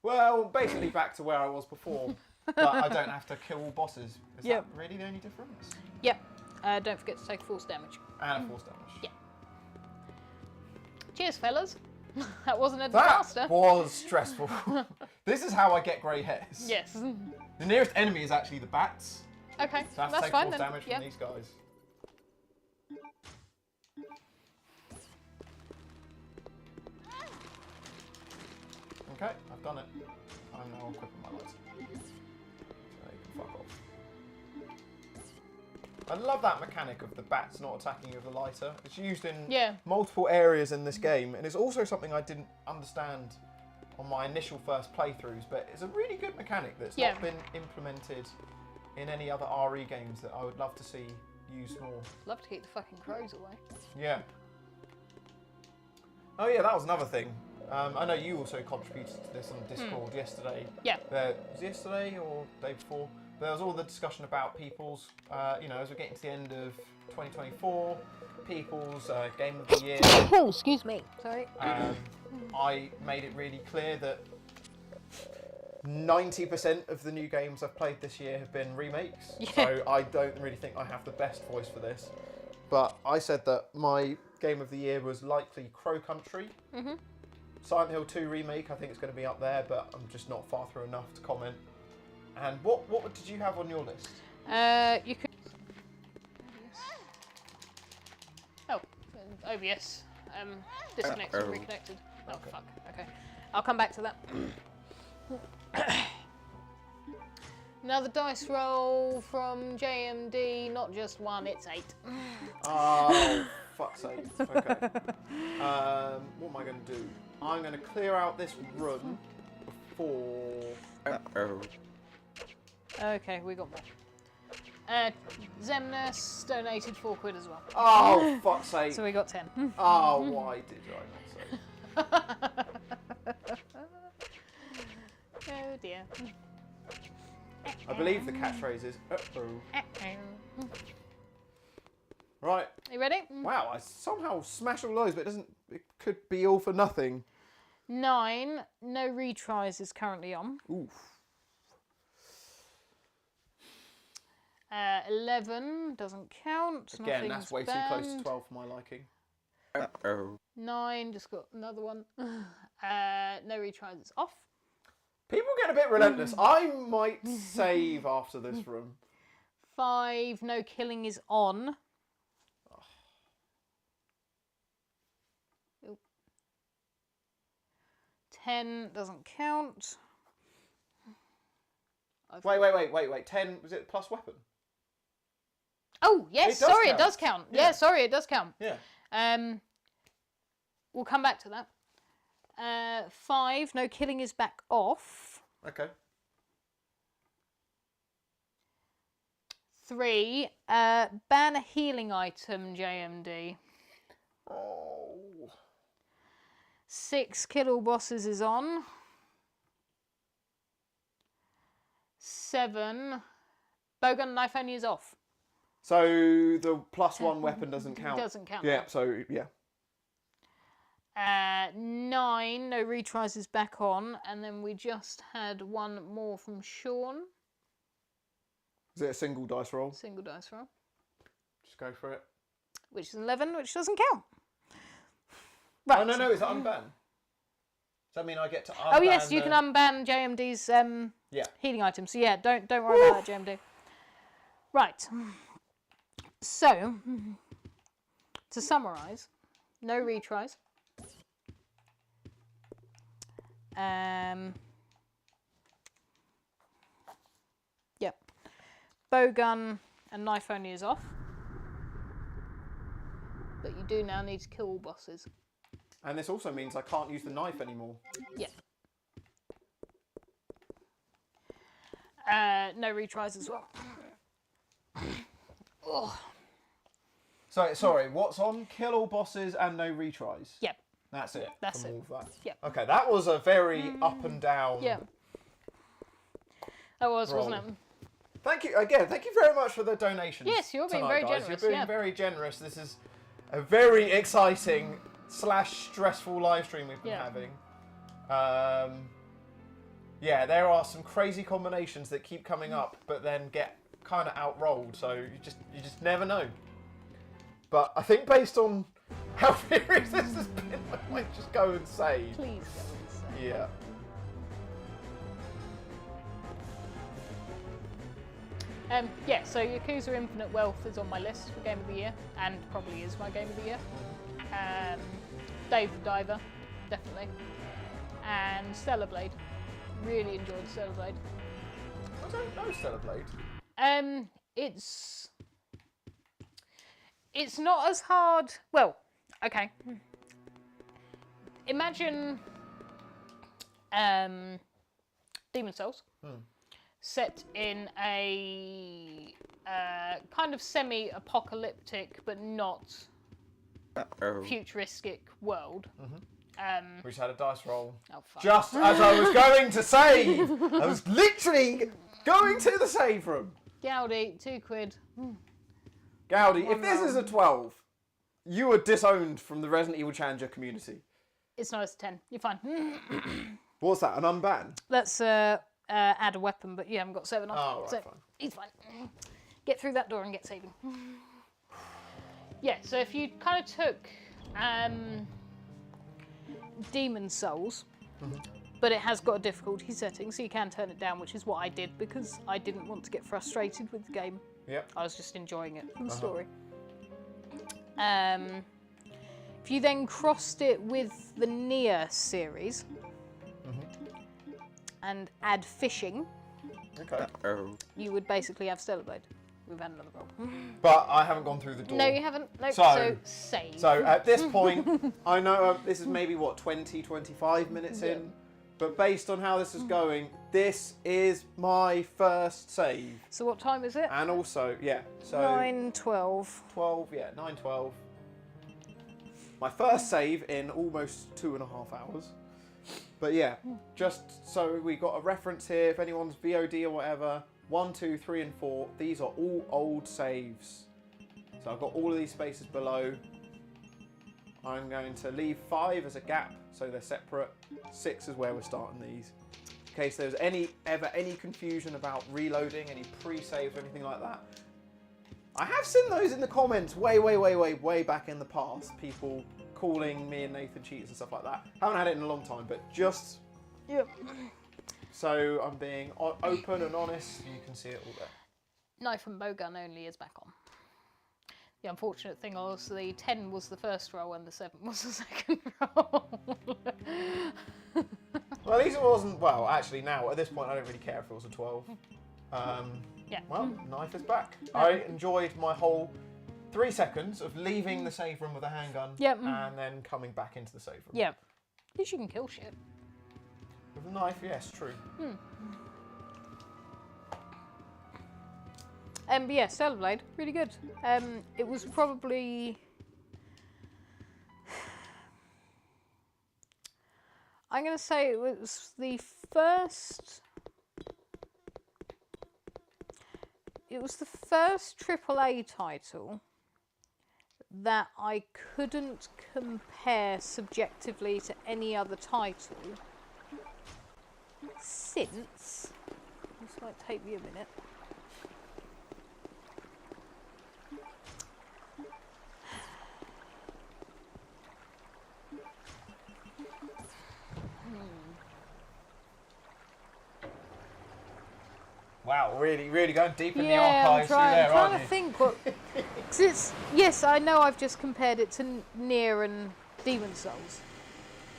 Well, basically back to where I was before. But I don't have to kill all bosses. Is Yep. that really the only difference? Yep. Don't forget to take force damage. And a force damage. Yeah. Cheers, fellas. That wasn't a That disaster. was stressful. This is how I get grey hairs. Yes. The nearest enemy is actually the bats. Okay, So I have to that's take fine force then. damage Yeah. from these guys. Okay, I've done it. I'm now equipping my lights. So you can fuck off. I love that mechanic of the bats not attacking you with the lighter. It's used in multiple areas in this game, and it's also something I didn't understand on my initial first playthroughs, but it's a really good mechanic that's not been implemented in any other RE games that I would love to see used more. Love to keep the fucking crows away. Yeah. Oh yeah, that was another thing. I know you also contributed to this on Discord yesterday. Yeah. Was it yesterday or the day before? There was all the discussion about people's, as we're getting to the end of 2024, people's Game of the Year. Oh, excuse me. Sorry. I made it really clear that 90% of the new games I've played this year have been remakes. Yeah. So I don't really think I have the best voice for this. But I said that my Game of the Year was likely Crow Country. Mm-hmm. Silent Hill 2 remake, I think it's going to be up there, but I'm just not far through enough to comment. And what did you have on your list? You could. Oh, OBS. Disconnected and reconnected. Oh, Okay. fuck. Okay. I'll come back to that. Another dice roll from JMD, not just one, it's 8. Oh, fuck's sake. Okay. What am I going to do? I'm going to clear out this room before... Okay, we got more. Zemnus donated 4 quid as well. Oh, fuck's sake. So we got 10. Oh, why did I not say? Oh dear. I believe the catchphrase is, uh-oh. Right. You ready? Wow, I somehow smashed all those, but it could be all for nothing. 9, no retries is currently on. Oof. 11 doesn't count. Again, that's way too close to 12 for my liking. 9, just got another one. No retries is off. People get a bit relentless. I might save after this room. 5, no killing is on. Oh. 10 doesn't count. Wait. 10, was it plus weapon? Oh, yes, It does sorry, count. it does count. Yeah. Yeah, sorry, it does count. Yeah. We'll come back to that. 5, no killing is back off. Okay. 3, ban a healing item, JMD. Oh. 6, kill all bosses is on. 7, bowgun knife only is off. So the plus 1 weapon doesn't count. Doesn't count. Yeah, so yeah. 9, no retries is back on, and then we just had one more from Sean. Is it a single dice roll? Single dice roll. Just go for it. Which is 11, which doesn't count. Right. Oh, no, it's unban. Does that mean I get to unban? Oh yes, you can unban JMD's healing items. So yeah, don't worry about that, JMD. Right. So, to summarise, no retries. Yep. Bowgun and knife only is off. But you do now need to kill all bosses. And this also means I can't use the knife anymore. Yeah. No retries as well. Oh. So, sorry, what's on? Kill all bosses and no retries? Yep. That's it? That's from it. all of that? Yep. Okay, that was a very up and down. Yeah. That was, roll. wasn't it? Thank you again. Thank you very much for the donations. Yes, you're being tonight, very guys. generous, You're being yeah. very generous. This is a very exciting / stressful live stream we've been having. Yeah, there are some crazy combinations that keep coming up, but then get kind of outrolled. So you just never know. But I think based on how furious this has been, I might just go and save. Please go and say. Yeah. Yeah, so Yakuza Infinite Wealth is on my list for Game of the Year, and probably is my Game of the Year. Dave the Diver, definitely. And Stellar Blade. Really enjoyed Stellar Blade. I don't know Stellar Blade. It's not as hard. Well, okay. Imagine Demon Souls set in a kind of semi-apocalyptic but not futuristic world. We just had a dice roll. Oh, fuck. Just as I was going to save! I was literally going to the save room. Gaudi, £2. Gaudi, One if this roll. is a 12, you are disowned from the Resident Evil Challenger community. It's not as a 10. You're fine. What's that, an unban? Let's add a weapon, but you haven't got 7 on. Oh, right, so fine. he's fine. Get through that door and get saving. Yeah, so if you kind of took Demon Souls, but it has got a difficulty setting, so you can turn it down, which is what I did because I didn't want to get frustrated with the game. Yep. I was just enjoying it for the story. If you then crossed it with the Nier series and add fishing, Okay. you would basically have Stellar Blade. We've had another roll. But I haven't gone through the door. No, you haven't. No, So- so save. So at this point, I know this is maybe, 20, 25 minutes in. But based on how this is going, this is my first save. So what time is it? And also, yeah, so 9:12. 12, yeah, 9:12. My first save in almost 2.5 hours. But yeah, just so we got a reference here, if anyone's VOD or whatever, 1, 2, 3, and 4, these are all old saves. So I've got all of these spaces below. I'm going to leave 5 as a gap, so they're separate. 6 is where we're starting these. In case there's ever any confusion about reloading, any pre-saves or anything like that. I have seen those in the comments way back in the past. People calling me and Nathan cheaters and stuff like that. Haven't had it in a long time, but just... Yep. So I'm being open and honest. You can see it all there. Knife and bowgun only is back on. The unfortunate thing was the 10 was the first roll and the 7 was the second roll. Well, at least it wasn't... Well, actually now, at this point, I don't really care if it was a 12. Yeah. Well, knife is back. I enjoyed my whole 3 seconds of leaving the save room with a handgun and then coming back into the save room. Yeah. At least you can kill shit. With a knife, yes, true. But yeah, Stellar Blade, really good. It was probably... I'm going to say it was the first... It was the first AAA title that I couldn't compare subjectively to any other title since... This might take me a minute. Wow, really going deep in the Yeah, archives I'm there, trying aren't to you? think what. 'Cause it's, yes, I know I've just compared it to Nier and Demon Souls,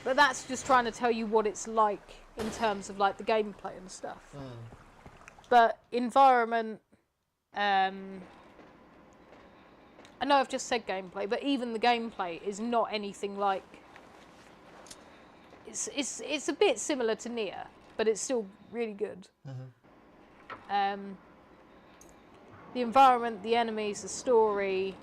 but that's just trying to tell you what it's like in terms of like the gameplay and stuff. But environment, I know I've just said gameplay, but even the gameplay is not anything like. It's a bit similar to Nier, but it's still really good. The environment, the enemies, the story,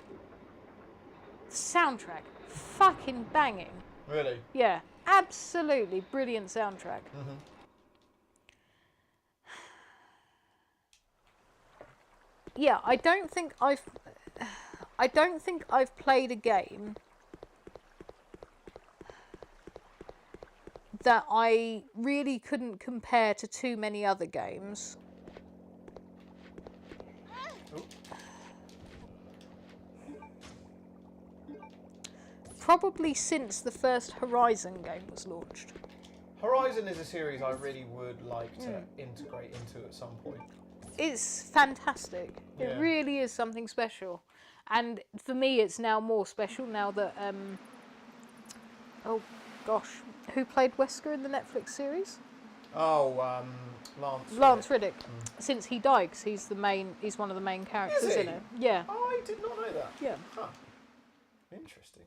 the soundtrack, fucking banging. Really? Yeah, absolutely brilliant soundtrack. yeah, I don't think I've played a game that I really couldn't compare to too many other games. Probably since the first Horizon game was launched. Horizon is a series I really would like to integrate into at some point. It's fantastic. Yeah. It really is something special. And for me, it's now more special now that, oh gosh, who played Wesker in the Netflix series? Oh, Lance. Lance Reddick. Since he died, 'cause he's one of the main characters Is he? in it. Yeah. I did not know that. Yeah. Huh. Interesting.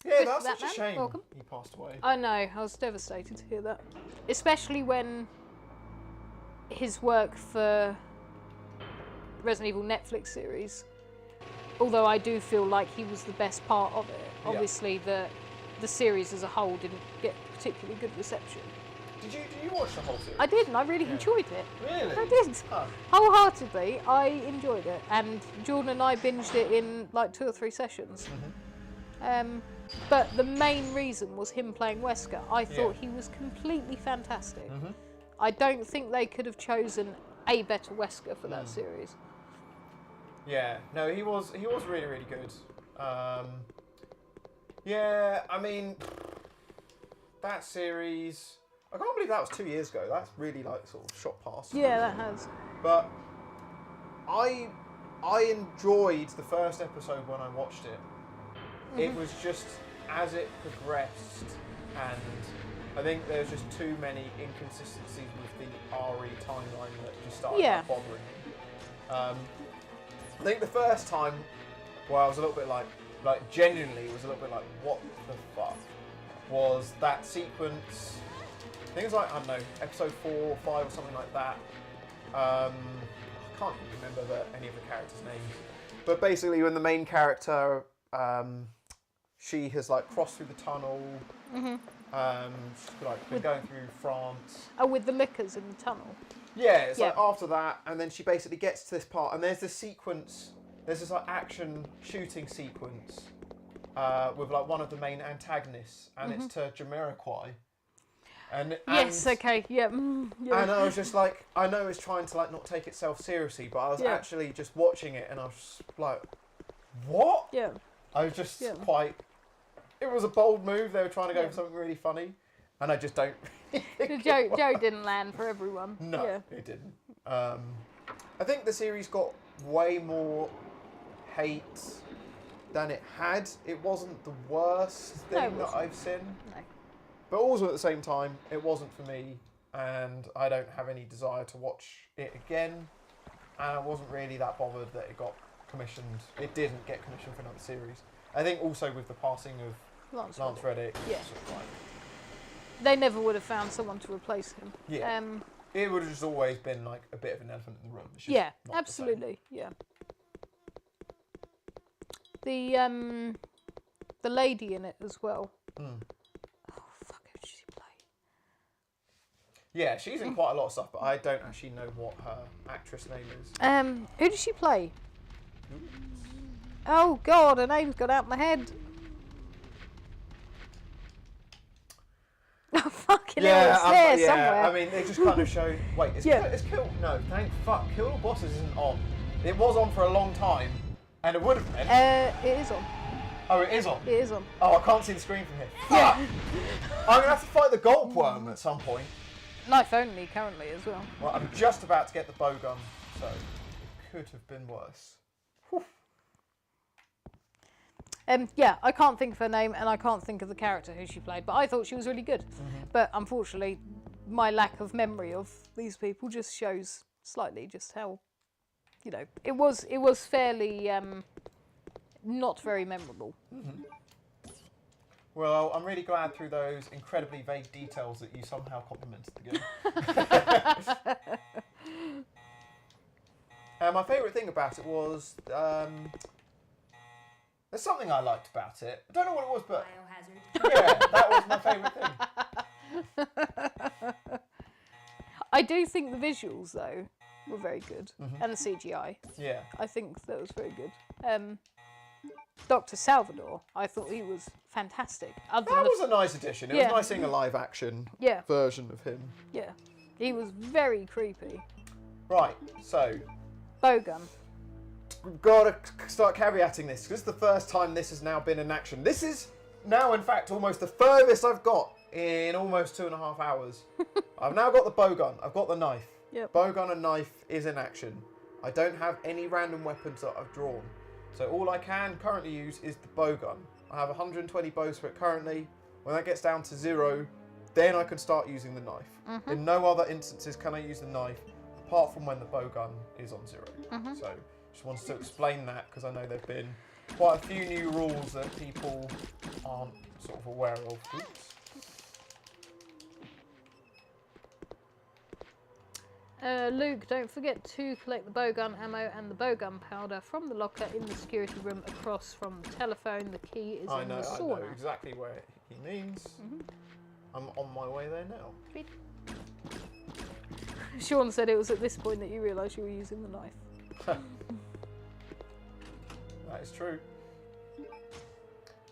Yeah, that's that such a man. shame Welcome. he passed away. I know, I was devastated to hear that. Especially when his work for Resident Evil Netflix series, although I do feel like he was the best part of it, obviously the series as a whole didn't get particularly good reception. Did you watch the whole series? I did, and I really enjoyed it. Really? I did. Oh. Wholeheartedly, I enjoyed it. And Jordan and I binged it in like 2 or 3 sessions. But the main reason was him playing Wesker. I thought he was completely fantastic. I don't think they could have chosen a better Wesker for that series. Yeah, no, he was really, really good. Yeah, I mean, that series, I can't believe that was 2 years ago. That's really like sort of shot past. Yeah, that has. But I enjoyed the first episode when I watched it. It was just as it progressed, and I think there was just too many inconsistencies with the RE timeline that just started like, bothering me. I think the first time, where I was a little bit like genuinely was a little bit like, what the fuck, was that sequence. I think it was like, I don't know, episode 4 or 5 or something like that. I can't even remember any of the characters' names. But basically when the main character, she has like crossed through the tunnel. She's like been going through France. Oh, with the liquors in the tunnel. Yeah, it's like after that, and then she basically gets to this part, and there's this sequence. There's this like action shooting sequence with like one of the main antagonists, and it's to Jamiroquai. And Yes. Okay. Yeah. And I was just like, I know it's trying to like not take itself seriously, but I was actually just watching it, and I was just like, what? Yeah. I was just quite. It was a bold move. They were trying to go for something really funny, and I just don't. Joe didn't land for everyone. No, Yeah. it didn't. I think the series got way more hate than it had. It wasn't the worst thing that I've seen. No. But also at the same time, it wasn't for me, and I don't have any desire to watch it again. And I wasn't really that bothered that it got commissioned. It didn't get commissioned for another series. I think also with the passing of Lance Reddick. Yeah. sort of like, They never would have found someone to replace him. Yeah. It would have just always been like a bit of an elephant in the room. It's just Yeah, not absolutely. Yeah. The lady in it as well. Oh fuck, who did she play? Yeah, she's in quite a lot of stuff, but I don't actually know what her actress name is. Who did she play? Oh god, her name's got out of my head. Oh fucking hell, it's there somewhere. I mean, they just kind of show. Wait, is Kill? No, thank fuck. Kill All Bosses isn't on. It was on for a long time, and it would have been. It is on. Oh, it is on. It is on. Oh, I can't see the screen from here. Fuck! I'm gonna have to fight the gold worm at some point. Knife only currently as well. Well, I'm just about to get the bowgun, so it could have been worse. Yeah, I can't think of her name and I can't think of the character who she played, but I thought she was really good. But unfortunately, my lack of memory of these people just shows slightly just how, it was fairly not very memorable. Well, I'm really glad through those incredibly vague details that you somehow complimented the game. My favourite thing about it was there's something I liked about it. I don't know what it was, but Biohazard. yeah, that was my favourite thing. I do think the visuals though were very good, and the CGI. Yeah. I think that was very good. Dr. Salvador, I thought he was fantastic. Other That than was a nice addition. It Yeah. was nice seeing a live action Yeah. version of him. Yeah, he was very creepy. Right, so Bowgun. we've got to start caveating this. This is the first time this has now been in action. This is now, in fact, almost the furthest I've got in almost 2.5 hours. I've now got the bowgun. I've got the knife. Yep. Bowgun and knife is in action. I don't have any random weapons that I've drawn. So all I can currently use is the bowgun. I have 120 bows for it currently. When that gets down to 0, then I can start using the knife. In no other instances can I use the knife, apart from when the bowgun is on 0. So just wanted to explain that, because I know there have been quite a few new rules that people aren't sort of aware of. Oops. Luke, don't forget to collect the bowgun ammo and the bowgun powder from the locker in the security room across from the telephone. The key is in the I know sauna. exactly where he means. I'm on my way there now. Sweet. Sean said it was at this point that you realised you were using the knife. That is true.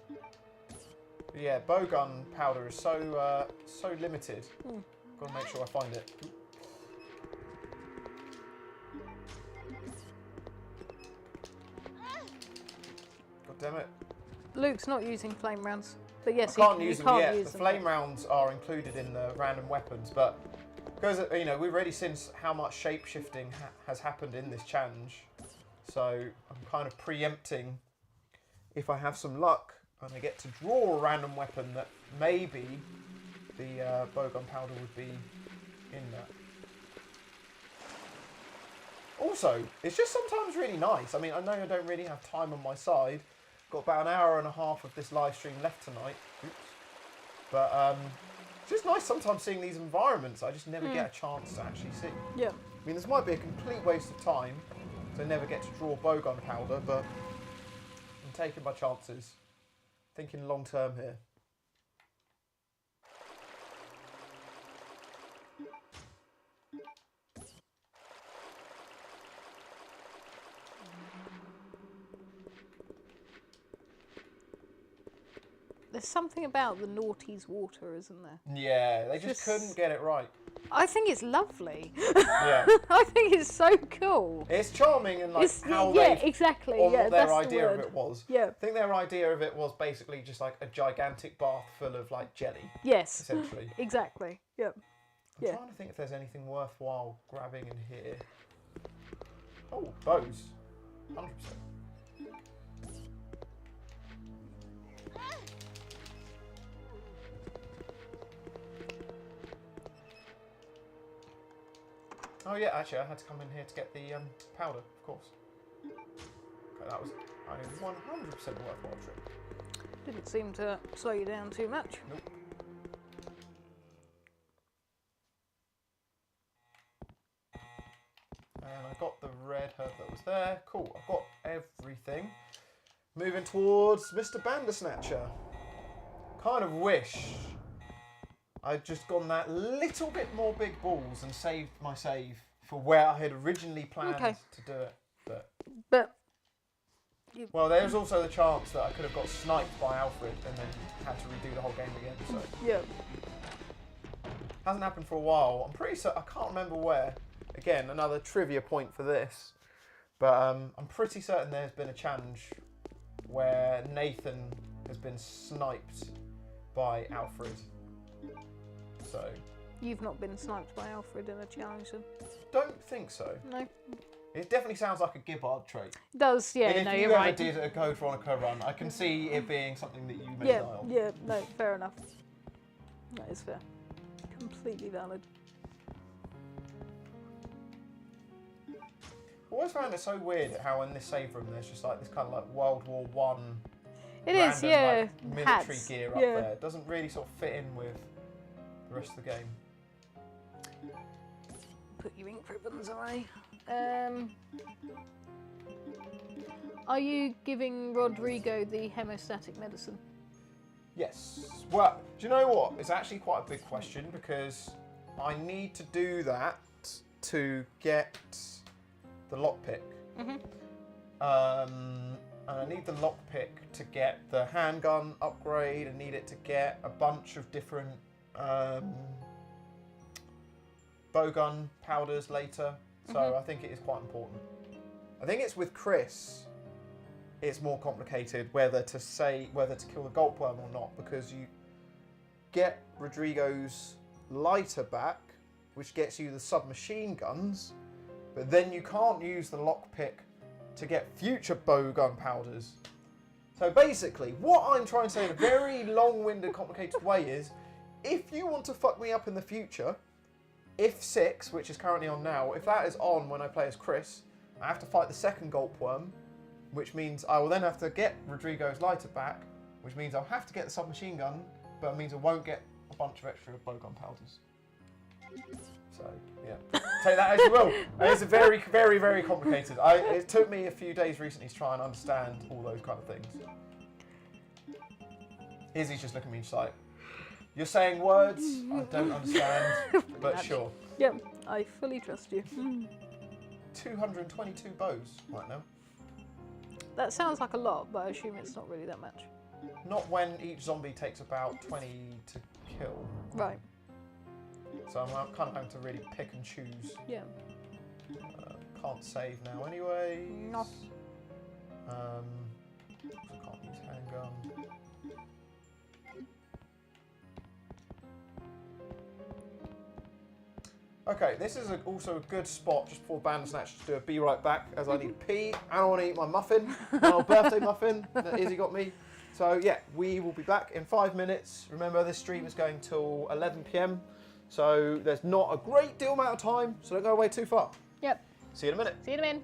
But yeah, bowgun powder is so so limited. Got to make sure I find it. God damn it! Luke's not using flame rounds, but yes, I can't you use them can't yet. use The them. flame rounds are included in the random weapons, but because you know we've already seen how much shape shifting has happened in this challenge, so I'm kind of preempting. If I have some luck and I get to draw a random weapon, that maybe the bowgun powder would be in that. Also, it's just sometimes really nice. I mean, I know I don't really have time on my side. Got about an hour and a half of this live stream left tonight. Oops. But it's just nice sometimes seeing these environments I just never get a chance to actually see. Yeah. I mean, this might be a complete waste of time to never get to draw bowgun powder, but I'm taking my chances. Thinking long term here. There's something about the naughty's water, isn't there? Yeah, they just couldn't get it right. I think it's lovely. Yeah. I think it's so cool. It's charming and like It's, how yeah, they exactly. or Yeah, what their that's the idea of word. it was. Yeah. I think their idea of it was basically just like a gigantic bath full of like jelly, Yes. essentially. Exactly. Yep. I'm Yeah. trying to think if there's anything worthwhile grabbing in here. Oh, bows. 100%. Oh yeah, actually I had to come in here to get the powder, of course. Okay, that was a 100% worthwhile trip. Didn't seem to slow you down too much. Nope. And I got the red herb that was there. Cool, I've got everything. Moving towards Mr. Bandersnatcher. Kind of wish I'd just gone that little bit more big balls and saved my save for where I had originally planned to do it. But Well, there's also the chance that I could have got sniped by Alfred and then had to redo the whole game again. So yeah. hasn't happened for a while. I'm pretty certain, I can't remember where. Again, another trivia point for this. But I'm pretty certain there's been a challenge where Nathan has been sniped by Alfred. So You've not been sniped by Alfred in a challenge then? don't think so. No. It definitely sounds like a Gibbard trait. It does, yeah, And no, if you're you ever right. did a Code Veronica run, I can see it being something that you may Yeah, dial. yeah, no, fair enough. That is fair. Completely valid. I always found it so weird how in this save room there's just like this kind of like World War One It is, random, yeah. like, military Hats. gear up yeah. there. It doesn't really sort of fit in with the rest of the game. Put your ink ribbons away. Are you giving Rodrigo the hemostatic medicine? Yes. Well, do you know what? It's actually quite a big question because I need to do that to get the lockpick. And I need the lockpick to get the handgun upgrade. I need it to get a bunch of different bowgun powders later. So I think it is quite important. I think it's with Chris. It's more complicated whether to kill the gulpworm or not, because you get Rodrigo's lighter back, which gets you the submachine guns, but then you can't use the lockpick to get future bowgun powders. So basically, what I'm trying to say in a very long-winded, complicated way is, if you want to fuck me up in the future, if 6, which is currently on now, if that is on when I play as Chris, I have to fight the second gulpworm, which means I will then have to get Rodrigo's lighter back, which means I'll have to get the submachine gun, but it means I won't get a bunch of extra bowgun powders. So, yeah. Take that as you will. It's very, very, very complicated. It took me a few days recently to try and understand all those kind of things. Izzy's just looking at me just like, you're saying words I don't understand, but sure. Yep, I fully trust you. 222 bows right now. That sounds like a lot, but I assume it's not really that much. Not when each zombie takes about 20 to kill. Right. So I'm kind of having to really pick and choose. Yeah. Can't save now anyway. No. Can't use handgun. Okay, this is also a good spot just before Bandersnatch to do a be right back, as I need to pee and I want to eat my muffin, my old birthday muffin that Izzy got me. So yeah, we will be back in 5 minutes. Remember, this stream is going till 11 PM, so there's not a great deal amount of time, so don't go away too far. Yep. See you in a minute. See you in a minute.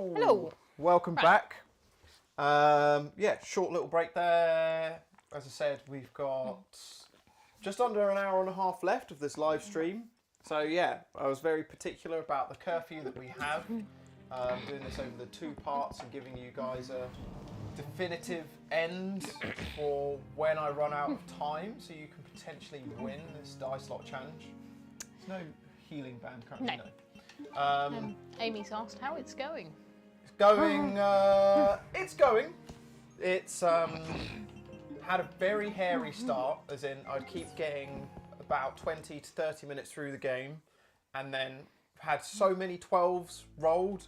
Hello. Hello. Welcome back. Yeah, short little break there. As I said, we've got just under an hour and a half left of this live stream. So yeah, I was very particular about the curfew that we have. Doing this over the 2 parts and giving you guys a definitive end for when I run out of time, so you can potentially win this dice lot challenge. There's no healing band currently. No. Amy's asked how it's going. It's going. It's going. It's had a very hairy start, as in I'd keep getting about 20 to 30 minutes through the game, and then had so many 12s rolled,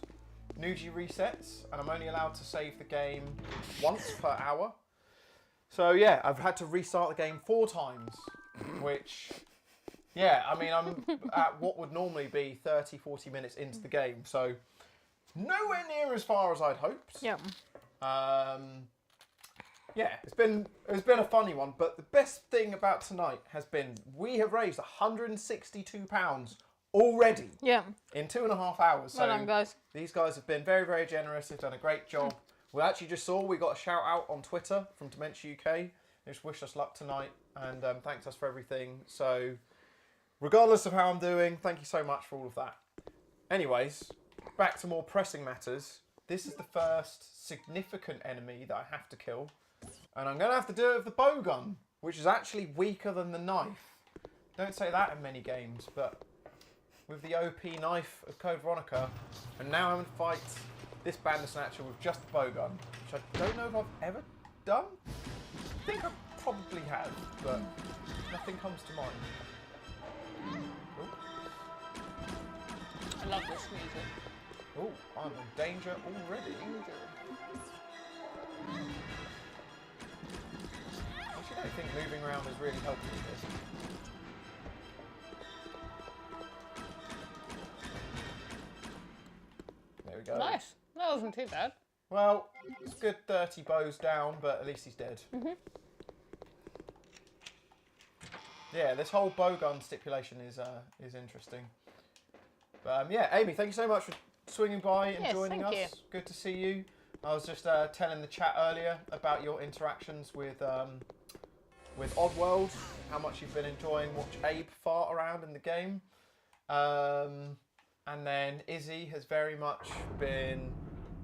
Nuji resets, and I'm only allowed to save the game once per hour. So yeah, I've had to restart the game 4 times, which, yeah, I mean, I'm at what would normally be 30, 40 minutes into the game, so nowhere near as far as I'd hoped. Yeah. Yeah, it's been a funny one, but the best thing about tonight has been we have raised £162 already. Yeah. In 2.5 hours. So Well done, guys. these guys have been very, very generous. They've done a great job. We actually just saw we got a shout out on Twitter from Dementia UK. They just wished us luck tonight and thanked us for everything. So regardless of how I'm doing, thank you so much for all of that. Anyways, back to more pressing matters. This is the first significant enemy that I have to kill. And I'm going to have to do it with the bowgun, which is actually weaker than the knife. Don't say that in many games, but with the OP knife of Code Veronica, and now I'm going to fight this Bandersnatcher with just the bowgun, which I don't know if I've ever done. I think I probably have, but nothing comes to mind. I love this music. Oh, I'm in danger already. Actually, I don't think moving around is really helping with this. There we go. Nice. That wasn't too bad. Well, it's good 30 bows down, but at least he's dead. Yeah, this whole bowgun stipulation is interesting. But yeah, Amy, thank you so much for swinging by and Yes, joining thank us. you. Good to see you. I was just telling the chat earlier about your interactions with Oddworld, how much you've been enjoying watch Abe fart around in the game. And then Izzy has very much been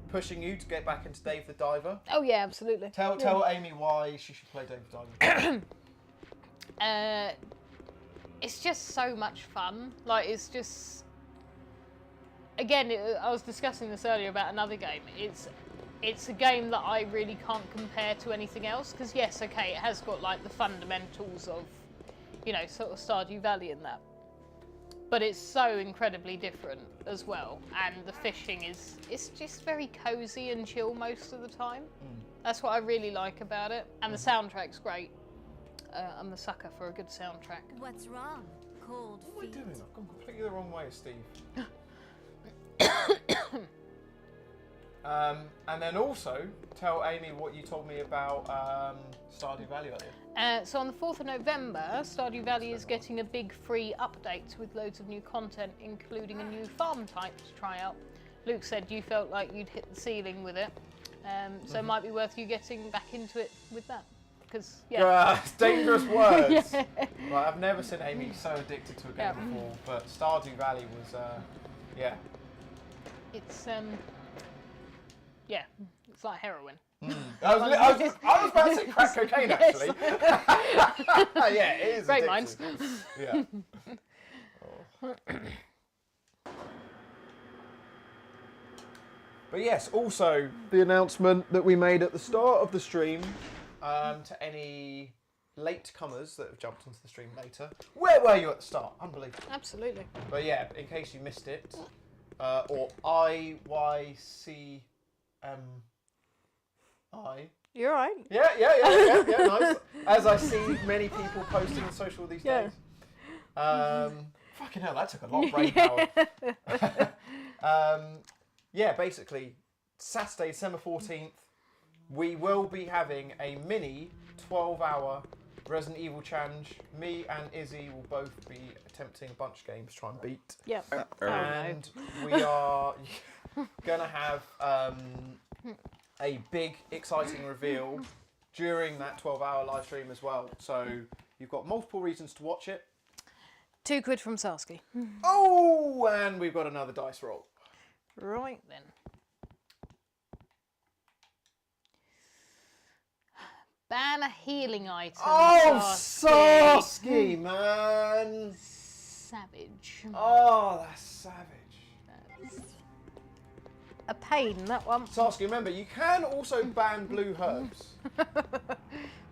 pushing you to get back into Dave the Diver. Oh yeah, absolutely. Tell Amy why she should play Dave the Diver. It's just so much fun. Like, it's just... Again, I was discussing this earlier about another game. It's a game that I really can't compare to anything else, because yes, okay, it has got like the fundamentals of, you know, sort of Stardew Valley and that. But it's so incredibly different as well, and the fishing it's just very cozy and chill most of the time. That's what I really like about it, and the soundtrack's great. I'm the sucker for a good soundtrack. What's wrong? Cold What am I feet. doing? I've gone completely the wrong way, Steve. And then also tell Amy what you told me about Stardew Valley earlier. So on the 4th of November, Stardew Valley is getting a big free update with loads of new content, including a new farm type to try out. Luke said you felt like you'd hit the ceiling with it, so it might be worth you getting back into it with that. Because, yeah. Dangerous words. Yeah. Well, I've never seen Amy so addicted to a game before, but Stardew Valley was, yeah. It's, yeah, it's like heroin. I was about to say crack cocaine, actually. Yeah, it is Great addictive. minds. Yeah. But yes, also the announcement that we made at the start of the stream to any latecomers that have jumped into the stream later. Where were you at the start? Unbelievable. Absolutely. But yeah, in case you missed it, or IYCMI. You're right. Yeah, nice. As I see many people posting on social these Yeah. days. Fucking hell, that took a lot of brain power. Yeah, basically, Saturday, December 14th, we will be having a mini 12-hour Resident Evil challenge. Me and Izzy will both be attempting a bunch of games to try and beat. Yep. And we are... gonna have a big, exciting reveal during that 12-hour live stream as well. So you've got multiple reasons to watch it. £2 from Sarsky. Oh, and we've got another dice roll. Right then. Ban a healing item. Oh, Sarsky. Sarsky, man. Savage. Oh, that's savage. A pain, that one. Sarsky, remember, you can also ban blue herbs.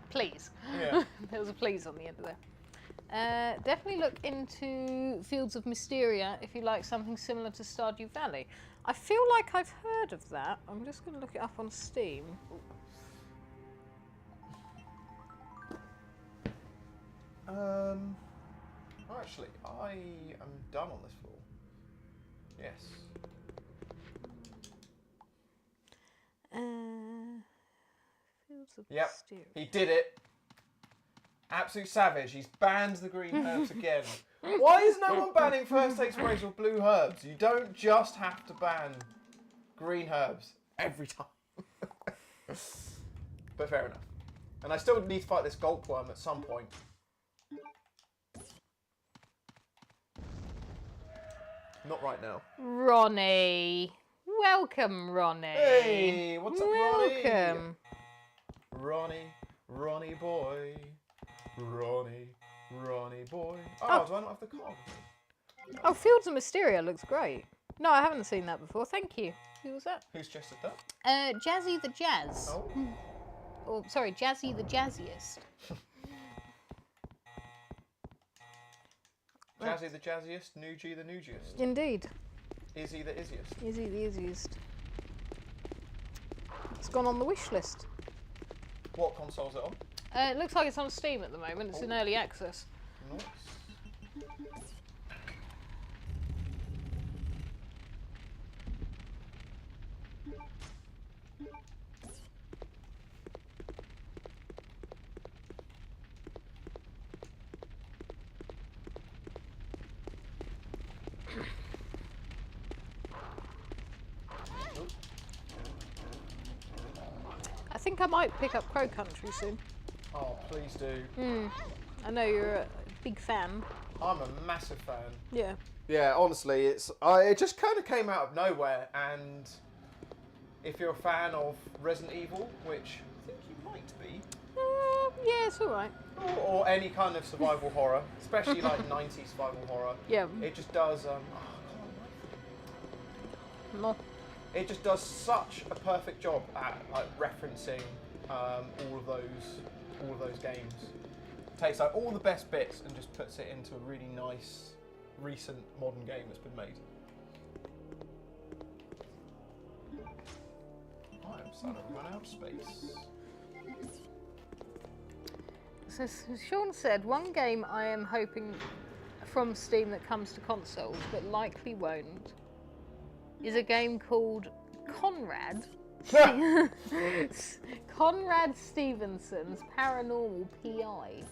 Please. Yeah. There was a please on the end of there. Definitely look into Fields of Mysteria if you like something similar to Stardew Valley. I feel like I've heard of that. I'm just going to look it up on Steam. Actually, I am done on this floor. Yes. Fields of Yep, Mysteria. he did it. Absolute savage. He's banned the green herbs again. Why is no one banning first aid sprays or blue herbs? You don't just have to ban green herbs every time. But fair enough. And I still need to fight this gulp worm at some point. Not right now. Ronnie. Welcome, Ronnie. Hey, what's up, Ronnie? Welcome. Ronnie boy. Ronnie boy. Oh, do I not have the card? Oh, Fields of Mysteria looks great. No, I haven't seen that before. Thank you. Who was that? Who's just at that? Jazzy the Jazz. Oh. Or, sorry, Jazzy the Jazziest. Jazzy the jazziest, Nuji the nugiest. Indeed. Izzy the izziest. Is he the easiest? It's gone on the wish list. What console's it on? It looks like it's on Steam at the moment. It's in early access. Nice. I think I might pick up Crow Country soon. Oh, please do. I know you're a big fan. I'm a massive fan. Yeah. Yeah, honestly, it just kind of came out of nowhere, and if you're a fan of Resident Evil, which I think you might be, Yeah, it's alright. or any kind of survival horror, especially like 90s survival horror, Yeah. it just does. No. It just does such a perfect job at like referencing all of those games. Takes like all the best bits and just puts it into a really nice, recent modern game that's been made. I am starting to run out of space. So Sean said, one game I am hoping from Steam that comes to consoles, but likely won't, is a game called Conrad. Conrad Stevenson's Paranormal PI.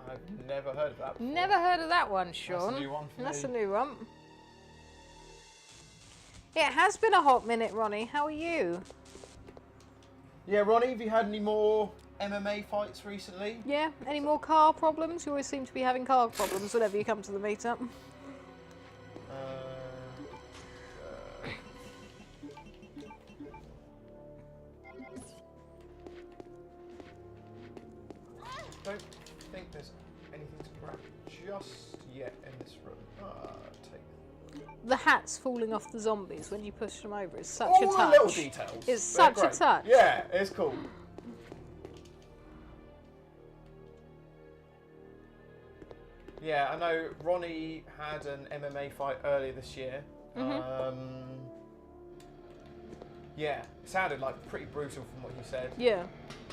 I've never heard of that before. Never heard of that one, Sean. That's a new one for That's me. a new one. It has been a hot minute, Ronnie. How are you? Yeah, Ronnie, have you had any more MMA fights recently? Yeah, any more car problems? You always seem to be having car problems whenever you come to the meetup. Don't think there's anything to grab just yet in this room. The hats falling off the zombies when you push them over is such All a the touch. little details. It's They're such a great. touch. Yeah, it's cool. Yeah, I know Ronnie had an MMA fight earlier this year. Yeah, it sounded like pretty brutal from what you said. Yeah.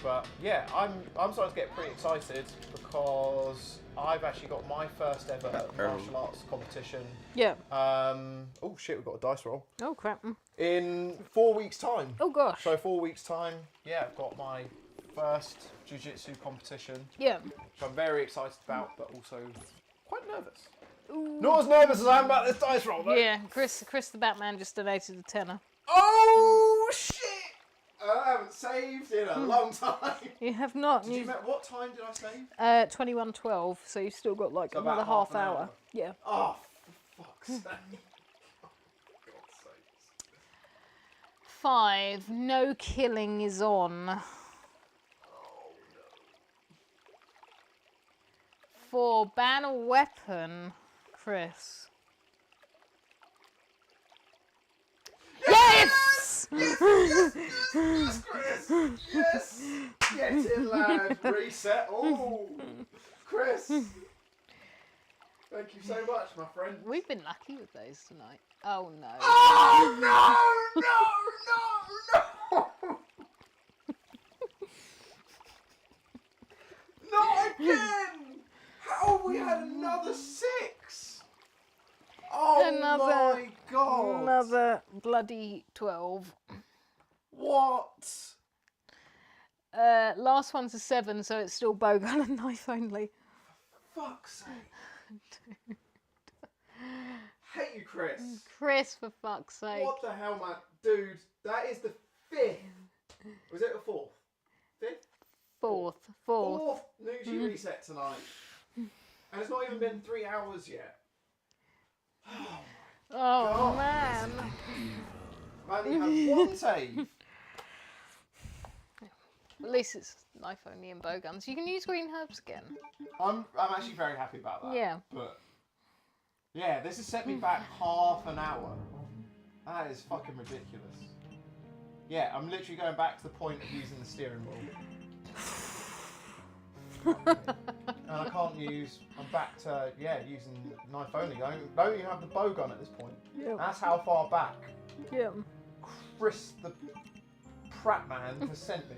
But yeah, I'm starting to get pretty excited because I've actually got my first ever martial arts competition. Yeah. Oh shit, we've got a dice roll. Oh crap. In 4 weeks' time. Oh gosh. So 4 weeks' time, yeah, I've got my first jiu-jitsu competition, Yeah. which I'm very excited about, but also quite nervous. Not as nervous as I am about this dice roll, though. Yeah, Chris the Batman just donated a tenner. Oh, shit! I haven't saved in a long time. You have not. Did you remember, what time did I save? 21:12, so you've still got like So another about half half an hour. hour. Yeah. Oh, for fuck's sake. Oh, God's sakes. 5. No killing is on. Oh, no. 4. Ban a weapon, Chris. Yes! Yes, Chris! Yes! Get in, lad. Reset. Oh, Chris. Thank you so much, my friend. We've been lucky with those tonight. Oh no. Oh, no, no, no, no! Not again! How have we had another 6? Oh my god! Another bloody 12. What? Last one's a 7, so it's still bowgun and knife only. Fuck's sake. Hate you, Chris. Chris, for fuck's sake. What the hell, man? Dude, that is the 5th. Was it the 4th? 5th? Fourth. 4th Nuji reset tonight. And it's not even been 3 hours yet. Oh God. man. I've only had 1 save. At least it's knife only and bowguns. You can use green herbs again. I'm actually very happy about that. Yeah. But yeah, this has set me back half an hour. That is fucking ridiculous. Yeah, I'm literally going back to the point of using the steering wheel. And I can't use. I'm back to using knife only. I don't even have the bowgun at this point. Yeah. That's how far back Yeah. Chris the Pratt man has sent me.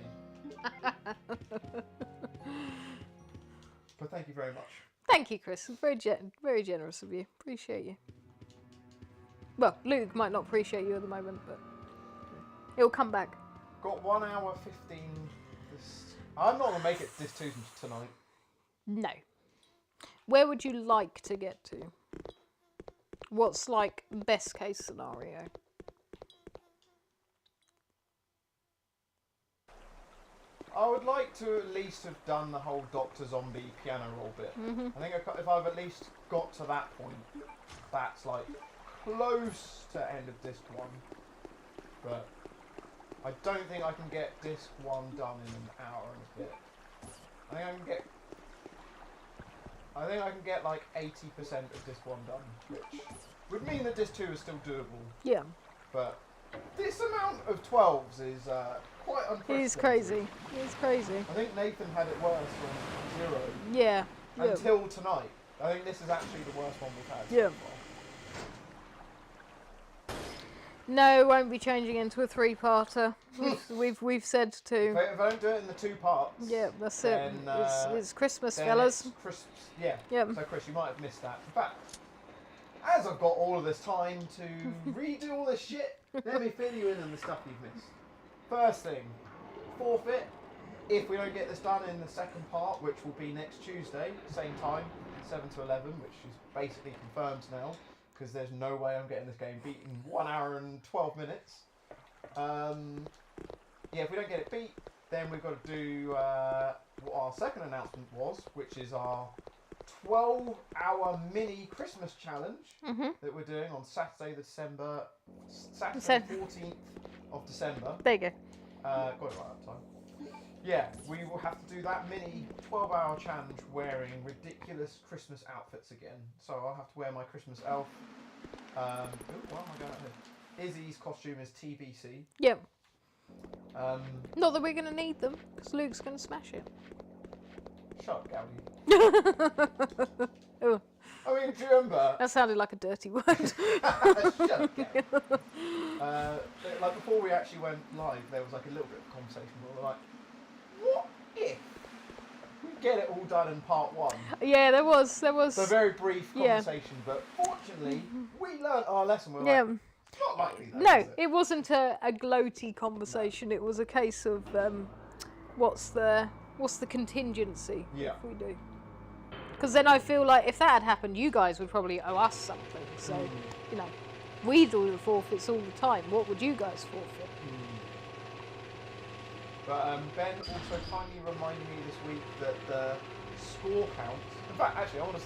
But thank you very much. Thank you, Chris. Very very generous of you. Appreciate you. Well, Luke might not appreciate you at the moment, but he'll come back. Got 1 hour 15. I'm not gonna make it this Tuesday tonight. No. Where would you like to get to? What's like best case scenario? I would like to at least have done the whole Dr. Zombie piano roll bit. I think if I've at least got to that point, that's like close to end of disc 1. But I don't think I can get disc 1 done in an hour and a bit. I think I can get like 80% of disc 1 done, which would mean that disc 2 is still doable. Yeah. But this amount of 12s is quite unprecedented. He's crazy. He's crazy. I think Nathan had it worse on 0 Yeah. Yeah. until tonight. I think this is actually the worst one we've had Yeah. so far. No, won't be changing into a 3-parter. We've said If to. I don't do it in the 2 parts, Yeah, that's it. then, It's Christmas, then fellas. it's Christmas. Yeah. Yep. So Chris, you might have missed that. In fact, as I've got all of this time to redo all this shit, let me fill you in on the stuff you've missed. First thing, forfeit. If we don't get this done in the second part, which will be next Tuesday, same time, 7 to 11, which is basically confirmed now, because there's no way I'm getting this game beat in 1 hour and 12 minutes. If we don't get it beat, then we've got to do what our second announcement was, which is our 12-hour mini Christmas challenge that we're doing on Saturday, Saturday 14th of December. There you go. Got it right that time. Yeah, we will have to do that mini 12-hour challenge wearing ridiculous Christmas outfits again. So I'll have to wear my Christmas elf. Why am I going out here? Izzy's costume is TBC. Yep. Not that we're going to need them, because Luke's going to smash it. Shut up, Gowdy. Oh, I mean, do you remember? that sounded like a dirty word. Shut up, Gowdy. Like before we actually went live, there was like a little bit of conversation where we're like, what if we get it all done in part 1? Yeah, there was. So a very brief conversation, but fortunately, we learnt our lesson. We're like, it's not likely though, No, is it? it wasn't a gloaty conversation. It was a case of what's the contingency Yeah. if we do. Because then I feel like if that had happened, you guys would probably owe us something. So, you know, we do the forfeits all the time. What would you guys forfeit? But Ben also kindly reminded me this week that the score count. In fact, actually, I want to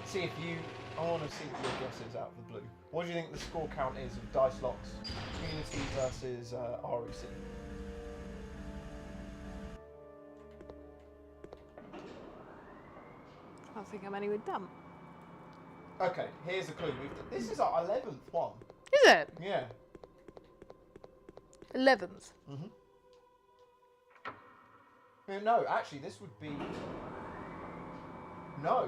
see if you. I want to see your guesses out of the blue. What do you think the score count is of Dice Locks Community versus REC? I think how many we've done. Okay, here's a clue. This is our 11th one. Is it? Yeah. 11th. No, actually, this would be. No.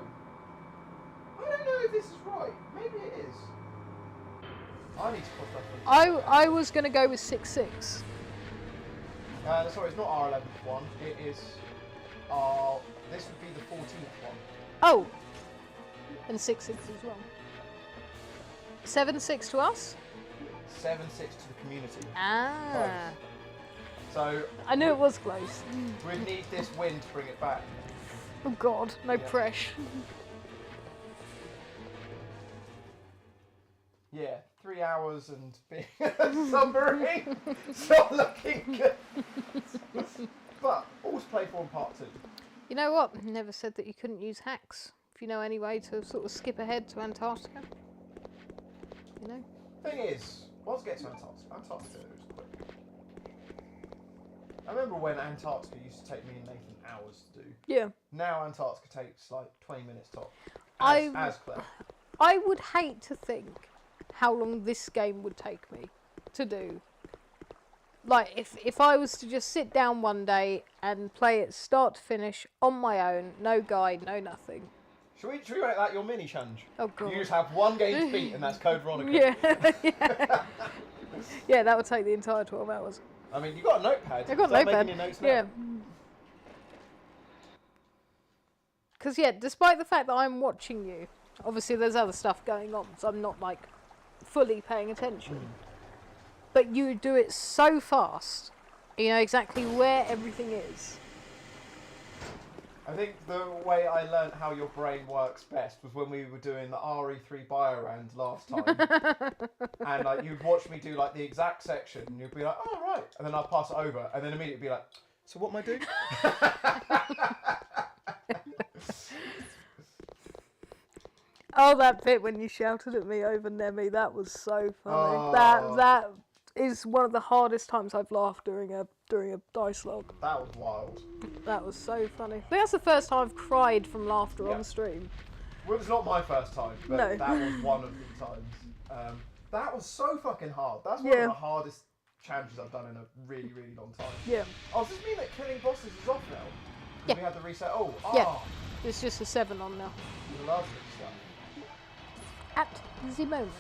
I don't know if this is right. Maybe it is. I need to cross reference. I was going to go with 6-6. Sorry, it's not our 11th one. It is our. This would be the 14th one. Oh! And 6-6 as well. 7-6 to us? 7-6 to the community. Ah. So. I knew it was close. We'd need this win to bring it back. Oh God, no pressure. Yeah, 3 hours and being submarine. It's not looking good. But always play for in part 2. You know what? Never said that you couldn't use hacks. If you know any way to sort of skip ahead to Antarctica. You know? Thing is, let's get to Antarctica. Antarctica is quick. I remember when Antarctica used to take me and Nathan hours to do. Yeah. Now Antarctica takes like 20 minutes top. I would hate to think how long this game would take me to do. Like, if I was to just sit down one day and play it start to finish on my own, no guide, no nothing. Should we make that your mini challenge? Oh God. You just have one game to beat and that's Code Veronica. Yeah. Yeah, that would take the entire 12 hours. I mean, you got a notepad. I've got a Start notepad. making your notes now. Yeah. Because, yeah, despite the fact that I'm watching you, obviously there's other stuff going on, so I'm not, like, fully paying attention. But you do it so fast, you know exactly where everything is. I think the way I learned how your brain works best was when we were doing the RE3 Biorand last time. And like you'd watch me do like the exact section and you'd be like, oh right, and then I'd pass it over and then immediately be like, so what am I doing? Oh, that bit when you shouted at me over Nemi, that was so funny. Oh. That is one of the hardest times I've laughed during a dice log. That was wild. That was so funny. I think that's the first time I've cried from laughter on stream. Well, it's not my first time, but No. that was one of the times. That was so fucking hard. That's one of the hardest challenges I've done in a really, really long time. Yeah. Oh, does this mean that killing bosses is off now? Yeah. We had the reset. Oh, Yeah. It's just a 7 on now. the last stuff. At the moment.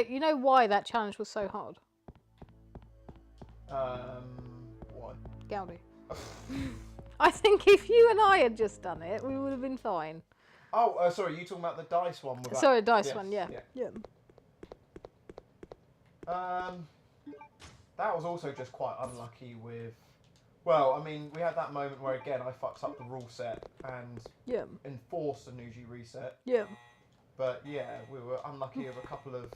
You know why that challenge was so hard? Why? Gowdy. I think if you and I had just done it, we would have been fine. Oh, sorry, you talking about the dice one? With Sorry, that? dice Yes, one, yeah. That was also just quite unlucky with. Well, I mean, we had that moment where again I fucked up the rule set and enforced a Nuji reset. Yeah. But yeah, we were unlucky with a couple of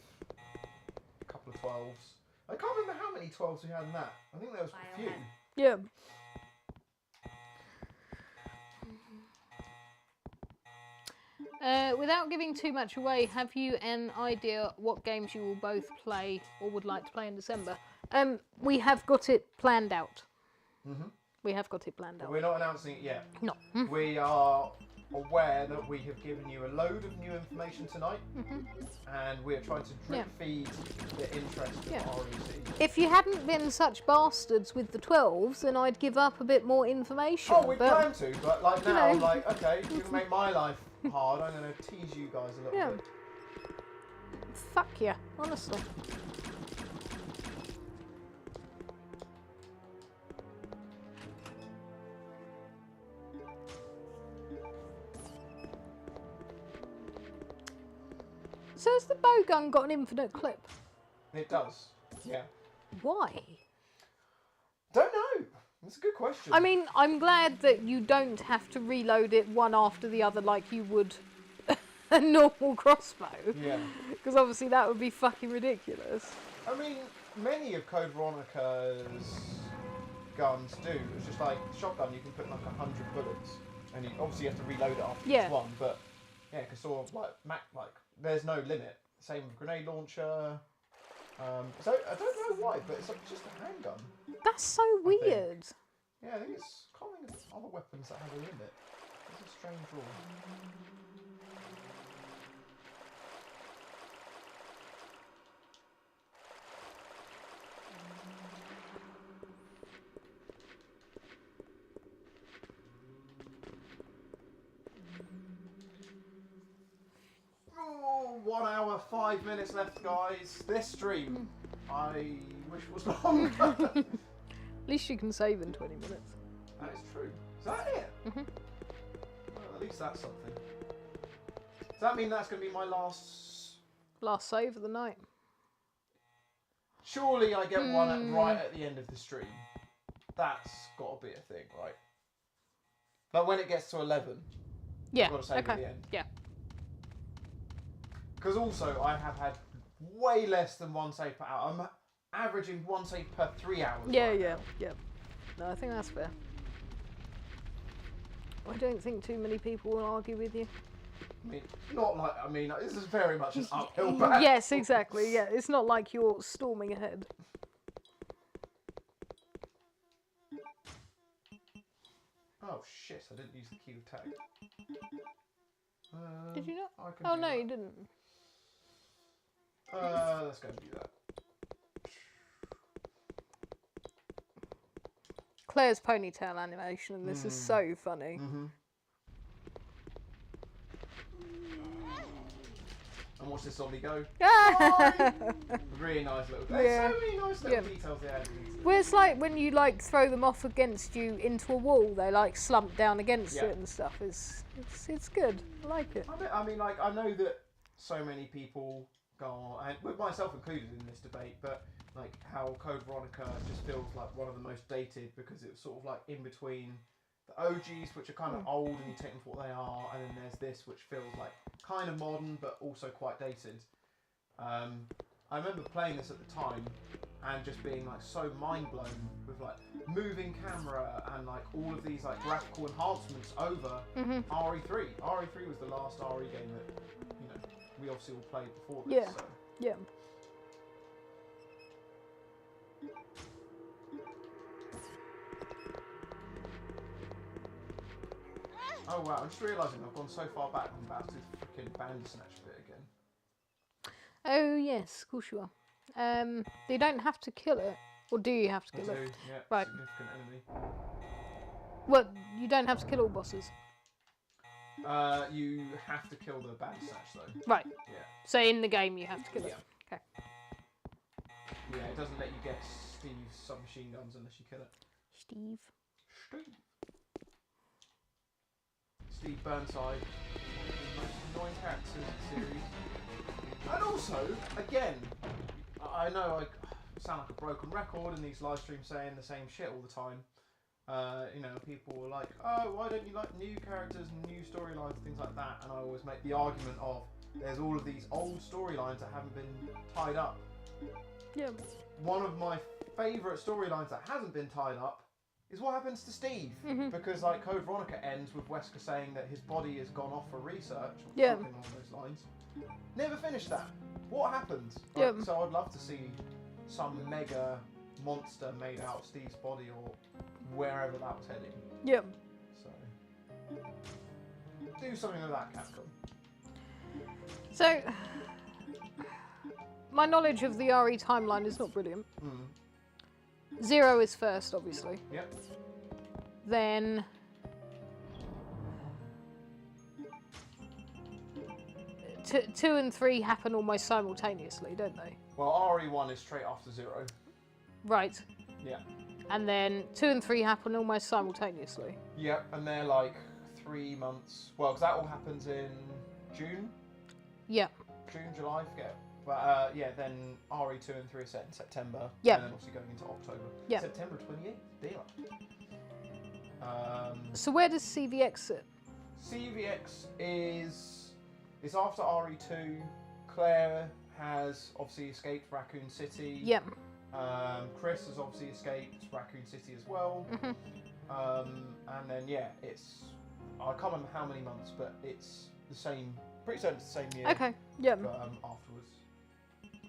12s. I can't remember how many 12s we had in that. I think there was a few. Yeah. Without giving too much away, have you an idea what games you will both play or would like to play in December? We have got it planned out. We have got it planned out. We're not announcing it yet. No. We are aware that we have given you a load of new information tonight, and we're trying to drip feed the interest of REC. If you hadn't been such bastards with the 12s, then I'd give up a bit more information. Oh, we plan to, but like now, I'm like, okay, you're gonna make my life hard. I'm gonna tease you guys a little bit. Fuck yeah, honestly. So has the bowgun got an infinite clip? It does, yeah. Why? Don't know. That's a good question. I mean, I'm glad that you don't have to reload it one after the other like you would a normal crossbow. Yeah. Because obviously that would be fucking ridiculous. I mean, many of Code Veronica's guns do. It's just like shotgun, you can put like 100 bullets, and you obviously have to reload it after each one. But yeah, because sort of like there's no limit. Same with grenade launcher. So I don't know why, but it's just a handgun. That's so weird. Yeah, I think it's common with other weapons that have a limit. It's a strange rule. Oh, 1 hour, 5 minutes left, guys. This stream, I wish was longer. At least you can save in 20 minutes. That is true. Is that it? Well, at least that's something. Does that mean that's going to be my last save of the night? Surely I get one right at the end of the stream. That's got to be a thing, right? Like when it gets to 11. Yeah. I've got to save at the end. Yeah. Because also I have had way less than one save per hour. I'm averaging one save per 3 hours. Yeah, right yeah, now. yeah. No, I think that's fair. I don't think too many people will argue with you. I mean, this is very much an uphill battle. Yes, exactly. Yeah, it's not like you're storming ahead. Oh shit! I didn't use the key of tag. Did you not? I can Oh do no, that. you didn't. Let's go and do that. Claire's ponytail animation, and this is so funny. And watch this zombie go. Yeah. Really nice little. Yeah. There's so many nice little details they added into it. Well, it's like when you like throw them off against you into a wall, they like slump down against it and stuff. It's good. I like it. I mean, like I know that so many people go, and with myself included in this debate, but like how Code Veronica just feels like one of the most dated because it was sort of like in between the OGs, which are kind of old and you take them for what they are, and then there's this which feels like kind of modern but also quite dated. I remember playing this at the time and just being like so mind blown with like moving camera and like all of these like graphical enhancements over RE3. RE3 was the last RE game that we obviously all played before this. Yeah. So. Yeah. Oh wow, I'm just realising I've gone so far back I'm about to freaking Bandersnatch bit again. Oh yes, of course you are. You don't have to kill it, or do you have to kill it? Yeah, Right. significant enemy. Well, you don't have to kill all bosses. You have to kill the Bandersnatch though. Right. Yeah. So in the game you have to kill it. Okay. Yeah, it doesn't let you get Steve's submachine guns unless you kill it. Steve. Steve Burnside, the most annoying characters in the series. And also, again, I know I sound like a broken record in these live streams saying the same shit all the time. People were like, oh, why don't you like new characters and new storylines and things like that? And I always make the argument of there's all of these old storylines that haven't been tied up. Yeah. One of my favourite storylines that hasn't been tied up is what happens to Steve. Because like Code Veronica ends with Wesker saying that his body has gone off for research or something along those lines. Never finished that. What happens? Like, so I'd love to see some mega monster made out of Steve's body or wherever that was heading. Yeah. So do something with that, Capcom. So my knowledge of the RE timeline is not brilliant. 0 is first, obviously. Yep. Then 2 and 3 happen almost simultaneously, don't they? Well, RE1 is straight after 0. Right. Yeah. And then 2 and 3 happen almost simultaneously. Yep, and they're like 3 months. Well, because that all happens in June? Yeah. June, July, forget But yeah, then RE2 and 3 are set in September. Yeah. And then obviously going into October. Yeah. September 28th, dealer. So where does CVX sit? CVX is after RE2. Claire has obviously escaped Raccoon City. Yeah. Chris has obviously escaped Raccoon City as well. And then yeah, it's I can't remember how many months, but it's the same. Pretty certain it's the same year. Okay. Yeah. But afterwards,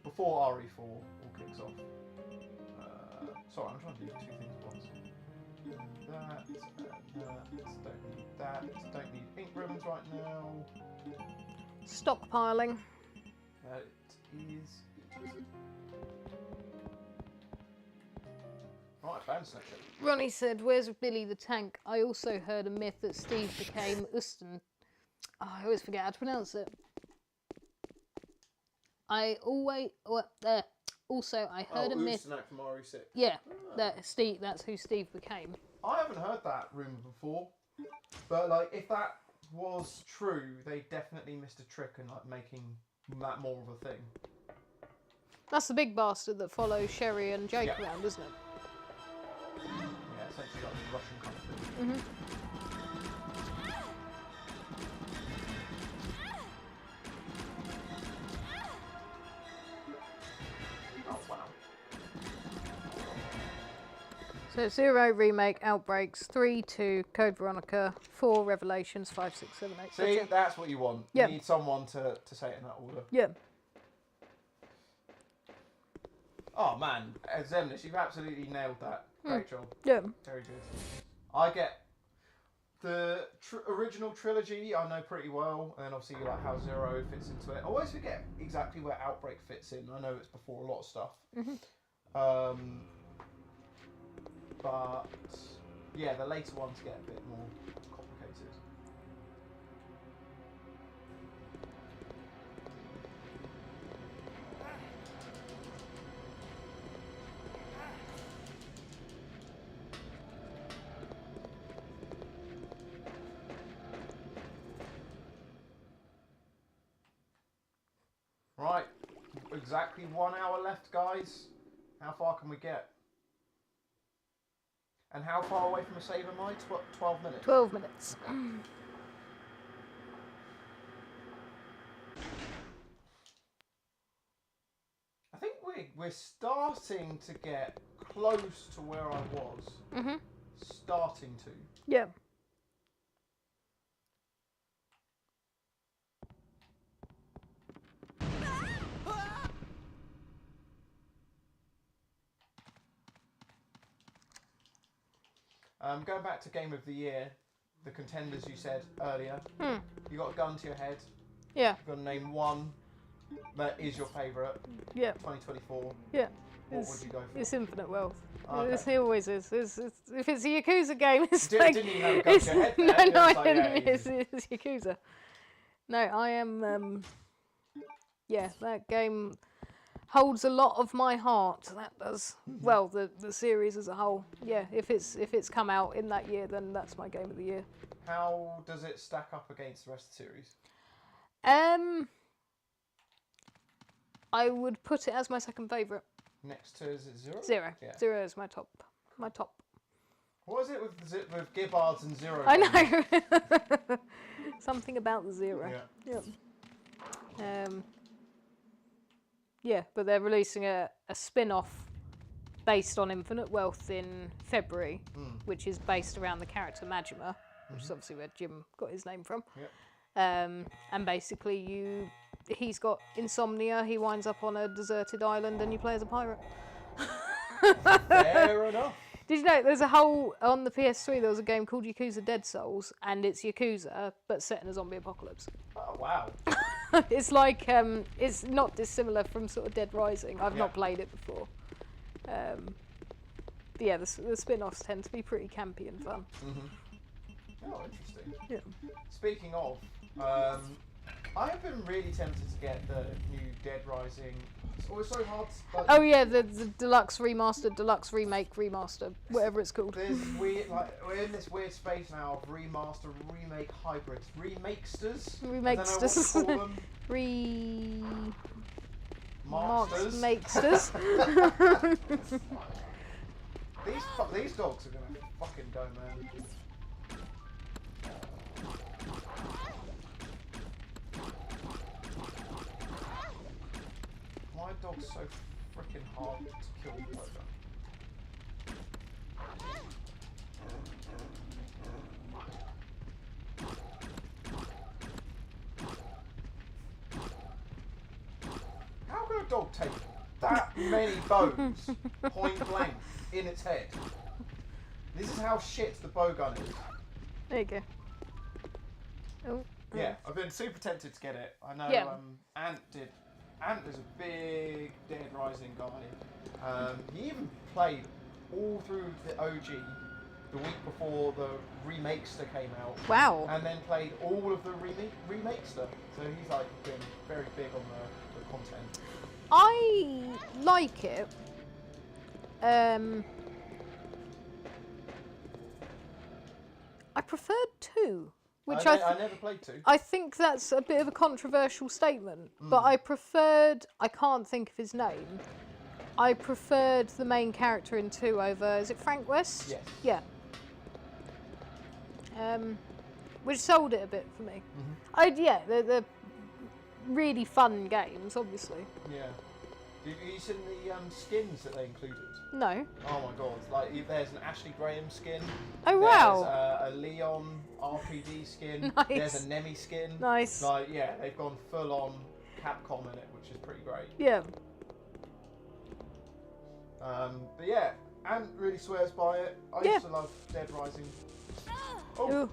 before RE4 all kicks off. Sorry, I'm trying to do 2 things at once. That, don't need that. Don't need ink ribbons right now. Stockpiling. It is. Right, band selection. Ronnie said, "Where's Billy the Tank?" I also heard a myth that Steve became Uston. Oh, I always forget how to pronounce it. Also, I heard a myth. Ustenak from RE6. Yeah, that Steve. That's who Steve became. I haven't heard that rumour before, but like if that was true, they definitely missed a trick in like making that more of a thing. That's the big bastard that follows Sherry and Jake around, isn't it? Yeah, essentially like the Russian country. Oh wow. So 0 remake, Outbreaks, 3 2 Code Veronica, 4 Revelations, 5 6 7 8. See, that's what you want. Yep. You need someone to say it in that order. Yeah. Oh man, Zemnis, you've absolutely nailed that. Great job. Yeah. Very good. I get the original trilogy, I know pretty well, and then obviously like how 0 fits into it. I always forget exactly where Outbreak fits in. I know it's before a lot of stuff. But yeah, the later ones get a bit more complicated. Right, exactly 1 hour left, guys. How far can we get? And how far away from a save am I? 12 minutes? 12 minutes. I think we're starting to get close to where I was. Starting to. Yeah. Going back to Game of the Year, the contenders you said earlier. You got a gun to your head. Yeah. You've got to name one that is your favourite. Yeah. 2024. Yeah. What would you go for? It's Infinite Wealth. Okay. It always is. If it's a Yakuza game, it's Didn't even have a gun to your head there. No, I It was like, didn't. yeah, It's Yakuza. No, I am. Yeah, that game holds a lot of my heart. That does. Well, the series as a whole. Yeah, if it's come out in that year, then that's my game of the year. How does it stack up against the rest of the series? I would put it as my second favourite. Next to, is it 0? 0. Yeah. 0 is my top. My top. What is it with Gibbards and 0? I know. Something about the 0. Yeah. Yep. Yeah, but they're releasing a spin-off based on Infinite Wealth in February, which is based around the character Majima, which is obviously where Jim got his name from. Yep. And basically he's got insomnia, he winds up on a deserted island and you play as a pirate. Fair enough. Did you know there's a whole, on the PS3 there was a game called Yakuza Dead Souls, and it's Yakuza, but set in a zombie apocalypse. Oh, wow. It's like, it's not dissimilar from sort of Dead Rising. I've not played it before. But yeah, the spin-offs tend to be pretty campy and fun. Oh, interesting. Yeah. Speaking of, I have been really tempted to get the new Dead Rising. It's always so hard. Oh yeah, the deluxe remaster, deluxe remake, remaster, whatever it's called. There's weird, like we're in this weird space now of remaster, remake, hybrids, remakesters. Remakesters. I don't know what to call them. Marksters. Makesters. These dogs are gonna fucking go, man. My dog's so freaking hard to kill. How can a dog take that many bones point blank in its head? This is how shit the bowgun is. There you go. Oh. Yeah, I've been super tempted to get it. I know Yeah. Ant did. Ant is a big Dead Rising guy. He even played all through the OG the week before the remakester came out. Wow. And then played all of the remakester. So he's like been very big on the content. I like it. I preferred 2, which I never played 2. I think that's a bit of a controversial statement, but I preferred. I can't think of his name. I preferred the main character in 2 over. Is it Frank West? Yes. Yeah. Which sold it a bit for me. Yeah, they're really fun games, obviously. Yeah. Have you seen the skins that they included? No. Oh my god! Like there's an Ashley Graham skin. Oh wow. There's a Leon RPD skin. Nice. There's a Nemi skin. Nice. Like yeah, they've gone full on Capcom in it, which is pretty great. Yeah. But yeah, Ant really swears by it. I used to love Dead Rising. Oh, Ooh.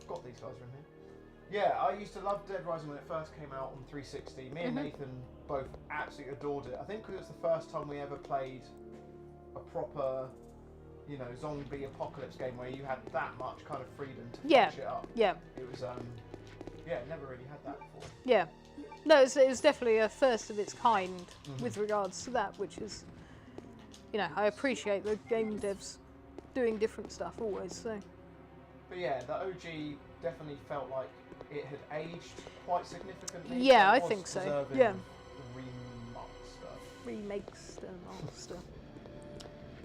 got these guys from here. Yeah, I used to love Dead Rising when it first came out on 360. Me and Nathan both absolutely adored it. I think because it's the first time we ever played a proper, you know, zombie apocalypse game where you had that much kind of freedom to finish it up. Yeah. It was, yeah, never really had that before. Yeah. No, it was definitely a first of its kind with regards to that, which is, you know, I appreciate the game devs doing different stuff always, so. But yeah, the OG definitely felt like it had aged quite significantly. Yeah, It I was think so. deserving Yeah. The remaster. Remakes the monster.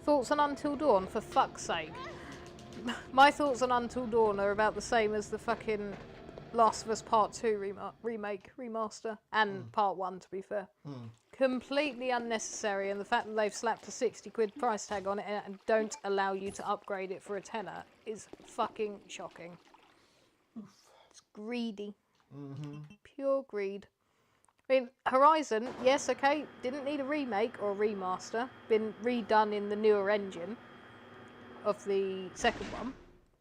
Thoughts on Until Dawn, for fuck's sake. My thoughts on Until Dawn are about the same as the fucking Last of Us Part 2 remake, remaster, and Part 1 to be fair. Completely unnecessary, and the fact that they've slapped a 60 quid price tag on it and don't allow you to upgrade it for a tenner is fucking shocking. It's greedy. Pure greed. I mean, Horizon, yes, okay, didn't need a remake or a remaster, been redone in the newer engine of the second one,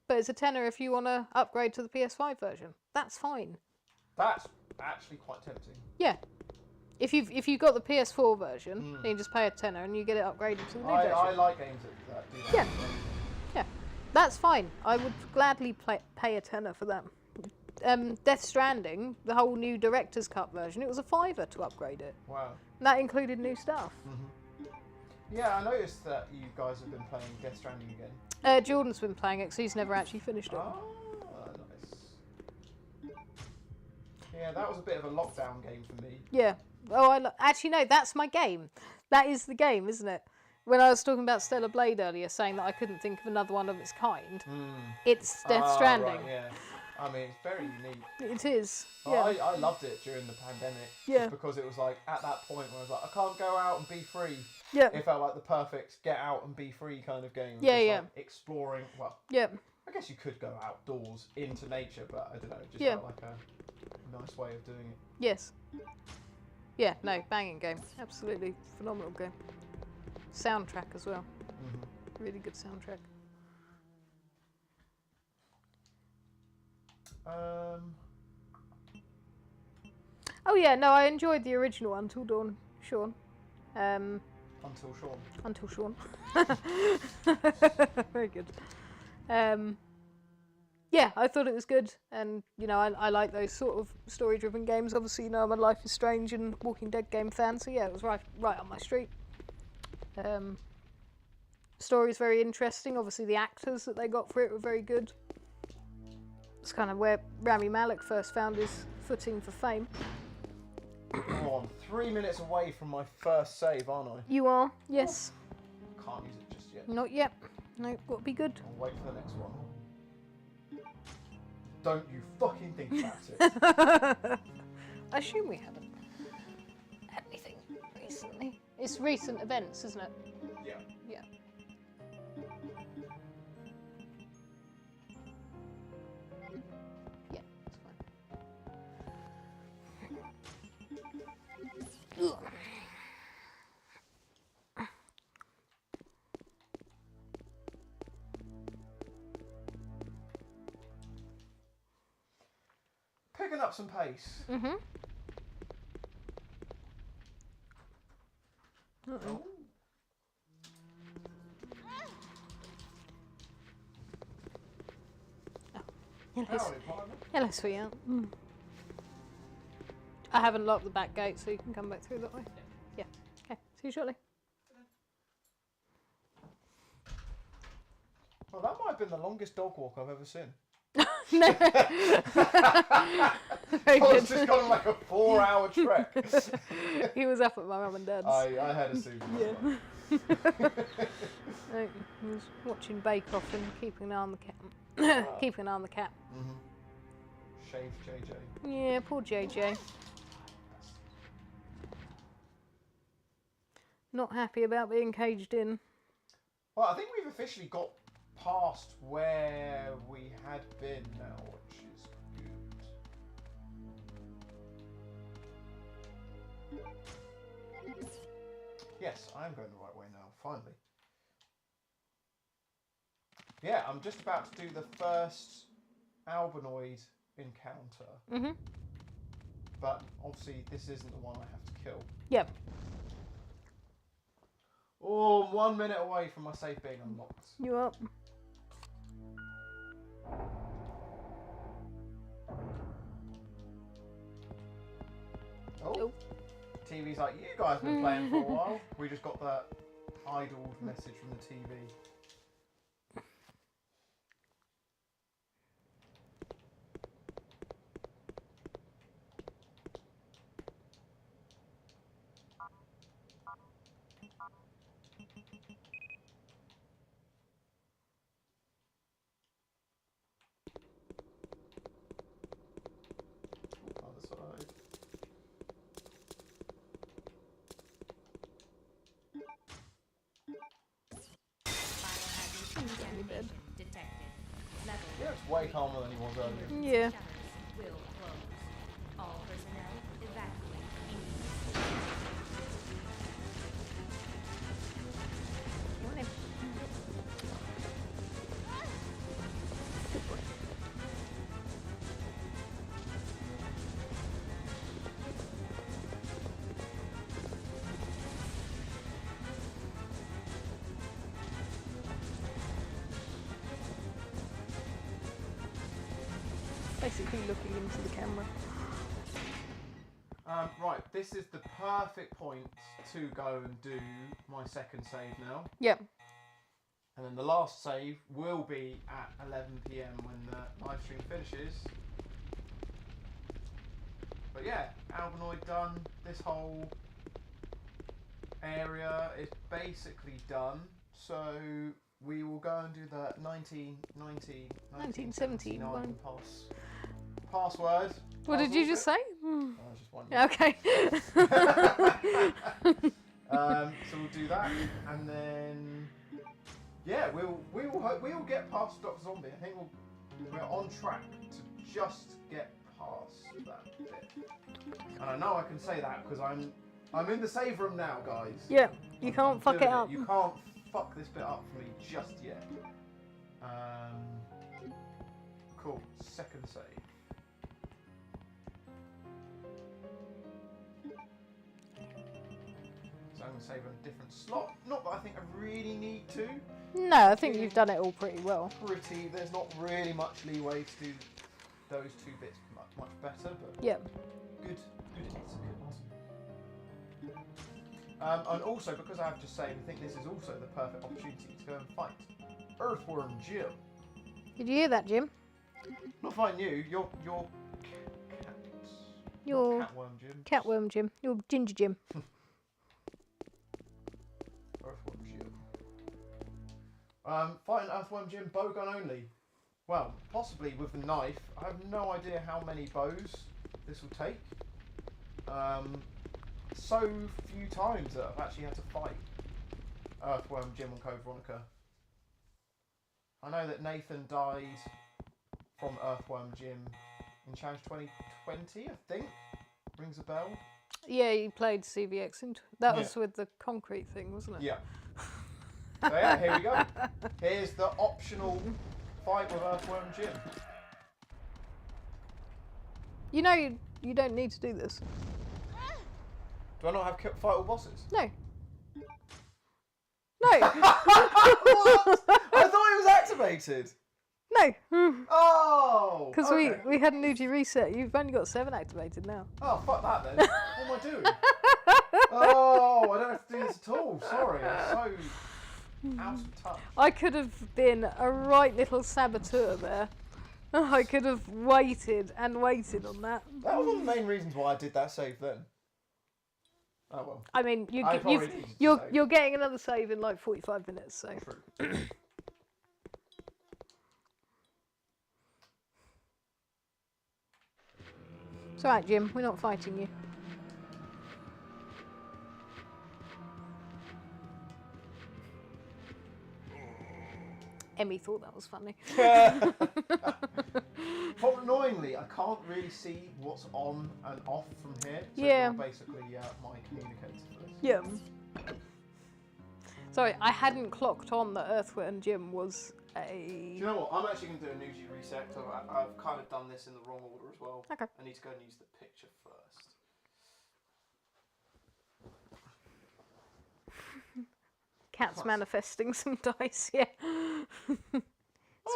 but it's a tenner if you want to upgrade to the PS5 version. That's fine. That's actually quite tempting. Yeah. If you've got the PS4 version, then you just pay a tenner and you get it upgraded to the new version. I like games that do that. Yeah. Yeah. That's fine. I would gladly pay a tenner for that. Death Stranding, the whole new Director's Cut version, it was a £5 to upgrade it. Wow. And that included new stuff. Yeah, I noticed that you guys have been playing Death Stranding again. Jordan's been playing it because he's never actually finished it. Oh, nice. Yeah, that was a bit of a lockdown game for me. Yeah. Oh, actually, no, that's my game. That is the game, isn't it? When I was talking about Stellar Blade earlier, saying that I couldn't think of another one of its kind, it's Death Stranding. Right, yeah. I mean, it's very unique. It is. Well, Yeah. I loved it during the pandemic. Yeah. Just because it was like, at that point where I was like, I can't go out and be free. Yeah. It felt like the perfect get out and be free kind of game. Yeah, Just, yeah. Like, exploring, well, Yeah. I guess you could go outdoors into nature, but I don't know, it just Yeah. felt like a nice way of doing it. Yes. Yeah, no, banging game. Absolutely phenomenal game. Soundtrack as well. Really good soundtrack. Oh yeah, no, I enjoyed the original Until Dawn, Sean. Until Shaun. Until Sean. Very good. Yeah, I thought it was good, and you know, I like those sort of story-driven games. Obviously, you know, I'm a Life is Strange and Walking Dead game fan, so yeah, it was right up my street. Story's very interesting. Obviously, the actors that they got for it were very good. It's kind of where Rami Malek first found his footing for fame. Oh, I'm 3 minutes away from my first save, aren't I? You are, yes. Can't use it just yet. Not yet. Nope, got to be good. I'll wait for the next one. Don't you fucking think about it. I assume we haven't had anything recently. It's recent events, isn't it? Yeah. Yeah. Yeah, that's fine. Ugh. Picking up some pace. Mm-hmm. Oh. Hello, Howdy, partner. hello, sweetheart. Mm. I haven't locked the back gate, so you can come back through that way. Yeah. Okay. See you shortly. Well, that might have been the longest dog walk I've ever seen. No. Very I was good. just gone like a 4-hour trek. He was up at my mum and dad's. I had a Susan. Yeah. He was watching Bake Off and keeping an eye on the cat. Keeping an eye on the cat. Mm-hmm. Shaved JJ. Yeah, poor JJ. Not happy about being caged in. Well, I think we've officially got past where we had been now, which is good. Yes, I am going the right way now, finally. Yeah, I'm just about to do the first albinoid encounter. Mm-hmm. But obviously this isn't the one I have to kill. Yep. Oh, I'm 1 minute away from my safe being unlocked. You up? Oh. Nope. TV's like, you guys have been playing for a while. We just got that idled message from the TV. Other side. Biohazard contamination detected. Level Yeah, it's way calmer than he was earlier. Yeah. shutters will close. All personnel evacuate immediately. Morning. Basically looking into the camera. Right, this is the perfect point to go and do my second save now. Yep. And then the last save will be at 11 PM when the live stream finishes. But yeah, albinoid done. This whole area is basically done. So we will go and do the 1979 password. What did you just say? I was just wondering. Okay. So we'll do that, and then yeah, we'll get past Dr. Zombie. I think we're on track to just get past that bit. And I know I can say that because I'm in the save room now, guys. Yeah, you can't I'm fuck it doing up. You can't fuck this bit up for me just yet. Cool. Second save. So I'm going to save on a different slot. Not that I think I really need to. No, I think you've done it all pretty well. There's not really much leeway to do those two bits much better, but Yep. good. And also, because I have just saved, I think this is also the perfect opportunity to go and fight Earthworm Jim. Did you hear that, Jim? Not fighting you, your cat. Your Catworm Jim. Catworm Jim. Your Ginger Jim. Earthworm Jim. Fighting Earthworm Jim, bowgun only. Well, possibly with the knife. I have no idea how many bows this will take. So few times that I've actually had to fight Earthworm Jim on Code Veronica. I know that Nathan died from Earthworm Jim in Challenge 2020, I think. Rings a bell. Yeah, he played CVX. That was with the concrete thing, wasn't it? Yeah. So yeah, here we go. Here's the optional fight with Earthworm Jim. You know, you don't need to do this. Do I not have fight all bosses? No. No. What? I thought it was activated. No. Oh. Because okay. we had an Uji reset. You've only got 7 activated now. Oh, fuck that then. What am I doing? Oh, I don't have to do this at all. Sorry, I'm so out of touch. I could have been a right little saboteur there. I could have waited and waited on that. That was one of the main reasons why I did that save then. Oh well. I mean, you're getting another save in like 45 minutes, so. True. It's alright, Jim. We're not fighting you. Emmy thought that was funny. But annoyingly, I can't really see what's on and off from here. So Yeah. you're basically my communicator for this. Yeah. Sorry, I hadn't clocked on that Earthworm Jim was a... Do you know what? I'm actually going to do a Nuji reset. So I've kind of done this in the wrong order as well. Okay. I need to go and use the picture first. Cat's manifesting some dice, yeah. It's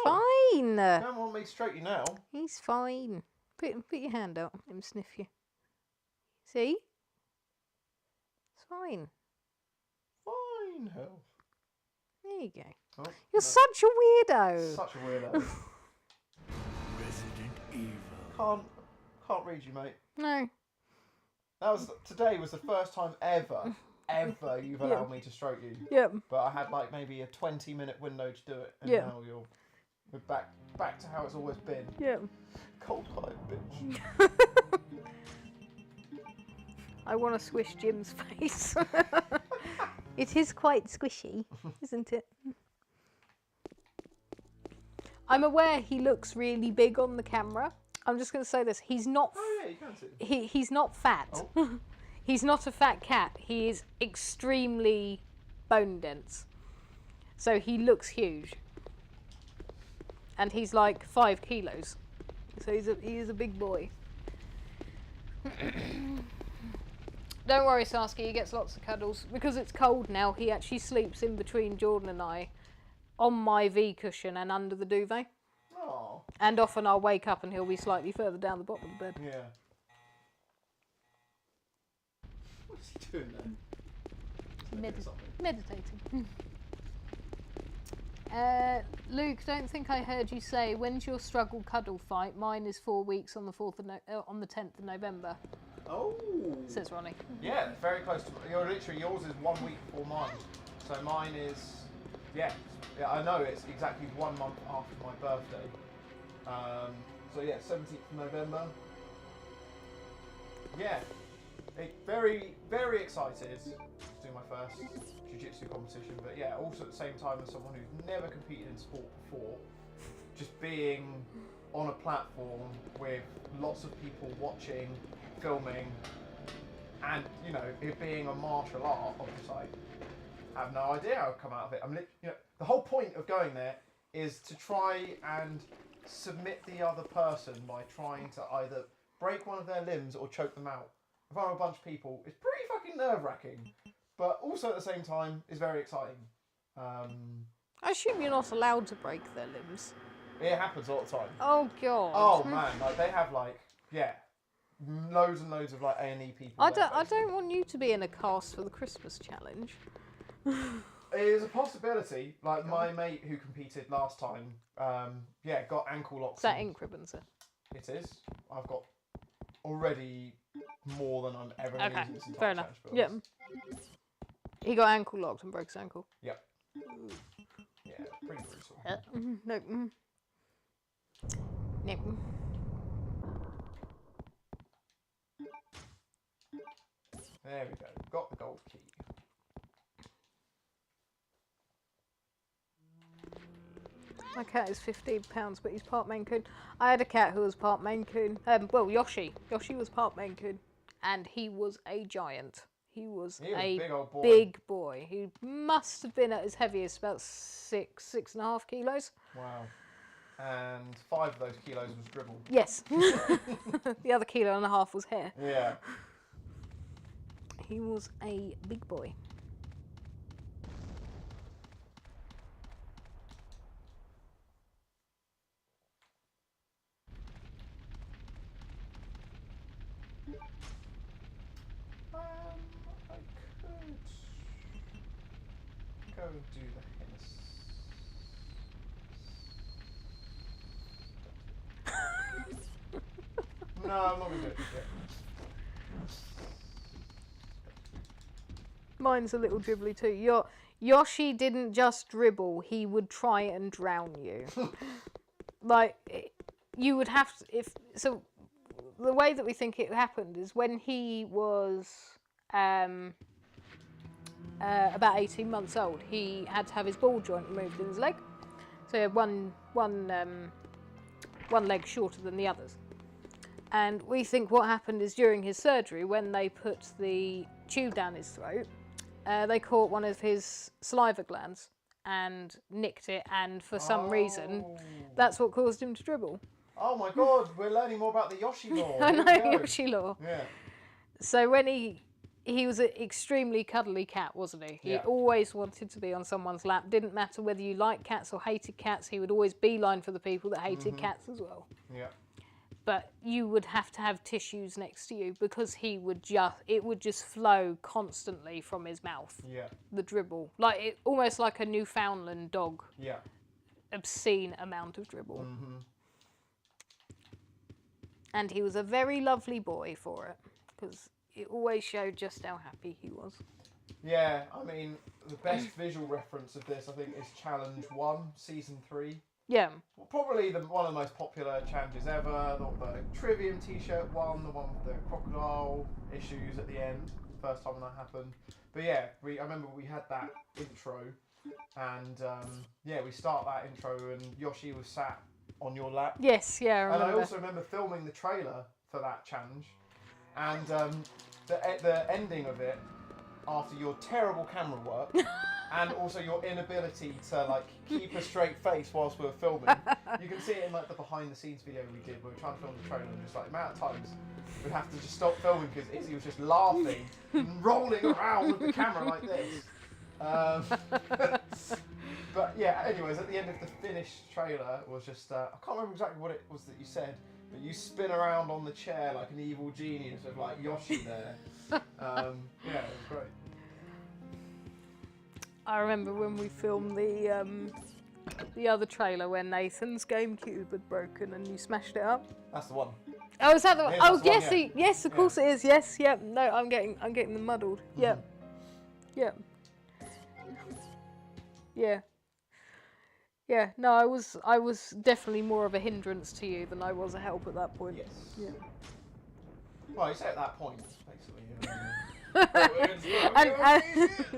Oh. fine. You don't want me to stroke you now. He's fine. Put your hand out. Let him sniff you. See? It's fine. Fine, hell. There you go. Oh, You're such a weirdo. such a weirdo. Resident Evil. Can't read you, mate. No. Today was the first time ever you've allowed me to stroke you. Yep. But I had like maybe a 20-minute window to do it, and Yeah. now we're back to how it's always been. Yep. Cold-hearted bitch. I want to squish Jim's face. It is quite squishy, isn't it? I'm aware he looks really big on the camera. I'm just going to say this. He's not... Oh yeah, you can see. He's not fat. Oh. He's not a fat cat. He is extremely bone dense. So he looks huge. And he's like 5 kilos. So he is a big boy. Don't worry, Saskia, he gets lots of cuddles. Because it's cold now, he actually sleeps in between Jordan and I on my V cushion and under the duvet. Oh. And often I'll wake up and he'll be slightly further down the bottom of the bed. Yeah. What's he doing there? Meditating. Luke, don't think I heard you say, when's your struggle cuddle fight? Mine is 4 weeks on the 10th of November. Oh. Says Ronnie. Yeah, very close to yours is 1 week before mine. So mine is yeah, I know it's exactly 1 month after my birthday. So yeah, 17th of November. Yeah. Very, very excited to do my first jiu-jitsu competition, but yeah, also at the same time as someone who's never competed in sport before, just being on a platform with lots of people watching, filming, and you know, it being a martial art on the side, I have no idea how I'd come out of it. The whole point of going there is to try and submit the other person by trying to either break one of their limbs or choke them out. In front of a bunch of people, it's pretty fucking nerve-wracking, but also at the same time, it's very exciting. I assume you're not allowed to break their limbs. It happens all the time. Oh god. Oh man, like they have loads and loads of like A&E people. I don't want you to be in a cast for the Christmas challenge. It is a possibility. Like my mate who competed last time, got ankle locks. Is that ink ribbon, sir? It is. I've got already more than I'm ever going to Okay, use this entire fair enough. challenge. Yeah. He got ankle locked and broke his ankle. Yep. Yeah, pretty brutal. No. No. There we go. Got the gold key. My cat is £15, but he's part Maine Coon. I had a cat who was part Maine Coon. Well, Yoshi. Yoshi was part Maine Coon, and he was a giant. He was He was a a big old boy. big boy. He must have been at his heaviest about 6.5 kilos. Wow. And 5 of those kilos was dribble. Yes. The other 1.5 kilos was hair. Yeah. He was a big boy. I could go and do the henna. No, I'm not going to do it yet. Mine's a little dribbly too. Yoshi didn't just dribble, he would try and drown you. You would have to, so the way that we think it happened is when he was about 18 months old, he had to have his ball joint removed in his leg. So he had one leg shorter than the others. And we think what happened is during his surgery, when they put the tube down his throat, they caught one of his saliva glands and nicked it, and for some reason, that's what caused him to dribble. Oh my god, we're learning more about the Yoshi law. I Here know, we go. Yoshi law. Yeah. So when he was an extremely cuddly cat, wasn't he? He Yeah. always wanted to be on someone's lap. Didn't matter whether you liked cats or hated cats, he would always beeline for the people that hated cats as well. Yeah. But you would have to have tissues next to you because it would just flow constantly from his mouth. Yeah. The dribble, almost like a Newfoundland dog. Yeah. Obscene amount of dribble. And he was a very lovely boy for it, because it always showed just how happy he was. Yeah, I mean, the best visual reference of this, I think, is Challenge 1, Season 3. Yeah. Well, probably one of the most popular challenges ever. The Trivium t-shirt one, the one with the crocodile issues at the end, first time when that happened. But yeah, I remember we had that intro, and we start that intro and Yoshi was sat on your lap. Yes, yeah, I remember. And I also remember filming the trailer for that challenge, and the ending of it, after your terrible camera work, and also your inability to keep a straight face whilst we were filming. You can see it in the behind the scenes video we did. We were trying to film the trailer, and just the amount of times we'd have to just stop filming because Izzy was just laughing and rolling around with the camera like this. But yeah, anyways, at the end of the finished trailer was just I can't remember exactly what it was that you said, but you spin around on the chair like an evil genius with Yoshi there. Yeah, it was great. I remember when we filmed the other trailer when Nathan's GameCube had broken and you smashed it up. That's the one. Oh, is that the one? Yes, Oh, that's the one, yes, yeah. yes, of course it is. Yes, yep. No, I'm getting them muddled. Yep. Yep. Yeah. Yeah. No, I was definitely more of a hindrance to you than I was a help at that point. Yes. Yeah. Well, you say at that point, basically. And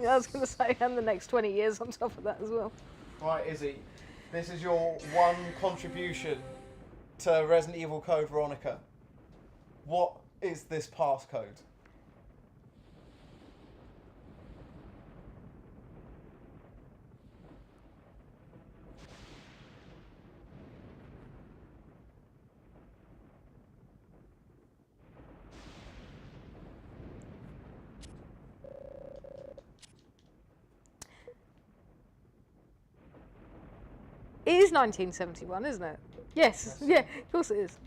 I was going to say, and the next 20 years on top of that as well. Right, Izzy, this is your one contribution to Resident Evil Code Veronica. What is this passcode? It is 1971, isn't it? Yes. Yeah, of course it is.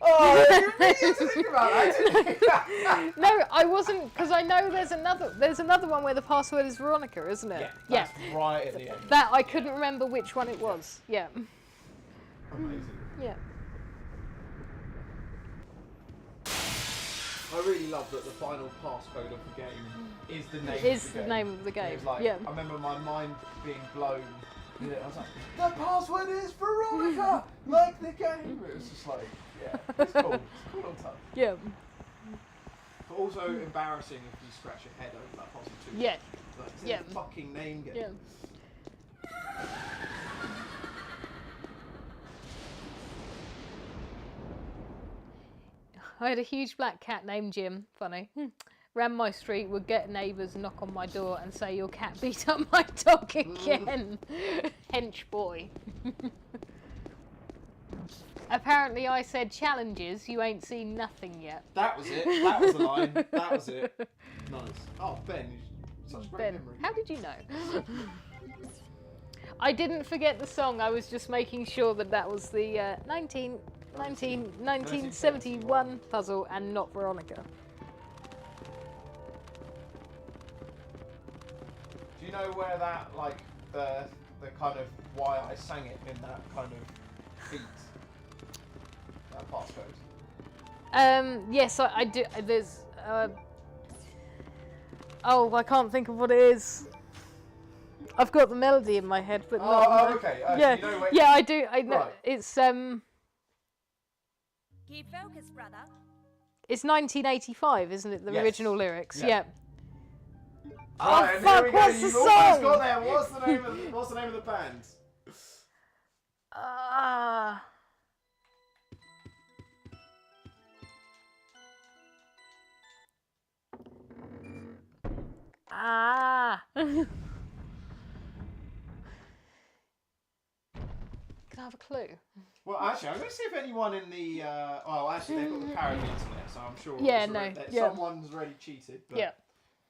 Oh, you really had to think about that, didn't you? No, I wasn't, because I know there's another one where the password is Veronica, isn't it? Yeah, that's right at the end. That I couldn't remember which one it was. Yeah. Amazing. Yeah. I really love that the final passcode of the game is the name. Is of the the game. name of the game. It's like, Yeah. I remember my mind being blown. You know, I was like, the password is Veronica, like the game. It was just like, yeah, it's cool. It's a cool little touch. Yeah. But also embarrassing if you scratch your head over that puzzle too. Yeah. Like, it's Yeah. a fucking name game. Yeah. I had a huge black cat named Jim. Funny. Ran my street, would get neighbours, knock on my door and say, your cat beat up my dog again. Hench boy. Apparently I said, challenges, you ain't seen nothing yet. That was it. That was the line. That was it. Nice. Oh, Ben, such a great Ben, memory. how did you know? I didn't forget the song, I was just making sure that that was the 1971 puzzle and not Veronica. Do you know where that, like, the kind of why I sang it in that kind of beat? That passcode. Yes, I do. There's. Oh, I can't think of what it is. I've got the melody in my head, but not. Oh, okay. Yeah, So you know where... yeah, I do. I know. Right. It's Keep focused, brother. It's 1985, isn't it? The Yes. original lyrics. Yeah. Yeah. Right, Oh and fuck! here we go. What's the You've almost song? got there. What's the name of the band? Ah. Ah. Can I have a clue? Well, actually, I'm going to see if anyone in the. Well, actually, they've got the power of the internet, so I'm sure. Yeah, it's no, already- that yeah. someone's already cheated. But, Yeah.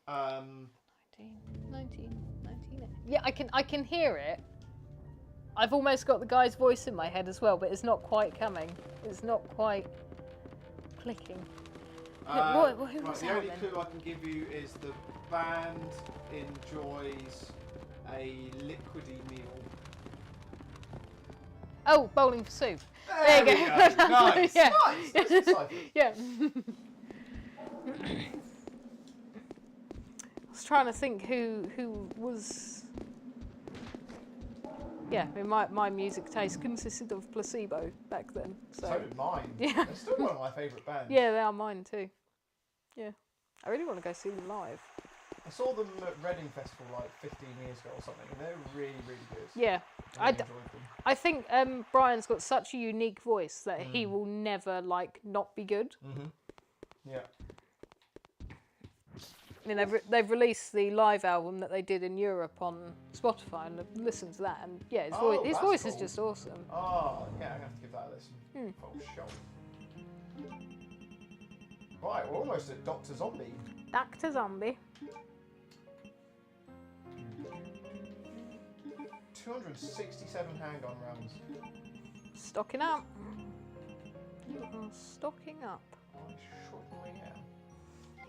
19. 19. Yeah, I can hear it. I've almost got the guy's voice in my head as well, but it's not quite coming. It's not quite clicking. Who Right, was the that only then? clue I can give you is the band enjoys a liquidy meal. Oh, Bowling for Soup. There you we go. go. Nice. Yeah. Nice. That's decisive. Yeah. I was trying to think who was. Yeah, I mean, my music taste consisted of Placebo back then. So So did mine. Yeah. They're still one of my favourite bands. yeah, they are mine too. Yeah, I really want to go see them live. I saw them at Reading Festival like 15 years ago or something, and they're really, really good. Yeah, I really enjoyed them. I think Brian's got such a unique voice that he will never like not be good. Yeah. I mean, they've released the live album that they did in Europe on Spotify, and I've listened to that, and yeah, his that's voice is cool. just awesome. Oh, yeah, I'm going to have to give that a listen. Full shot. Right, we're almost at Dr. Zombie. Dr. Zombie. 267 handgun rounds. Stocking up. Stocking up. I certainly am.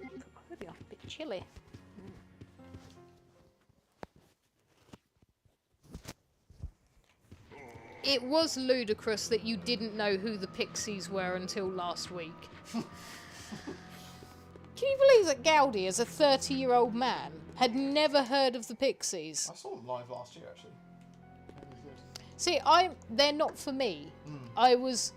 Put my hoodie on, a bit chilly. It was ludicrous that you didn't know who the Pixies were until last week. Can you believe that Gaudi, as a 30-year-old man, had never heard of the Pixies? I saw them live last year, actually. It was good. See, they're not for me. I was.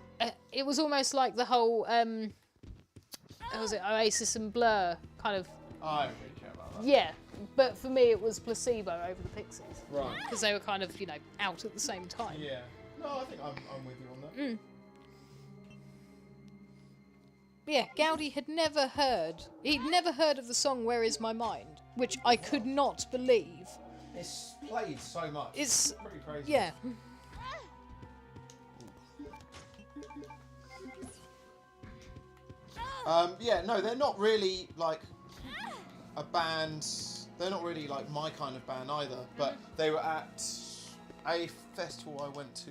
It was almost like the whole. What was it Oasis and Blur kind of? I don't really care about that. Yeah, but for me it was Placebo over the Pixies Right. because they were kind of out at the same time. Yeah. No, I think I'm with you on that. Yeah, Gaudi had never heard. He'd never heard of the song "Where Is My Mind," which I could not believe. It's played so much. It's pretty crazy. yeah. Yeah, no, they're not really like a band. They're not really like my kind of band either. But they were at a festival I went to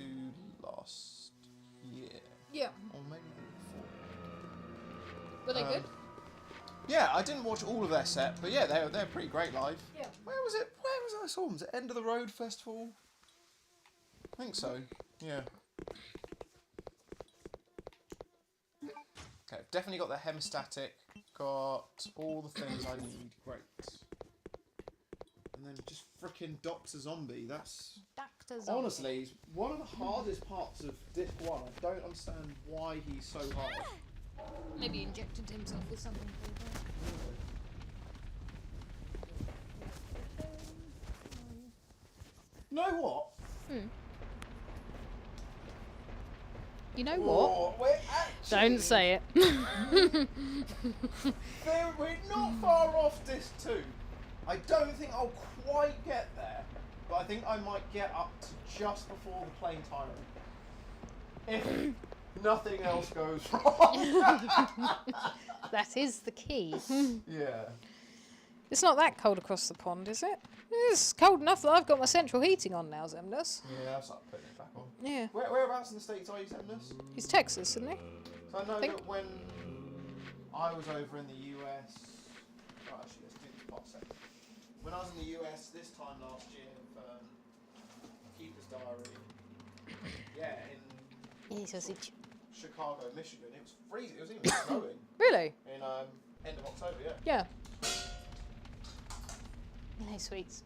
last year, Yeah. or maybe before. Were they good? Yeah, I didn't watch all of their set, but yeah, they're pretty great live. Yeah. Where was it? Where was I saw them? Was it End of the Road Festival? I think so. Yeah. Okay, definitely got the hemostatic got all the things I need. Great. And then just frickin' Dr. Zombie. That's Dr. Zombie. honestly it's one of the hardest parts of disc 1. I don't understand why he's so hard. Maybe he injected himself with something. You know what? You know what? Oh, we're actually, Don't say it. we're not far off disc 2. I don't think I'll quite get there, but I think I might get up to just before the plane tyrant. If nothing else goes wrong. That is the key. Yeah. It's not that cold across the pond, is it? It's cold enough that I've got my central heating on now, Zemnis. Yeah, I'll start putting it back on. Yeah. Whereabouts in the States are you, Zemnis? He's Texas, isn't he? So I know Think. that when I was over in the US, oh, actually, let's do this part second. When I was in the US this time last year for Keeper's Diary, yeah, in Chicago, Michigan, it was freezing. It was even snowing. Really? In end of October, yeah. Yeah. No sweets.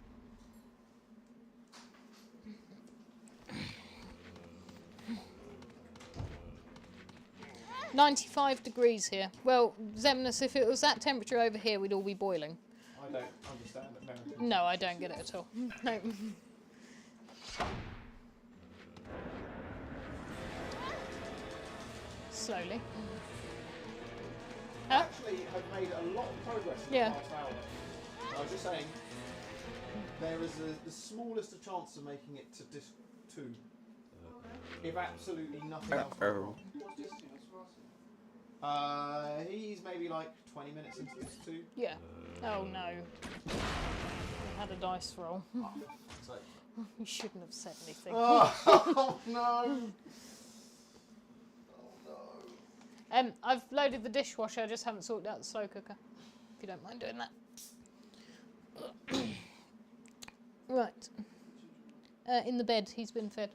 $95 here. Well, Zemnis, if it was that temperature over here, we'd all be boiling. I don't understand it now. No, I don't get it at all. No. Slowly. I actually have made a lot of progress in the Yeah. last hour. I was just saying, there is the smallest of chance of making it to disc 2. If absolutely nothing else goes wrong. He's maybe like 20 minutes into disc 2. Yeah. Oh no. I had a dice roll. Oh, for fuck's sake. You shouldn't have said anything. Oh no! I've loaded the dishwasher, I just haven't sorted out the slow cooker. If you don't mind doing that. Right. In the bed, he's been fed.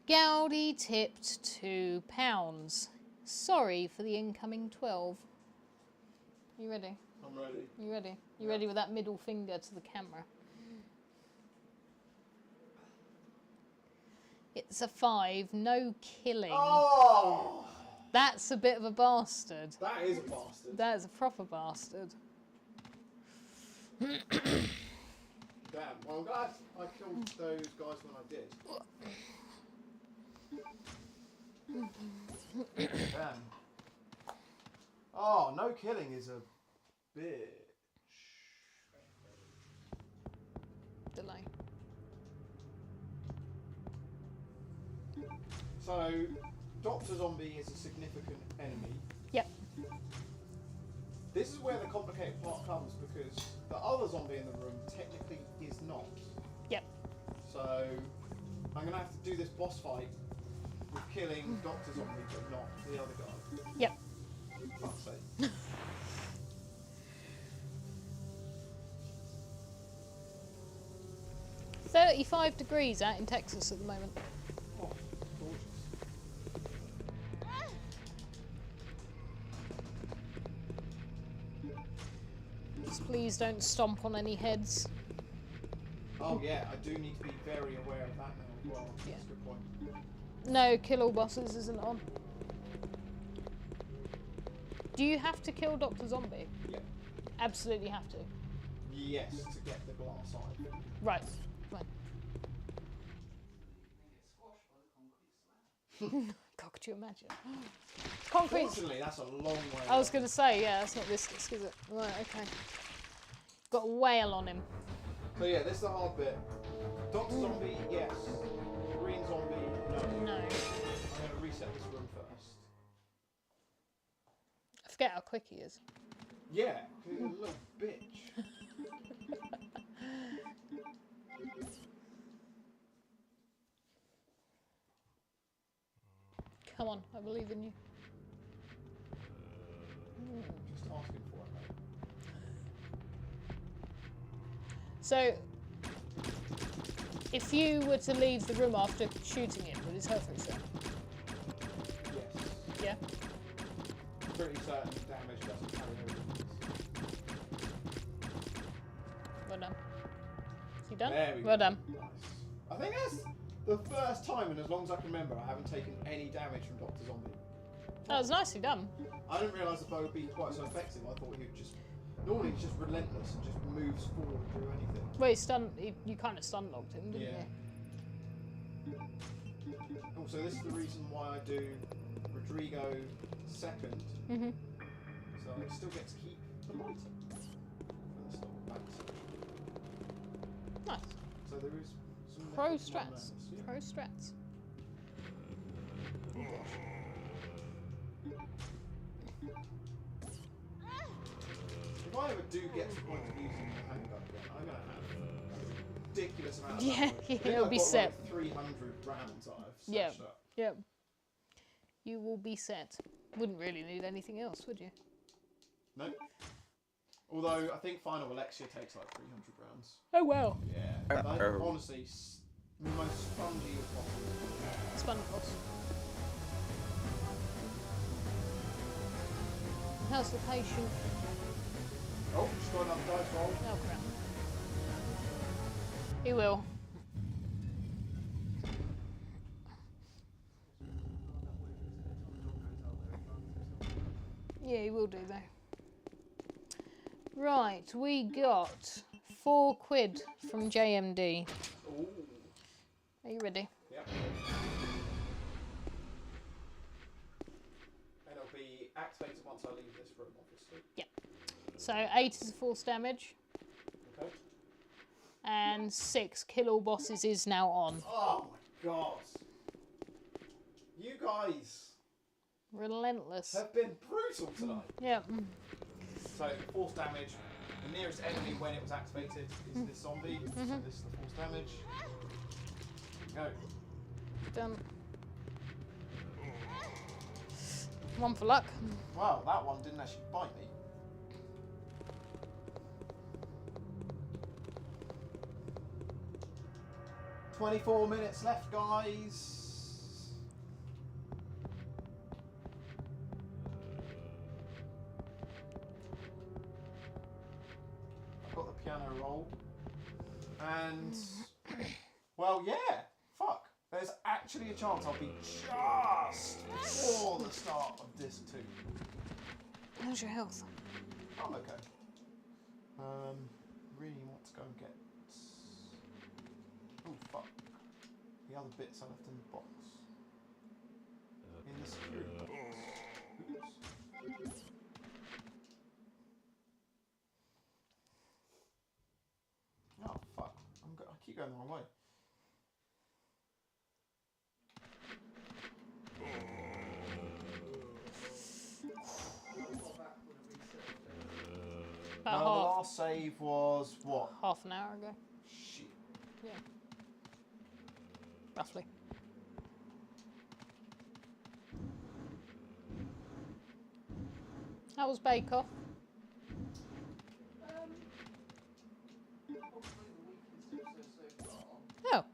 Gowdy tipped £2. Sorry for the incoming 12. You ready? I'm ready. You ready? You ready with that middle finger to the camera? It's a 5, no killing. Oh! That's a bit of a bastard. That is a bastard. That is a proper bastard. Damn. Well, I'm glad I killed those guys when I did. Damn. Oh, no killing is a bitch. Delay. So, Dr. Zombie is a significant enemy. Yep. This is where the complicated part comes because the other zombie in the room technically is not. Yep. So, I'm going to have to do this boss fight with killing Dr. Zombie but not the other guy. Yep. Fuck's sake. $35 out in Texas at the moment. Oh, gorgeous. Just please don't stomp on any heads. Oh yeah, I do need to be very aware of that now as well. Yeah. That's a good point. No, kill all bosses isn't on. Do you have to kill Dr. Zombie? Yeah. Absolutely have to. Yes, to get the glass eye. Right. Fine. God, could you imagine? Concrete. Fortunately, that's a long way. I was going to say, yeah, that's not this disc, is it? Right, okay. Got a whale on him. So yeah, this is the hard bit. Dr. Zombie, yes. Green Zombie, no. No. I'm going to reset this room first. I forget how quick he is. Yeah, 'cause he's a little bitch. Come on, I believe in you. Just asking for it, mate. So, if you were to leave the room after shooting him, would his health reset? Yes. Yeah? pretty certain damage doesn't carry over. Well done. You done? There we go. Well done. Nice. I think that's the first time, and as long as I can remember, I haven't taken any damage from Dr. Zombie. That was nicely done. I didn't realise the bow would be quite so effective. I thought he would just... Normally he's just relentless and just moves forward through anything. Well, you kind of stun locked him, didn't you? Also, this is the reason why I do Rodrigo second. Mhm. So I still get to keep the lighter. Nice. So there is some Pro methods and strats. madness, yeah. Pro strats. If I ever do get to the point of using the handgun again, I'm going to have a ridiculous amount of Yeah, ammo. I think it'll I've be got set. Like 300 rounds I've Yeah. stashed up. Yep. You will be set. Wouldn't really need anything else, would you? No. Although I think Final Alexia takes like 300 rounds. Oh well. Yeah. Like, honestly, the most spongy as possible. Spun boss. How's the patient? Oh, just got another dice roll. Oh crap. He will. Yeah, he will do though. Right, we got £4 from JMD. Ooh. Are you ready? Yep. And it'll be activated once I leave this room, obviously. Yep. So 8 is a force damage, Okay. and 6 kill all bosses is now on. Oh my god. You guys Relentless. have been brutal tonight. Yep. So, force damage. The nearest enemy when it was activated is this zombie. So this is the force damage. Go. Done. 1 for luck. Wow, that one didn't actually bite me. "24 minutes left, guys." I've got the piano roll. And, well, yeah, fuck. There's actually a chance I'll be just before the start of disc 2. How's your health? I'm okay. Really want to go and get... Oh, fuck. The other bits I left in the box. In the security box. Oops. Oh, fuck. I keep going the wrong way. About The last save was what? half an hour ago. Shit. Yeah. Roughly. How was Bake Off? Oh.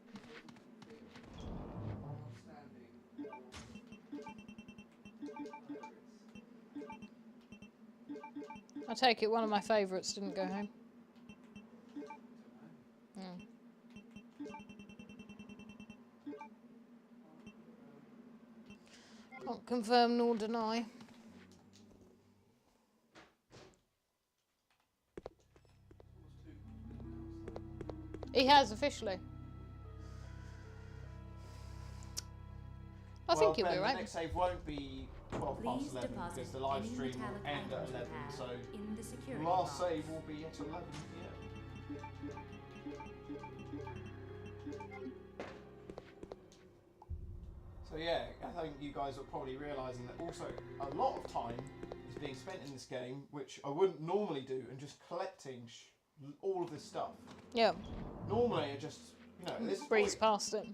I take it one of my favourites didn't go home. Can't confirm nor deny. He has officially. I think he'll be The right. next save won't be 12 past Please 11 deposit because the live any stream will metallic end at items you 11. have So in the security last box. save will be at 11 p.m. So yeah, I think you guys are probably realising that also a lot of time is being spent in this game, which I wouldn't normally do, and just collecting all of this stuff. Yeah, Normally I just, this is breeze probably past it.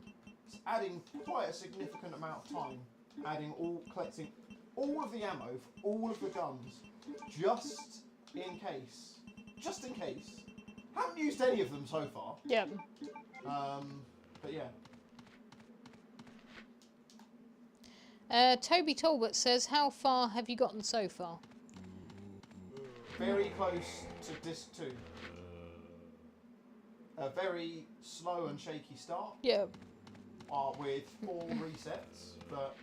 adding quite a significant amount of time, collecting all of the ammo for all of the guns, just in case. Haven't used any of them so far. Yeah. But yeah. Toby Talbot says, how far have you gotten so far? Very close to disc 2. A very slow and shaky start. Yeah. With 4 resets, but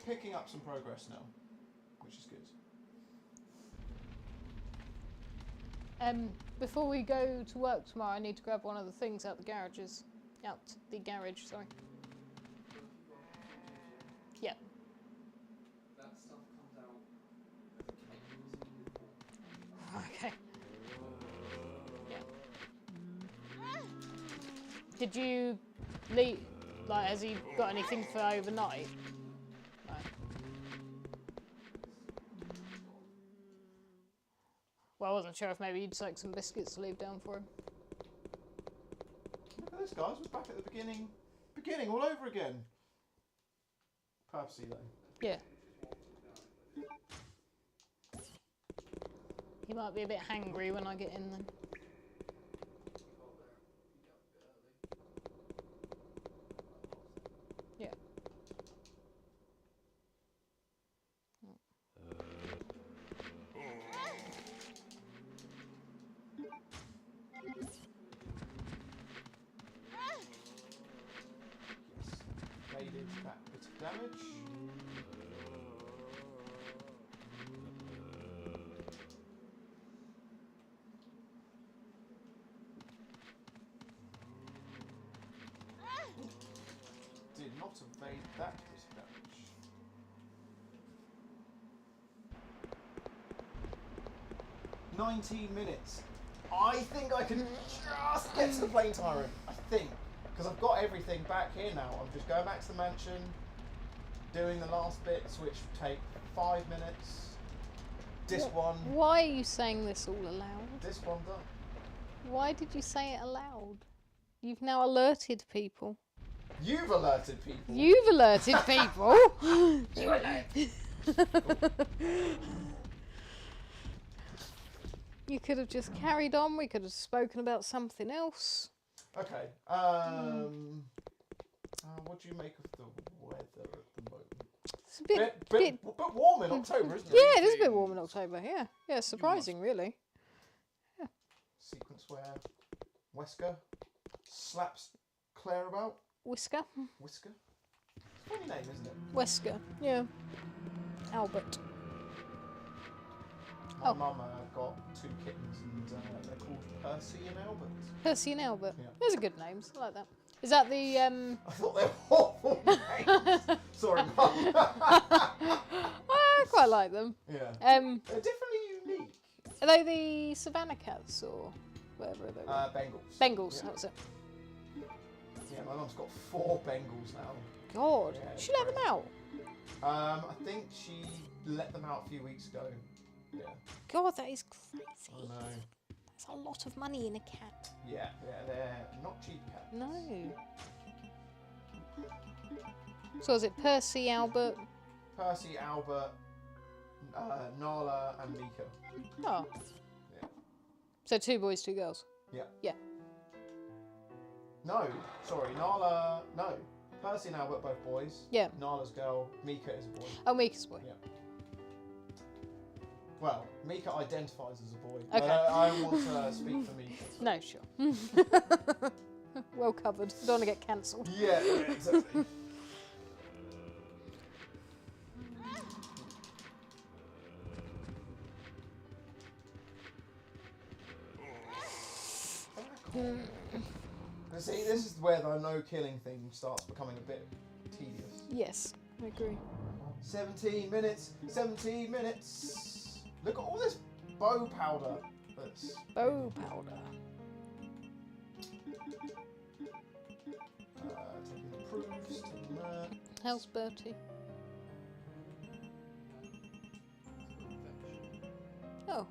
picking up some progress now, which is good. Before we go to work tomorrow, I need to grab one of the things out the garages. Out the garage, sorry. Yeah. That stuff comes out. Okay. Yeah. Did you leave? Like, has he got anything for overnight? No. Well, I wasn't sure if maybe you'd like some biscuits to leave down for him. Look at this, guys. We're back at the beginning all over again. Purposely, though. Yeah. He might be a bit hangry when I get in then. Yeah. Evaded that bit of damage. Did not evade that bit of damage. "19 minutes. I think I can just get to the plane tyrant. I think. Because I've got everything back here now. I'm just going back to the mansion, doing the last bits, which take 5 minutes. Disc 1. Why are you saying this all aloud? Disc 1 done. Why did you say it aloud? You've now alerted people. You've alerted people. You've alerted people. You could have just carried on. We could have spoken about something else. Okay. What do you make of the weather at the moment? It's a bit But warm in October, isn't it? yeah, it is a bit warm in October. Yeah, yeah, surprising, really. Sequence where Wesker slaps Claire about. Whisker, Whisker. It's a funny name, isn't it? Wesker, yeah. Albert. My mum got 2 kittens and they're called Percy and Albert. Percy and Albert. Yeah. Those are good names. I like that. Is that the I thought they were awful names. Sorry, Mum. I quite like them. Yeah. They're definitely unique. Are they the Savannah cats or whatever they were? Bengals. Bengals, Yeah. that was it. Yeah, my mum's got 4 Bengals now. God, Yeah, she let them out. I think she let them out a few weeks ago. Yeah. God, that is crazy. I know. That's a lot of money in a cat. Yeah, they're not cheap cats. No. So is it Percy, Albert? Percy, Albert, Nala, and Mika. Oh. Yeah. So 2 boys, 2 girls. Yeah. Yeah. No, sorry, Nala. No, Percy and Albert both boys. Yeah. Nala's girl. Mika is a boy. Oh, Mika's boy. Yeah. Well, Mika identifies as a boy. Okay. I want to speak for Mika. No, sure. Well covered. Don't want to get cancelled. Yeah, exactly. See, this is where the no killing thing starts becoming a bit tedious. Yes, I agree. 17 minutes, 17 minutes. Look at all this bow powder. That's Bow powder. taking the proofs, taking that. How's Bertie? Oh.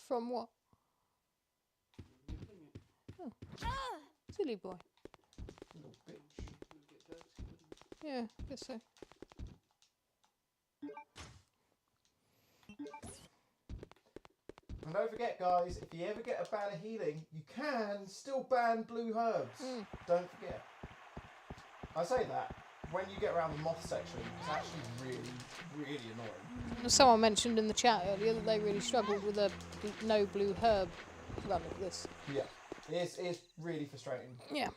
From what? Oh. Silly boy. Little bitch. Yeah, I guess so. And don't forget, guys, if you ever get a ban of healing, you can still ban blue herbs. Don't forget. I say that. When you get around the moth section, it's actually really, really annoying. Someone mentioned in the chat earlier that they really struggled with a no blue herb run of this. Yeah, it's really frustrating. Yeah.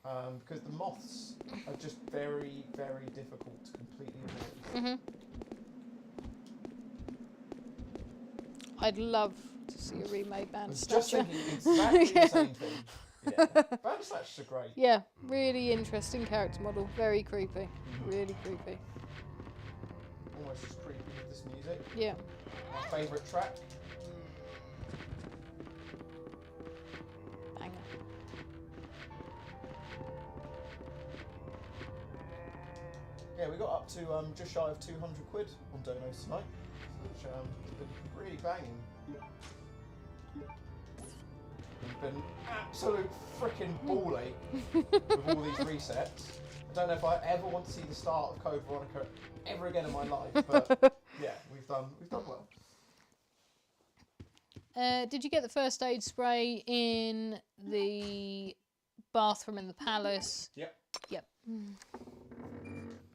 Because the moths are just very, very difficult to completely avoid. I'd love to see a remade I was Bandersnatcher. just thinking exactly the same thing. Yeah, Bandersnatchers are great. Yeah, really interesting character model. Very creepy. Really creepy. Almost as creepy with this music. Yeah. My favourite track. Banger. Yeah, we got up to just shy of 200 quid on donos tonight, which has been really banging. It's been absolute freaking ball ache with all these resets. I don't know if I ever want to see the start of Code Veronica ever again in my life, but yeah, we've done well. Did you get the first aid spray in the bathroom in the palace? Yep. Yep.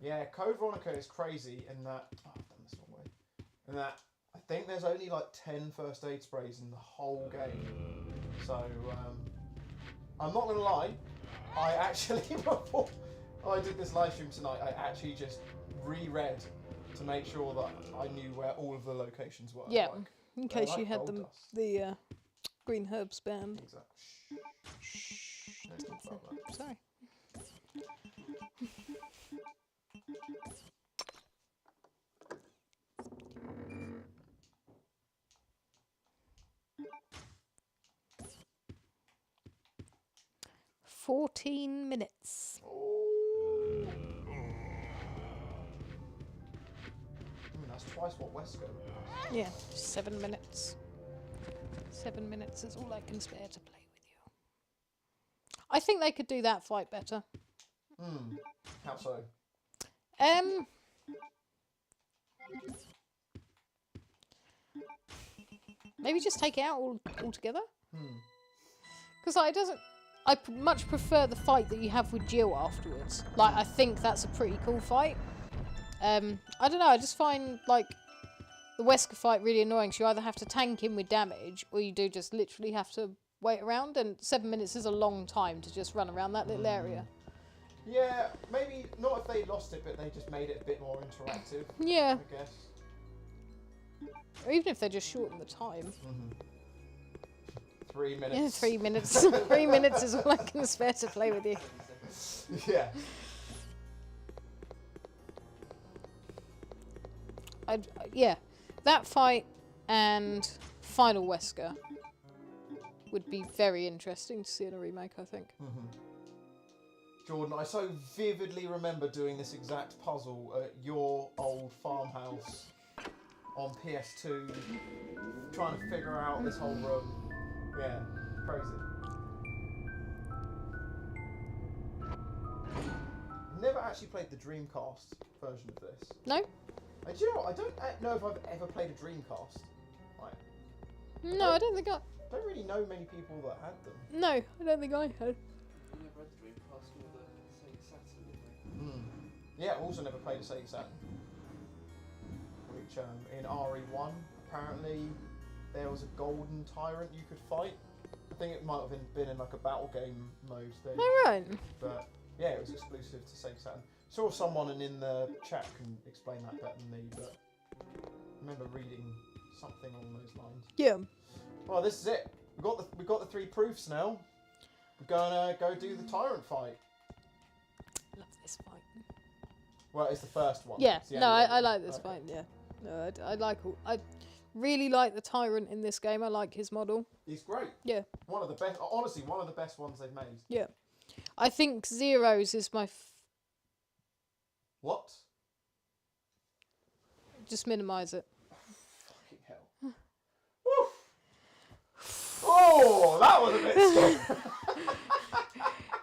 Yeah, Code Veronica is crazy in that. Oh, I've done this wrong way. In that, I think there's only like 10 first aid sprays in the whole game. So, I'm not gonna lie. I actually, before I did this live stream tonight, I actually just reread to make sure that I knew where all of the locations were. Yeah, Like, in case like you had gold them, dust. the green herbs band. Exactly. Shh. Don't talk about that. Sorry. "14 minutes. That's twice what Wesker was. Yeah, 7 minutes. 7 minutes is all I can spare to play with you. I think they could do that fight better. How so? Maybe just take it out altogether. Because like, it doesn't. I much prefer the fight that you have with Jill afterwards. Like, I think that's a pretty cool fight. I don't know. I just find like the Wesker fight really annoying. So you either have to tank him with damage, or you do just literally have to wait around. And 7 minutes is a long time to just run around that little area. Yeah, maybe not if they lost it, but they just made it a bit more interactive. Yeah. I guess. Or even if they just shorten the time. 3 minutes. Yeah, 3 minutes. 3 minutes is all I can spare to play with you. Yeah. Yeah, that fight and Final Wesker would be very interesting to see in a remake, I think. Jordan, I so vividly remember doing this exact puzzle at your old farmhouse on PS2, trying to figure out this whole room. Yeah, crazy. Never actually played the Dreamcast version of this. No? Do you know what? I don't know if I've ever played a Dreamcast. Like, No, I don't think I... don't really know many people that had them. No, I don't think I had. I never had the Dreamcast or the Sega Saturn. Yeah, I also never played a Sega Saturn. Which, in RE1, apparently, there was a golden tyrant you could fight. I think it might have been in like a battle game mode thing. Alright. But, yeah, it was exclusive to Sega Saturn. Saw someone in the chat can explain that better than me, but I remember reading something along those lines. Yeah. Well, this is it. We got the 3 proofs now. We're gonna go do the tyrant fight. Love this fight. Well, it's the first one. Yeah, It's the no, only one. I like this Okay. fight, yeah. No, I like all... I really like the Tyrant in this game. I like his model. He's great. Yeah. One of the best, honestly, one of the best ones they've made. Yeah. I think Zero's is my... What? Just minimise it. Fucking hell. Woof. Oh, that was a bit scary.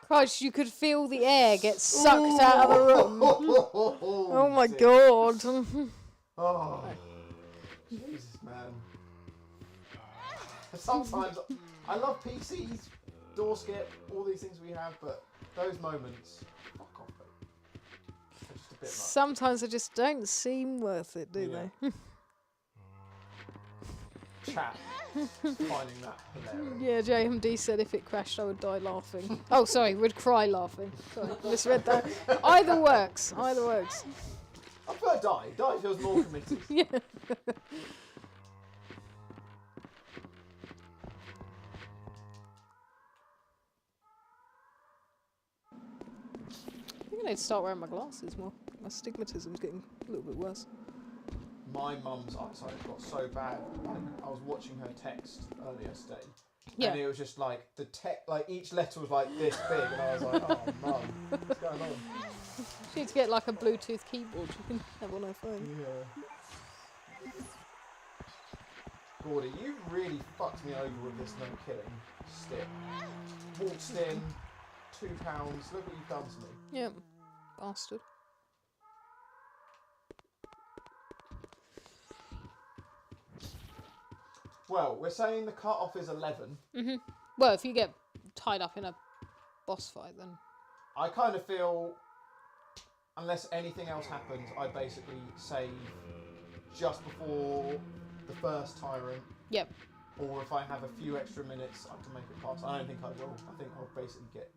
Christ, you could feel the air get sucked out of the room. Oh my dear. god. Oh, Jesus, man. Sometimes I love PCs, door skip, all these things we have, but those moments, fuck off, mate. They're just a bit much. Sometimes they just don't seem worth it, do Yeah. they? Chat, finding that hilarious. Yeah, JMD said if it crashed, I would die laughing. Oh, sorry, would cry laughing. Sorry, misread that. Either works. Either works. I prefer die. Die feels more committed. Yeah. I think I need to start wearing my glasses more. My stigmatism's getting a little bit worse. My mum's eyesight got so bad. I was watching her text earlier today, Yeah. and it was just like the like each letter was like this big, and I was like, "Oh, mum, what's going on?" She needs to get like a Bluetooth keyboard she can have on her phone. Yeah. Gordy, you really fucked me over with this no killing stick. Waltzed in, £2. Look what you've done to me. Yep. Bastard. Well, we're saying the cut-off is 11. Mhm. Well, if you get tied up in a boss fight, then I kind of feel, unless anything else happens, I basically save just before the first tyrant. yep. Or if I have a few extra minutes, I can make it past. I don't think I will. I think I'll basically get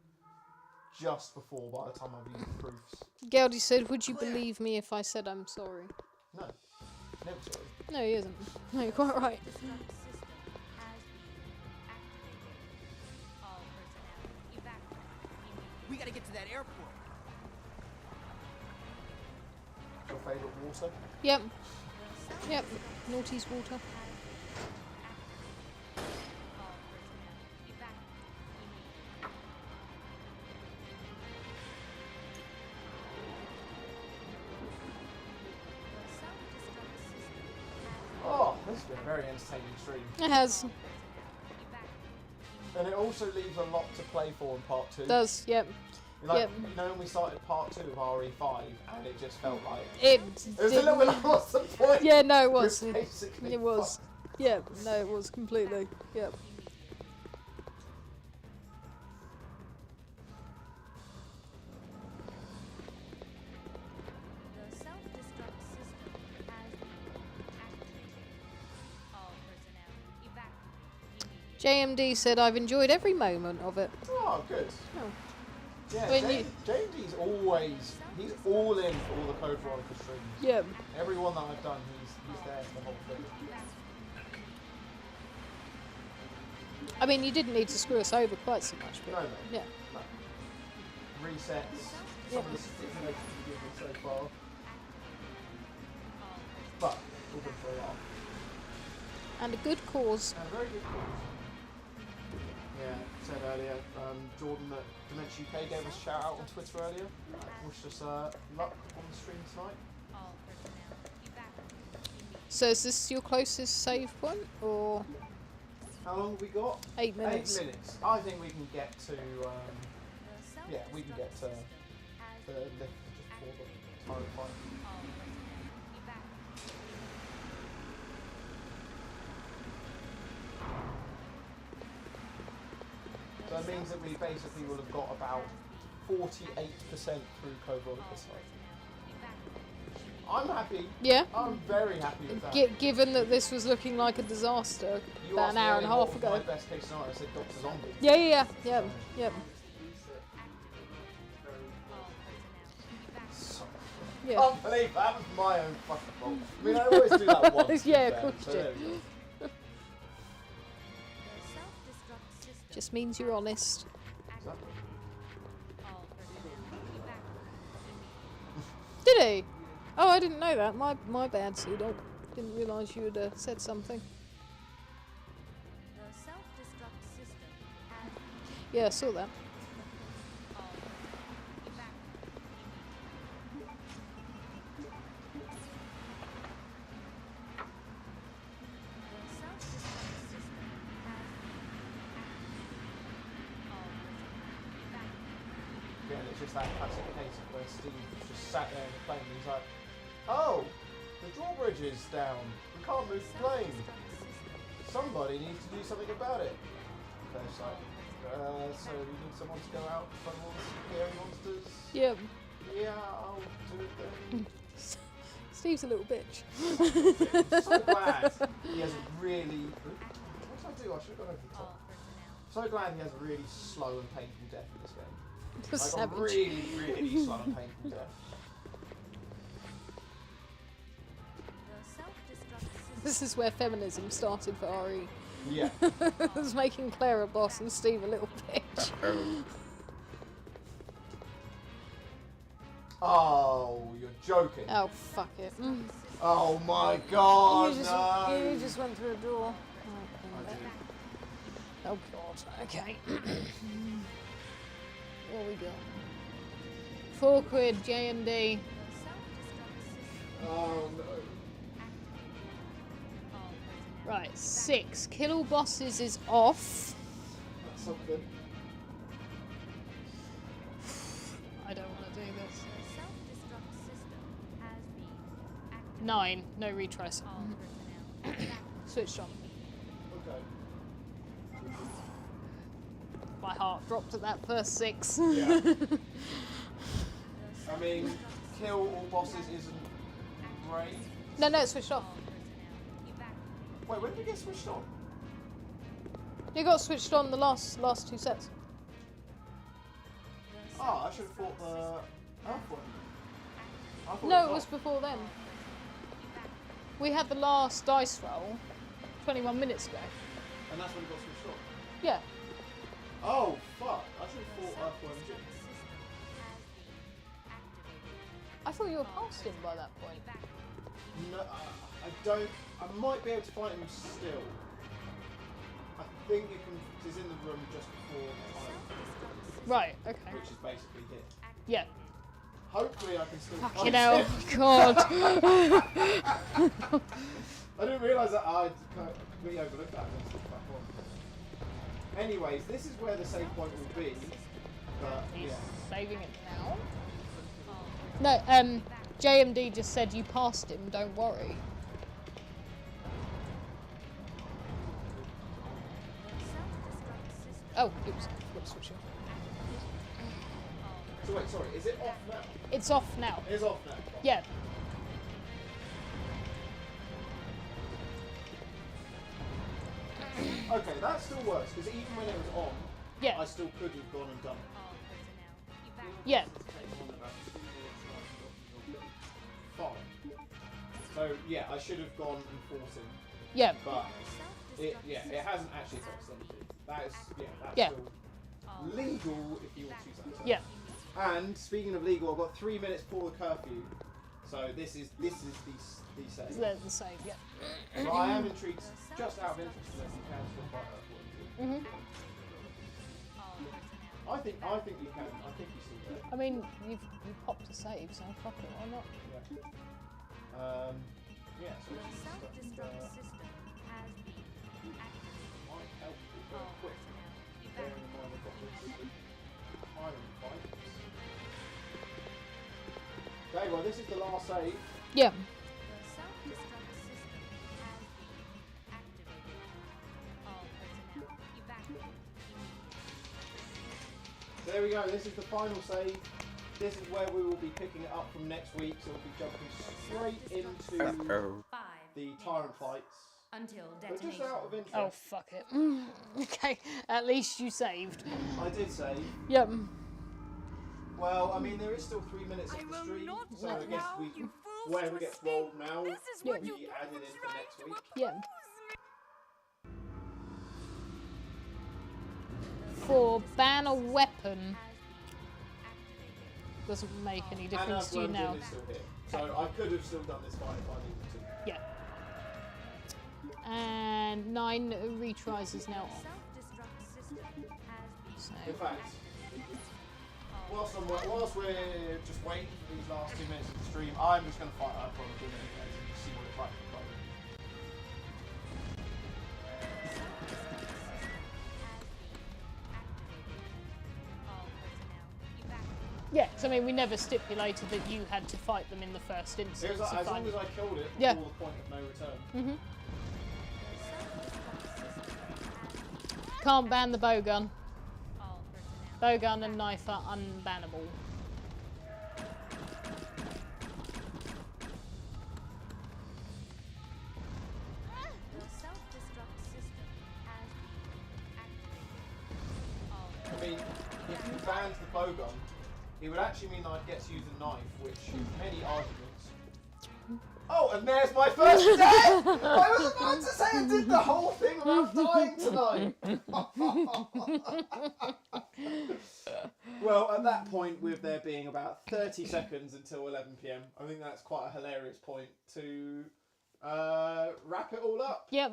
just before by the time I've used the proofs. Geldy said, "Would you believe me if I said I'm sorry?" No, never sorry. No, he isn't. No, you're quite right. Destruct system has been activated. All personnel evacuate immediately. We gotta get to that airport. Your favourite water? Yep. Yep. Naughty's water. All personnel evacuate immediately. The self-destruct system Oh, this has been a very entertaining stream. It has. And it also leaves a lot to play for in part 2. Does. Yep. Like, yep. you know when we started part 2 of RE5 and it just felt like... It was a little bit like, what's the point? Yeah, no, it was. We're basically It was. fucked. Yep. No, it was completely. Yep. The self-destruct system has been activated. All personnel evacuate immediately. JMD said, "I've enjoyed every moment of it." Oh, good. Oh. Yeah, When you- JMD's always... He's all in for all the Code Veronica streams. Yep. Every one that I've done, he's there for the whole thing. I mean, you didn't need to screw us over quite so much, but No, no. yeah. Resets, some Yep. of the stipulations you've given me so far. But, all good for a while. And a good cause. And a very good cause. Yeah, said earlier, Jordan at Dementia UK gave us a shout out on Twitter earlier. Wished us luck on the stream tonight. All personnel evacuate immediately. So is this your closest save point, or How long have we got? 8 minutes? 8 minutes. I think we can get to, The yeah, we can get to self-destruct the system lift just before the tyrant fight. has all personnel evacuate. So that means that we basically will have got about 48% through Code Veronica's side. I'm happy. Yeah. I'm very happy with that. Given that this was looking like a disaster You about asked an me hour and a earlier half what was my ago. best case scenario. I said Dr. Zombie. Yeah, yeah, yeah. Yep. Yep. So, Yeah. I can't believe that was my own fucking fault. I mean, I always do that once. to be Yeah, of fair, course so you do. there we go. The self-destruct system Just means you're honest. Exactly. all personnel evacuate. Did he? Oh, I didn't know that. My bad, Sudok. Didn't realise you had said something. The self-destruct system has Yeah, I saw that. all personnel evacuate. The self-destruct system has all personnel evacuate. Yeah, and it's just that classic case of where Steve just sat there in the plane and he's like, oh, the drawbridge is down. We can't move the plane. Somebody needs to do something about it. First sight. So we need someone to go out from all the scary monsters. Yep. Yeah, I'll do it then. Steve's a little bitch. So glad he has a really... What did I do? I should have gone over the top. So glad he has a really slow and painful death in this game. Like Savage. a really, really slow and painful death. This is where feminism started for RE. Yeah. It was making Claire a boss and Steve a little bitch. Oh, you're joking. Oh, fuck it. Oh my god, you just went through a door. Oh god, okay. What we got? 4 quid, J&D. Oh no. Right, 6. Kill all bosses is off. That's something. I don't want to do this. 9. No retries. Switched on. Okay. My heart dropped at that first 6. Yeah. I mean, kill all bosses isn't great. No, it's switched off. Wait, when did it get switched on? You got switched on the last 2 sets. Oh, I should have thought the elf one. I thought No, it was off. before then. We had the last dice roll 21 minutes ago. And that's when it got switched on. Yeah. Oh, fuck. I should have thought elf one too. I thought you were past him by that point. No, I don't. I might be able to fight him still. I think you can. He's in the room just before time, Right, okay. which is basically here. Yeah. Hopefully, I can still. Fucking fight hell. him. God. I didn't realise that I'd completely overlooked that and then switched back on. Anyways, this is where the save point will be. But He's yeah. saving it now. No, JMD just said you passed him, don't worry. Oh, oops. Got to switch off. So wait, sorry. Is it off now? It's off now. It is off now. Yeah. Okay, that still works because even when it was on, Yeah. I still could have gone and done it. Yeah. Fine. So yeah, I should have gone and fought him, Yeah. but it hasn't actually affected anything. That's Yeah. still legal if you want to use that. Yeah. And speaking of legal, I've got 3 minutes before the curfew, so this is the save. They're the same, yeah. So I am intrigued, just out of interest, that you can still fight that one. I think you can. I think you still can. I mean, you've popped a save, so fuck it, why not? Yeah. So it's just might help you go quick. Bearing in mind I've got this iron fight. Okay, well this is the last save. Yeah. There we go, this is the final save. This is where we will be picking it up from next week, so we'll be jumping straight into the tyrant fights. Until But just detonation. out of interest, Oh, fuck it. Okay, at least you saved. I did save. Yep. Well, I mean, there is still 3 minutes of the stream, so I guess whatever gets rolled now will be added in for next week. Yeah. For ban a weapon doesn't make any difference to you now. Is still here, so I could have still done this fight if I needed to. Yeah. And 9 retries is now on. So, In fact, whilst we're just waiting for these last 2 minutes of the stream, I'm just going to fight her for a minute and see what it's like. yeah, so I mean, we never stipulated that you had to fight them in the first instance. As to long find as I killed it Yeah. before the point of no return. can't ban the bowgun. All personnel. Bowgun and knife are unbannable. The self-destruct system has been activated. All I mean, if you banned the bowgun, it would actually mean I'd get to use a knife, which many arguments. Oh, and there's my first death! I was about to say I did the whole thing without dying tonight. Well, at that point, with there being about 30 seconds until 11 PM, I think that's quite a hilarious point to wrap it all up. Yep.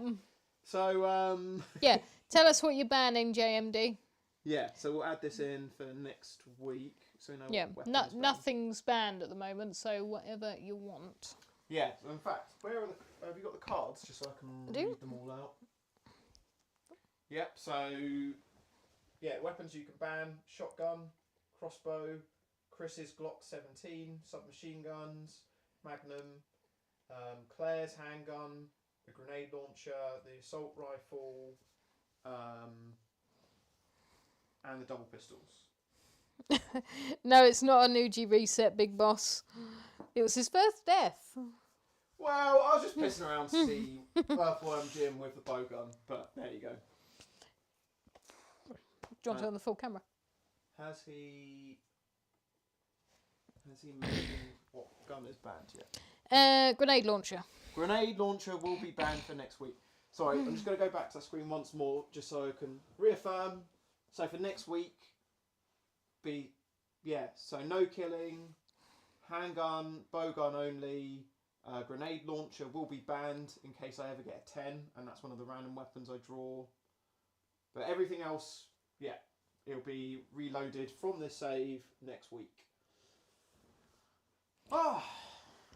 So, Yeah. Tell us what you're banning, JMD. yeah, so we'll add this in for next week. So we know Yeah. what weapons banned. Nothing's banned at the moment, so whatever you want. Yeah, so in fact, where are the, have you got the cards just so I can do. read them all out? Yep, so yeah, weapons you can ban: shotgun, crossbow, Chris's Glock 17, submachine guns, Magnum, Claire's handgun, the grenade launcher, the assault rifle, and the double pistols. No, it's not a Nuji reset, Big Boss. It was his first death. Well, I was just pissing around to see Earthworm Jim with the bowgun, but there you go. Do you want it on the full camera? Has he mentioned what gun is banned yet? Grenade launcher. Grenade launcher will be banned for next week. Sorry, I'm just going to go back to the screen once more, just so I can reaffirm. So for next week, so no killing, handgun, bowgun only, grenade launcher will be banned in case I ever get a 10, and that's one of the random weapons I draw. But everything else, yeah, it'll be reloaded from this save next week. Ah,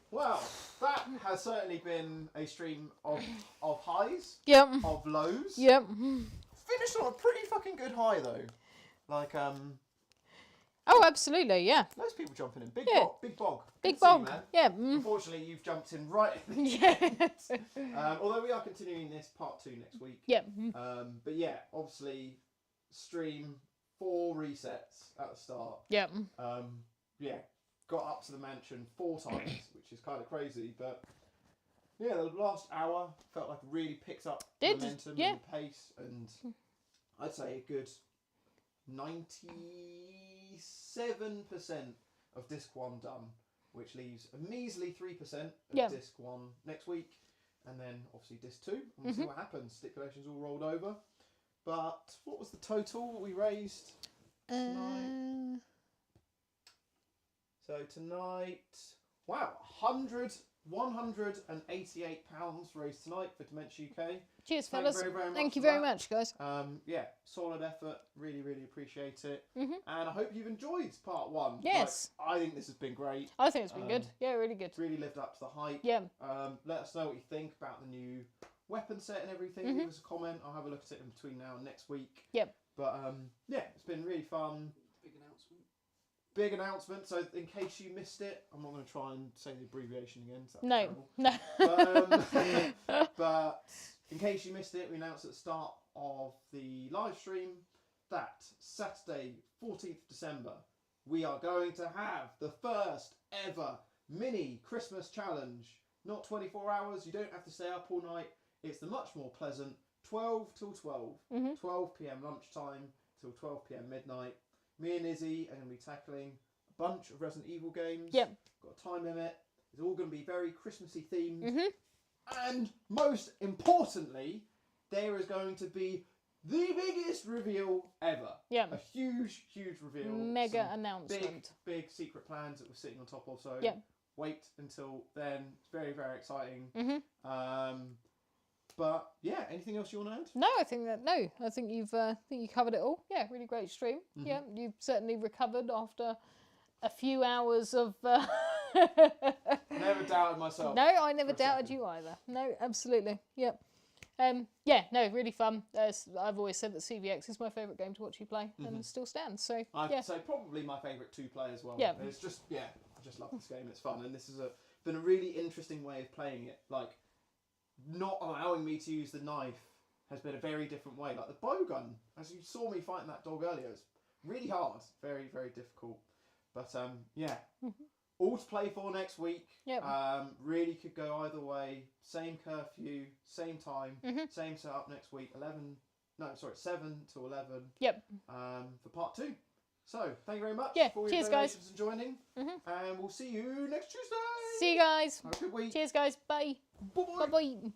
well, that has certainly been a stream of highs, Yep. of lows. Yep. Finished on a pretty fucking good high though. Like Oh, absolutely, yeah. loads of people jumping in. Big Yeah. bog, big bog. Big Good to see you, bog. man. Yeah. Unfortunately, you've jumped in right at the Yes. although we are continuing this part 2 next week. Yep. But yeah, obviously, stream 4 resets at the start. Yep. Yeah, got up to the mansion 4 times, which is kind of crazy. But yeah, the last hour felt like it really picked up the momentum yeah. and the pace, and I'd say a good 97% of disc 1 done, which leaves a measly 3% of Yeah. disc 1 next week, and then obviously disc 2, and we'll see what happens. Stipulations all rolled over. But what was the total we raised tonight? So tonight, wow, £188 raised tonight for Dementia UK. Cheers, Thank you fellas. very, very much Thank you for very that. much, guys. Yeah, solid effort. Really, really appreciate it. And I hope you've enjoyed part 1. Yes. Like, I think this has been great. I think it's been good. Yeah, really good. It's really lived up to the hype. Yeah. Let us know what you think about the new weapon set and everything. Give us a comment. I'll have a look at it in between now and next week. Yep. But yeah, it's been really fun. Big announcement. Big announcement. So in case you missed it, I'm not going to try and say the abbreviation again. So No. terrible. But in case you missed it, we announced at the start of the live stream that Saturday, 14th December, we are going to have the first ever mini Christmas challenge. Not 24 hours, you don't have to stay up all night. It's the much more pleasant 12 till 12, 12 PM lunchtime till 12 PM midnight. Me and Izzy are going to be tackling a bunch of Resident Evil games. Yep. Got a time limit. It's all going to be very Christmassy themed. And most importantly, there is going to be the biggest reveal ever. Yeah. A huge, huge reveal. Mega Some announcement. Big secret plans that we're sitting on top of. So Yeah. wait until then. It's very, very exciting. But yeah, anything else you want to add? No, I think you've think you covered it all. Yeah, really great stream. Yeah, you've certainly recovered after a few hours of. Never doubted myself. No, I never doubted you either. No, absolutely. Yep. Yeah, no, really fun. I've always said that CVX is my favourite game to watch you play, and it still stands. So I'd say probably my favourite to play as well. Yeah. It's just I just love this game. It's fun, and this has been a really interesting way of playing it. Like, not allowing me to use the knife has been a very different way. Like the bowgun, as you saw me fighting that dog earlier, it's really hard, very, very difficult. But yeah, all to play for next week. Yep. Really could go either way. Same curfew, same time, same setup next week. 7 to 11. Yep. For part 2. So thank you very much for your cheers, guys. donations and joining. And we'll see you next Tuesday. See you guys. Have a good week. Cheers, guys. Bye. Bye-bye. Bye-bye.